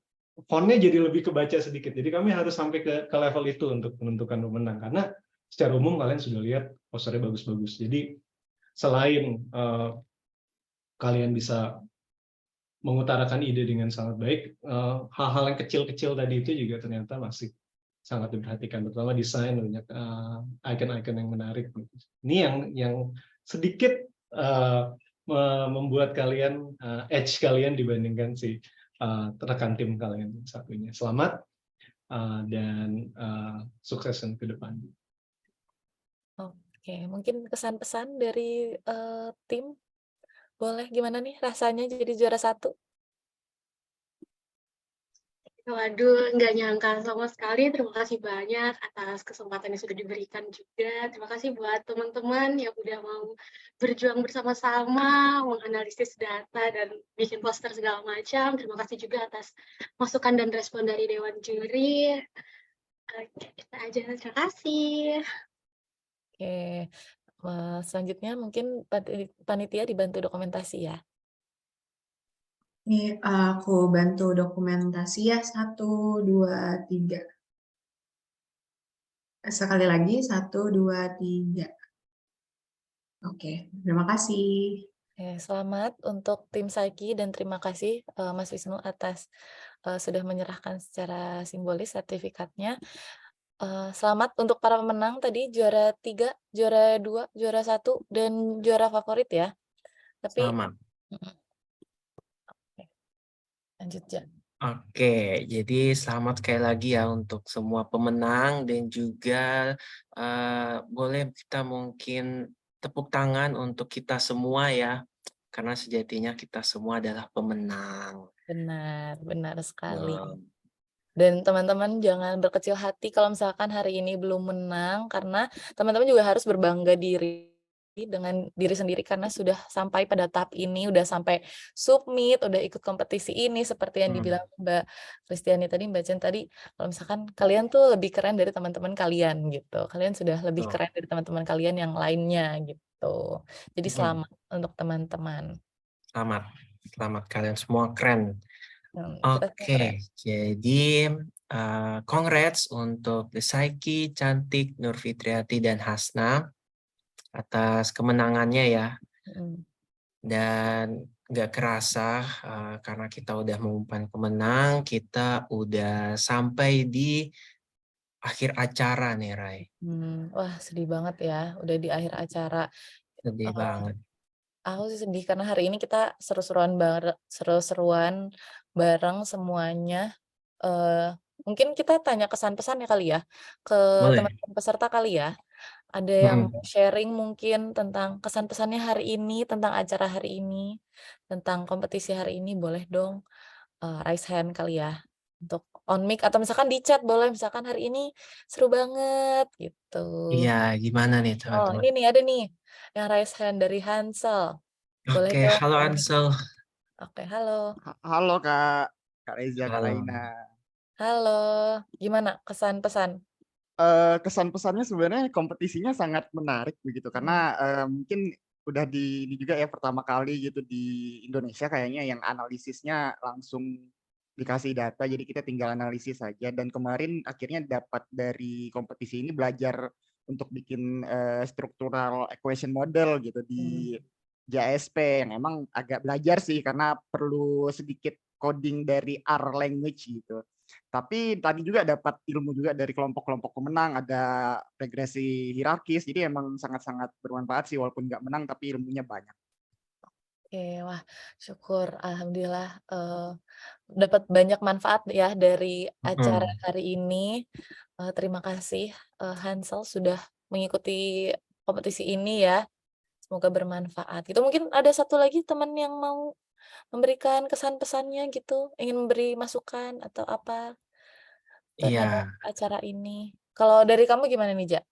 fontnya jadi lebih kebaca sedikit. Jadi kami harus sampai ke level itu untuk menentukan pemenang, karena secara umum kalian sudah lihat posternya bagus-bagus. Jadi selain kalian bisa mengutarakan ide dengan sangat baik. Hal-hal yang kecil-kecil tadi itu juga ternyata masih sangat diperhatikan, terutama desain, banyak icon-icon yang menarik. Ini yang sedikit membuat kalian edge kalian dibandingkan si rekan tim kalian satunya. Selamat dan sukses ke depan. Oke, mungkin kesan-pesan dari tim, boleh gimana nih rasanya jadi juara 1? Waduh, nggak nyangka sama sekali. Terima kasih banyak atas kesempatan yang sudah diberikan juga. Terima kasih buat teman-teman yang udah mau berjuang bersama-sama, menganalisis data dan bikin poster segala macam. Terima kasih juga atas masukan dan respon dari Dewan Juri. Oke, kita aja. Terima kasih. Oke, selanjutnya mungkin panitia dibantu dokumentasi ya. Ini aku bantu dokumentasi ya, 1, 2, 3. Sekali lagi, 1, 2, 3. Oke, terima kasih. Selamat untuk tim Saiki dan terima kasih Mas Wisnu atas sudah menyerahkan secara simbolis sertifikatnya. Selamat untuk para pemenang tadi juara 3, juara 2, juara 1, dan juara favorit ya. Tapi Selamat. lanjut ya. Oke, jadi selamat sekali lagi ya untuk semua pemenang dan juga boleh kita mungkin tepuk tangan untuk kita semua ya, karena sejatinya kita semua adalah pemenang. Benar, benar sekali. Wow. Dan teman-teman jangan berkecil hati kalau misalkan hari ini belum menang, karena teman-teman juga harus berbangga diri dengan diri sendiri karena sudah sampai pada tahap ini, udah sampai submit, udah ikut kompetisi ini seperti yang dibilang Mbak Kristiani tadi, Mbak Jen tadi, kalau misalkan kalian tuh lebih keren dari teman-teman kalian gitu. Kalian sudah lebih keren dari teman-teman kalian yang lainnya gitu. Jadi selamat untuk teman-teman. Selamat kalian semua keren. Kita semua keren. Oke, jadi congrats untuk The Saiki, Cantik, Nur Fitriati, dan Hasna atas kemenangannya ya. Dan nggak kerasa karena kita udah mengumumkan pemenang, kita udah sampai di akhir acara nih, Rai. Wah, sedih banget ya, udah di akhir acara. Sedih banget. Aku sih sedih karena hari ini kita seru-seruan bareng semuanya. Mungkin kita tanya kesan-pesan ya kali ya ke Boleh. teman-teman peserta kali ya. Ada yang mau sharing mungkin tentang kesan-pesannya hari ini, tentang acara hari ini, tentang kompetisi hari ini, boleh dong raise hand kali ya. Untuk on mic atau misalkan di chat boleh, misalkan hari ini seru banget gitu. Iya, gimana nih Oh, teman-teman? ini nih ada nih yang raise hand dari Hansel. Boleh Oke, dong. halo Ansel. Oke, halo. Halo Kak Reza, Kak Halo. Raina. Halo, gimana kesan-pesan? Kesan-pesannya sebenarnya kompetisinya sangat menarik begitu karena mungkin udah ini juga ya pertama kali gitu di Indonesia kayaknya yang analisisnya langsung dikasih data jadi kita tinggal analisis saja dan kemarin akhirnya dapat dari kompetisi ini belajar untuk bikin structural equation model gitu di JASP yang emang agak belajar sih karena perlu sedikit coding dari R language gitu. Tapi tadi juga dapat ilmu juga dari kelompok-kelompok pemenang, ada regresi hierarkis, jadi emang sangat-sangat bermanfaat sih walaupun nggak menang tapi ilmunya banyak. Oke, wah syukur alhamdulillah dapat banyak manfaat ya dari acara hari ini. Terima kasih Hansel sudah mengikuti kompetisi ini ya. Semoga bermanfaat. Itu mungkin ada satu lagi teman yang mau memberikan kesan-pesannya gitu, ingin memberi masukan atau apa terhadap Iya. acara ini. Kalau dari kamu gimana nih, Ja?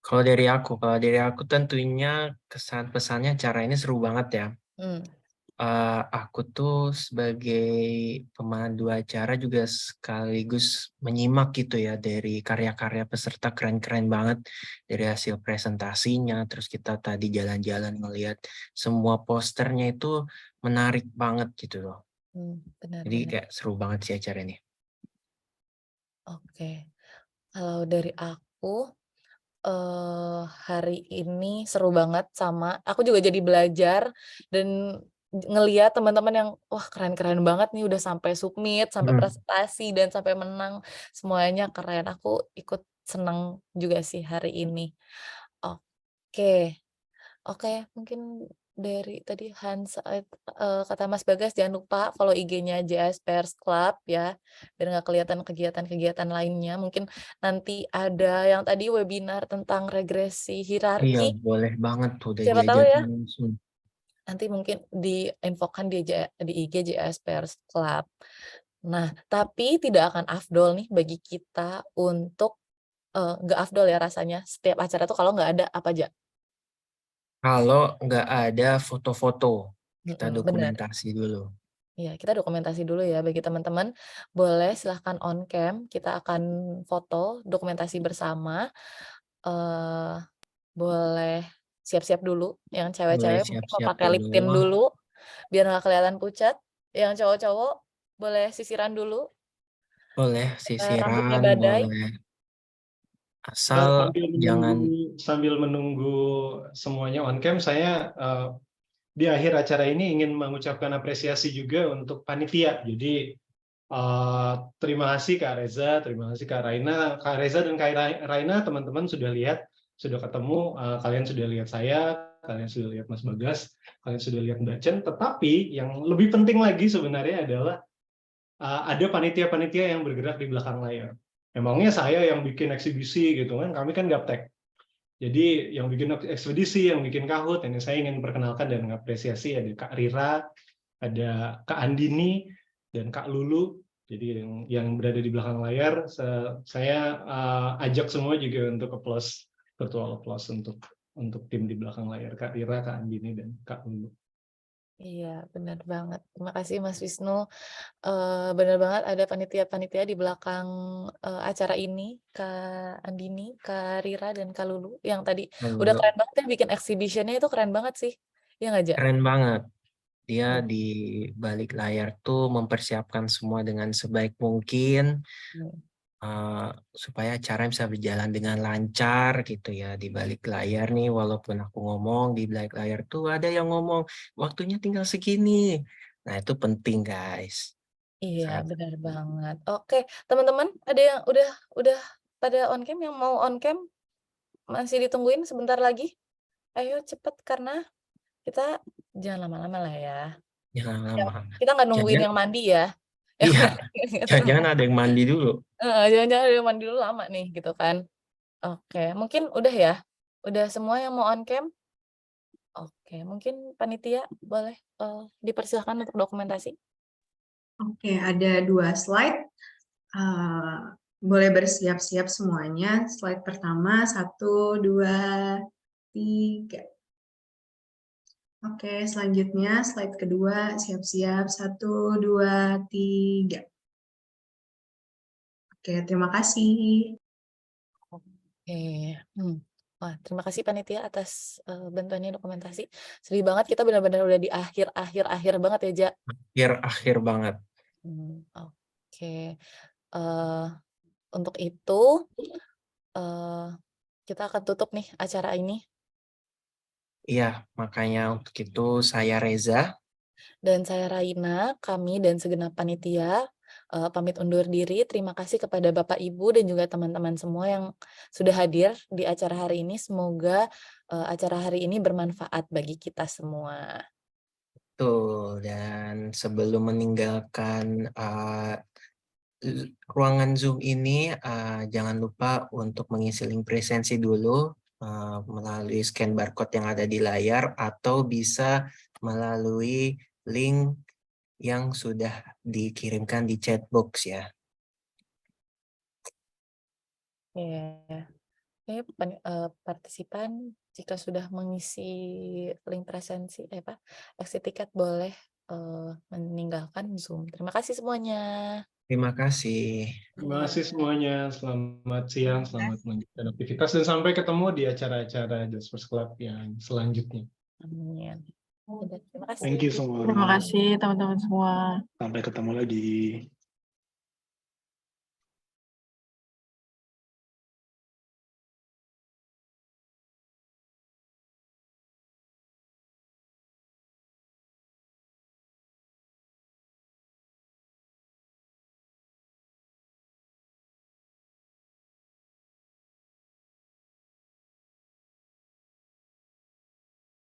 Kalau dari aku tentunya kesan pesannya acara ini seru banget ya. Aku tuh sebagai pemandu acara juga sekaligus menyimak gitu ya dari karya-karya peserta keren-keren banget dari hasil presentasinya. Terus kita tadi jalan-jalan ngelihat semua posternya itu menarik banget gitu loh. Jadi Benar-benar. kayak seru banget sih acara ini. Oke, kalau dari aku hari ini seru banget sama aku juga jadi belajar dan ngelihat teman-teman yang wah keren-keren banget nih udah sampai submit, sampai presentasi dan sampai menang, semuanya keren. Aku ikut senang juga sih hari ini. Oke. Oke, mungkin dari tadi Hans, kata Mas Bagas jangan lupa follow IG-nya JS Pers Club ya, biar nggak kelihatan kegiatan-kegiatan lainnya. Mungkin nanti ada yang tadi webinar tentang regresi Iya, hierarki, boleh banget tuh udah siapa tahu diajarin ya langsung. nanti mungkin diinfokan di IG JS Pers Club. Nah, tapi tidak akan afdol nih bagi kita untuk nggak afdol ya rasanya setiap acara tuh kalau nggak ada apa aja. Kalau nggak ada foto-foto, kita Bener. dokumentasi dulu. Iya, kita dokumentasi dulu ya bagi teman-teman. Boleh silahkan on cam, kita akan foto dokumentasi bersama. Boleh siap-siap dulu, yang Boleh cewek-cewek mungkin mau siap-siap pakai lip dulu. tint dulu, biar nggak kelihatan pucat. Yang cowok-cowok boleh sisiran dulu, Boleh rambutnya sisiran, badai. boleh. Asal jangan Sambil menunggu semuanya on cam, saya di akhir acara ini ingin mengucapkan apresiasi juga untuk panitia. Jadi terima kasih Kak Reza, terima kasih Kak Raina. Kak Reza dan Kak Raina, teman-teman sudah lihat, sudah ketemu, kalian sudah lihat saya, kalian sudah lihat Mas Bagas, kalian sudah lihat Mbak Chen. Tetapi yang lebih penting lagi sebenarnya adalah ada panitia-panitia yang bergerak di belakang layar. Emangnya saya yang bikin eksibisi gitu kan, kami kan gaptek. Jadi yang bikin ekspedisi, yang bikin kahut, ini saya ingin perkenalkan dan mengapresiasi ada Kak Rira, ada Kak Andini, dan Kak Lulu. Jadi yang berada di belakang layar, saya ajak semua juga untuk applause, virtual applause untuk tim di belakang layar, Kak Rira, Kak Andini, dan Kak Lulu. Iya, benar banget. Terima kasih Mas Wisnu. Benar banget ada panitia-panitia di belakang acara ini, Kak Andini, Kak Rira, dan Kak Lulu yang tadi udah Lalu, keren banget ya bikin exhibition-nya itu keren banget sih. Iya nggak, Ja? keren banget. Dia di balik layar tuh mempersiapkan semua dengan sebaik mungkin supaya acara bisa berjalan dengan lancar gitu ya di balik layar nih. Walaupun aku ngomong di balik layar tuh ada yang ngomong waktunya tinggal segini. Nah itu penting guys. Iya, Sangat benar banget. Oke, teman-teman, ada yang udah pada on cam, yang mau on cam masih ditungguin sebentar lagi. Ayo cepet karena kita jangan lama-lama lah ya. jangan lama. Kita nggak nungguin Jangan, yang mandi ya. iya, jangan ada yang mandi dulu. Jangan-jangan ada yang mandi dulu lama nih gitu kan. Oke, mungkin udah ya? Udah semua yang mau on cam? Oke, mungkin panitia boleh dipersilahkan untuk dokumentasi. Oke, ada 2 slide. Boleh bersiap-siap semuanya. Slide pertama, 1, 2, 3. Oke, selanjutnya slide kedua, siap-siap. 1, 2, 3. Oke, terima kasih. Oke. Wah, terima kasih panitia atas bantuannya dokumentasi. Sedih banget kita benar-benar udah di akhir banget ya, Ja. Akhir banget. Oke. Untuk itu kita akan tutup nih acara ini. Iya, makanya untuk itu saya Reza. Dan saya Raina, kami dan segenap panitia pamit undur diri. Terima kasih kepada Bapak Ibu dan juga teman-teman semua yang sudah hadir di acara hari ini. Semoga acara hari ini bermanfaat bagi kita semua. Betul, dan sebelum meninggalkan ruangan Zoom ini, jangan lupa untuk mengisi link presensi dulu melalui scan barcode yang ada di layar atau bisa melalui link yang sudah dikirimkan di chat box ya. Partisipan jika sudah mengisi link presensi exit tiket boleh meninggalkan Zoom. Terima kasih semuanya. Terima kasih. Terima kasih semuanya. Selamat siang, selamat melanjutkan aktivitas, dan sampai ketemu di acara-acara Jaspers Club yang selanjutnya. Amin. Terima kasih. Thank you semua. Terima kasih teman-teman semua. Sampai ketemu lagi.